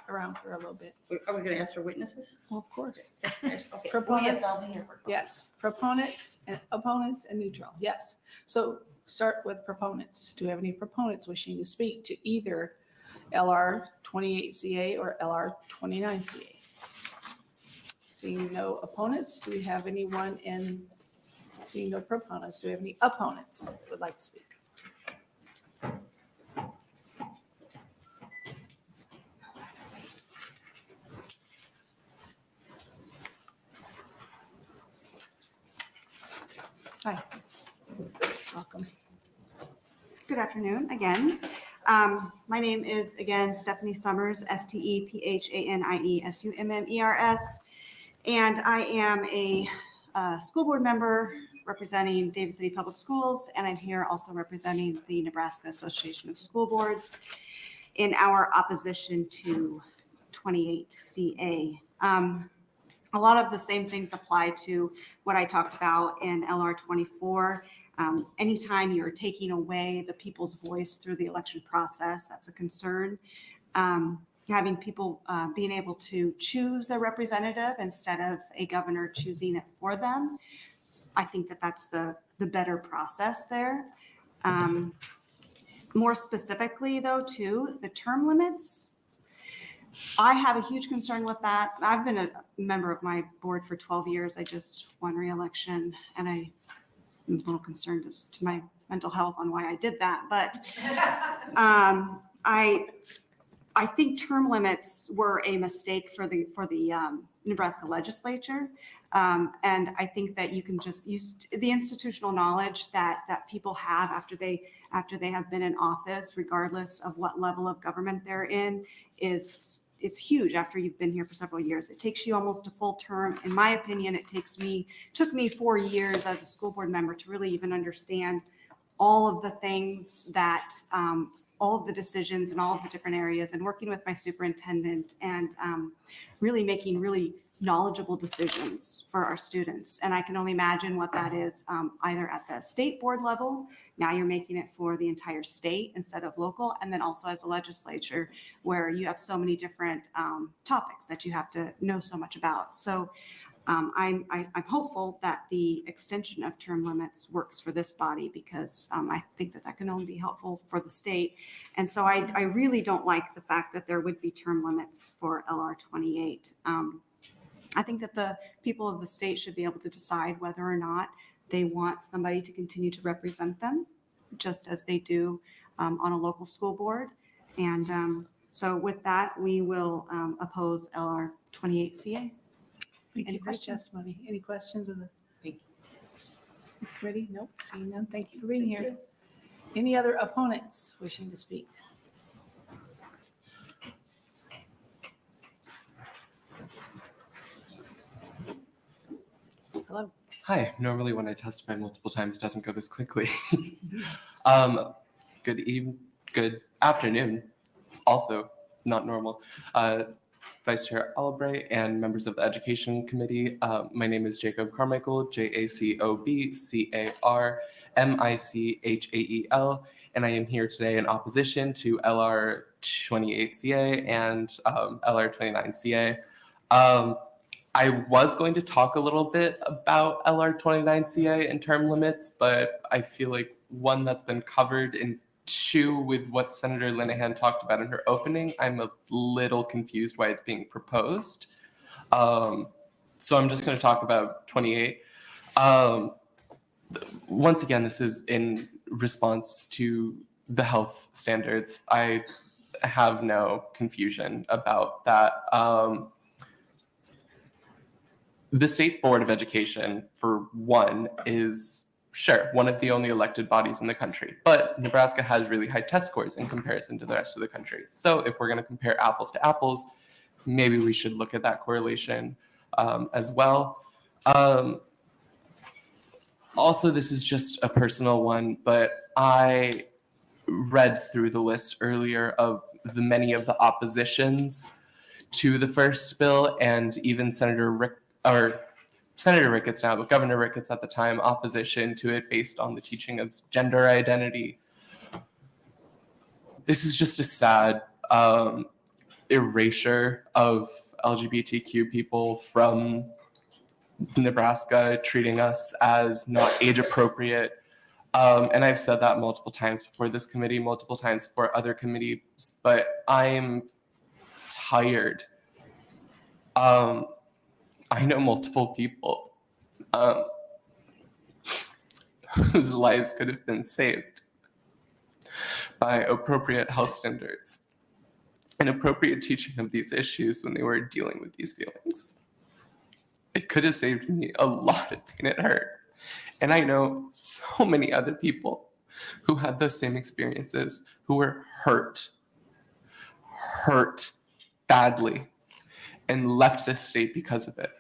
Around for a little bit. Are we going to ask for witnesses? Well, of course. Okay. Proponents? Yes, I'll be here for Yes. Proponents and opponents and neutral. Yes. So start with proponents. Do we have any proponents wishing to speak to either LR 28CA or LR 29CA? Seeing no opponents, do we have anyone seeing no proponents, do we have any opponents who would like to speak? Hi. Welcome. Good afternoon again. My name is again Stephanie Summers, STEPHANIESUMMERS, and I am a school board member representing Davis City Public Schools, and I'm here also representing the Nebraska Association of School Boards in our opposition to 28CA. A lot of the same things apply to what I talked about in LR 24. Anytime you're taking away the people's voice through the election process, that's a concern. Having people being able to choose their representative instead of a governor choosing it for them, I think that that's the better process there. More specifically, though, too, the term limits, I have a huge concern with that. I've been a member of my board for 12 years. I just won re-election, and I'm a little concerned as to my mental health on why I did that. But I think term limits were a mistake for the Nebraska Legislature. And I think that you can just use the institutional knowledge that people have after they have been in office, regardless of what level of government they're in, it's huge after you've been here for several years. It takes you almost a full term. In my opinion, took me 4 years as a school board member to really even understand all of the things that, all of the decisions in all of the different areas, and working with my superintendent and really making really knowledgeable decisions for our students. And I can only imagine what that is either at the state board level. Now you're making it for the entire state instead of local. And then also as a legislature where you have so many different topics that you have to know so much about. So I'm hopeful that the extension of term limits works for this body, because I think that can only be helpful for the state. And so I really don't like the fact that there would be term limits for LR 28. I think that the people of the state should be able to decide whether or not they want somebody to continue to represent them, just as they do on a local school board. And so with that, we will oppose LR 28CA. Thank you for your testimony. Any questions of the committee? Nope, seeing none. Thank you for being here. Any other opponents wishing to speak? Hello. Hi. Normally, when I testify multiple times, it doesn't go this quickly. Good afternoon. It's also not normal. Vice Chair Albright and members of the Education Committee. My name is Jacob Carmichael, JACOB CARMICHAEL, and I am here today in opposition to LR 28CA and LR 29CA. I was going to talk a little bit about LR 29CA and term limits, but I feel like one that's been covered in two with what Senator Linehan talked about in her opening, I'm a little confused why it's being proposed. So I'm just going to talk about 28. Once again, this is in response to the health standards. I have no confusion about that. The State Board of Education, for one, is sure one of the only elected bodies in the country, but Nebraska has really high test scores in comparison to the rest of the country. So if we're going to compare apples to apples, maybe we should look at that correlation as well. Also, this is just a personal one, but I read through the list earlier of the many of the oppositions to the first bill, and even Senator Ricketts now, but Governor Ricketts at the time, opposition to it based on the teaching of gender identity. This is just a sad erasure of LGBTQ people from Nebraska, treating us as not age appropriate. And I've said that multiple times before this committee, multiple times before other committees, but I'm tired. I know multiple people whose lives could have been saved by appropriate health standards and appropriate teaching of these issues when they were dealing with these feelings. It could have saved me a lot of pain and hurt. And I know so many other people who had those same experiences, who were hurt badly, and left this state because of it.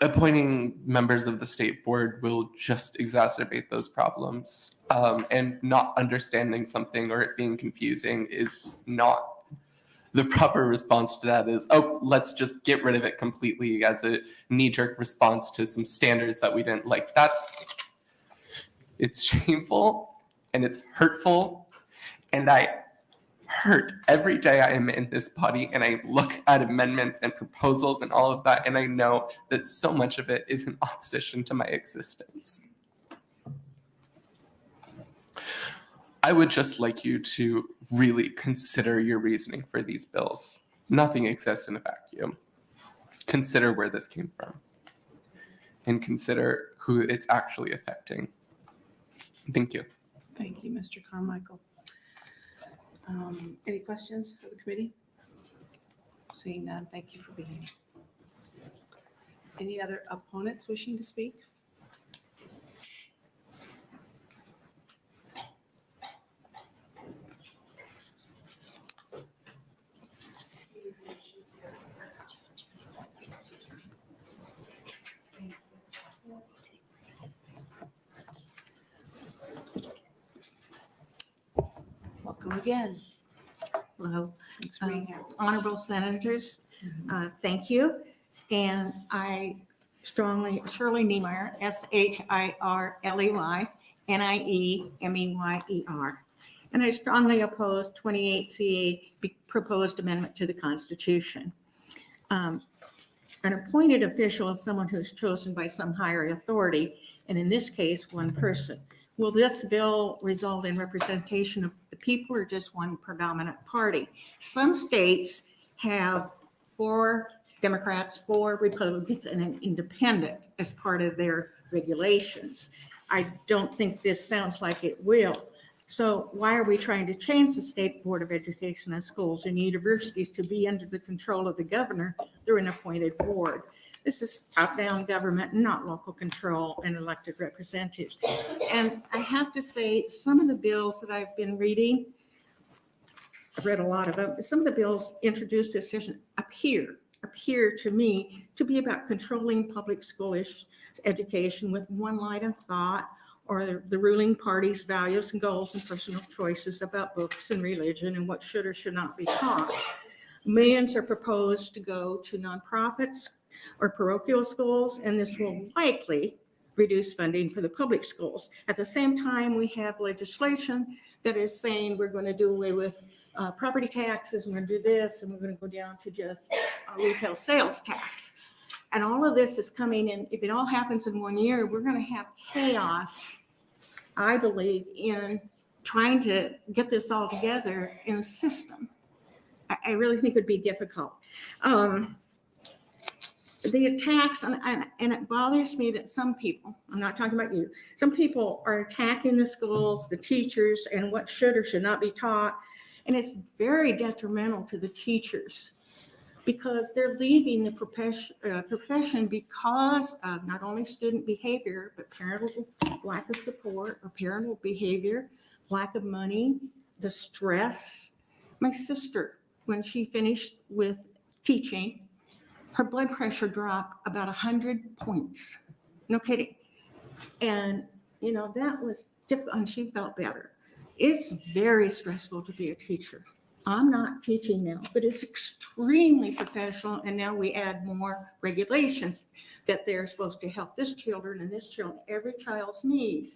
Appointing members of the state board will just exacerbate those problems. And not understanding something or it being confusing is not the proper response to that. Is, oh, let's just get rid of it completely as a knee-jerk response to some standards that we didn't like. It's shameful and it's hurtful, and I hurt every day I am in this body and I look at amendments and proposals and all of that, and I know that so much of it is in opposition to my existence. I would just like you to really consider your reasoning for these bills. Nothing exists in a vacuum. Consider where this came from and consider who it's actually affecting. Thank you. Thank you, Mr. Carmichael. Any questions for the committee? Seeing none, thank you for being here. Any other opponents wishing to speak? Welcome again. Hello. Thanks for being here. Honorable Senators, thank you. And I strongly, Shirley Niemeyer, SHIRLEY, NIEMEYER. And I strongly oppose 28CA proposed amendment to the Constitution. An appointed official is someone who's chosen by some higher authority, and in this case, one person. Will this bill result in representation of the people or just one predominant party? Some states have 4 Democrats, 4 Republicans, and an independent as part of their regulations. I don't think this sounds like it will. So why are we trying to change the State Board of Education and schools and universities to be under the control of the governor through an appointed board? This is top-down government, not local control and elected representatives. And I have to say, some of the bills that I've been reading, I've read a lot of them, some of the bills introduce this appear appear to me to be about controlling public schoolish education with one line of thought, or the ruling party's values and goals and personal choices about books and religion and what should or should not be taught. Millions are proposed to go to nonprofits or parochial schools, and this will likely reduce funding for the public schools. At the same time, we have legislation that is saying we're going to do away with property taxes, and we're going to do this, and we're going to go down to just retail sales tax. And all of this is coming in. If it all happens in 1 year, we're going to have chaos, I believe, in trying to get this all together in the system. I really think it would be difficult. The attacks, and it bothers me that some people, I'm not talking about you, some people are attacking the schools, the teachers, and what should or should not be taught. And it's very detrimental to the teachers, because they're leaving the profession because of not only student behavior, but parental lack of support or parental behavior, lack of money, the stress. My sister, when she finished with teaching, her blood pressure dropped about 100 points. No kidding. And, you know, that was difficult, and she felt better. It's very stressful to be a teacher. I'm not teaching now, but it's extremely professional, and now we add more regulations that they're supposed to help this children and this children, every child's needs.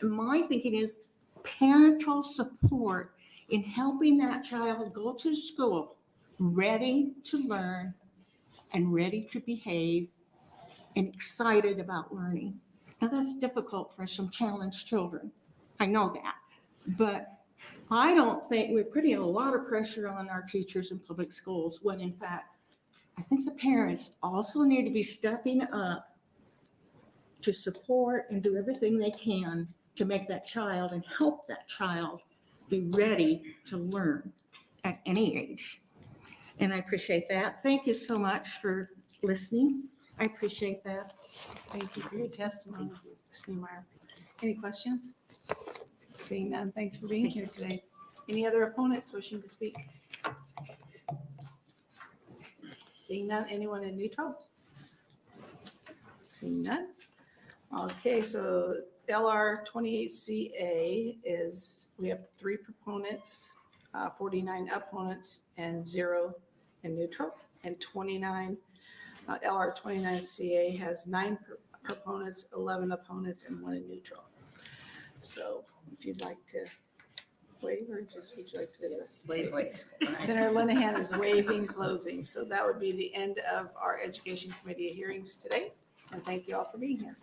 And my thinking is parental support in helping that child go to school ready to learn and ready to behave and excited about learning. Now that's difficult for some challenged children. I know that, but I don't think we're putting a lot of pressure on our teachers in public schools, when in fact, I think the parents also need to be stepping up to support and do everything they can to make that child and help that child be ready to learn at any age. And I appreciate that. Thank you so much for listening. I appreciate that. Thank you for your testimony, Ms. Niemeyer. Any questions? Seeing none, thanks for being here today. Any other opponents wishing to speak? Seeing none, anyone in neutral? Seeing none. Okay, so LR 28CA is, we have 3 proponents, 49 opponents, and 0 in neutral. And 29, LR 29CA has 9 proponents, 11 opponents, and 1 in neutral. So if you'd like to waive, or just would you like to Yes, waive. Senator Linehan is waiving closing. So that would be the end of our Education Committee hearings today. And thank you all for being here.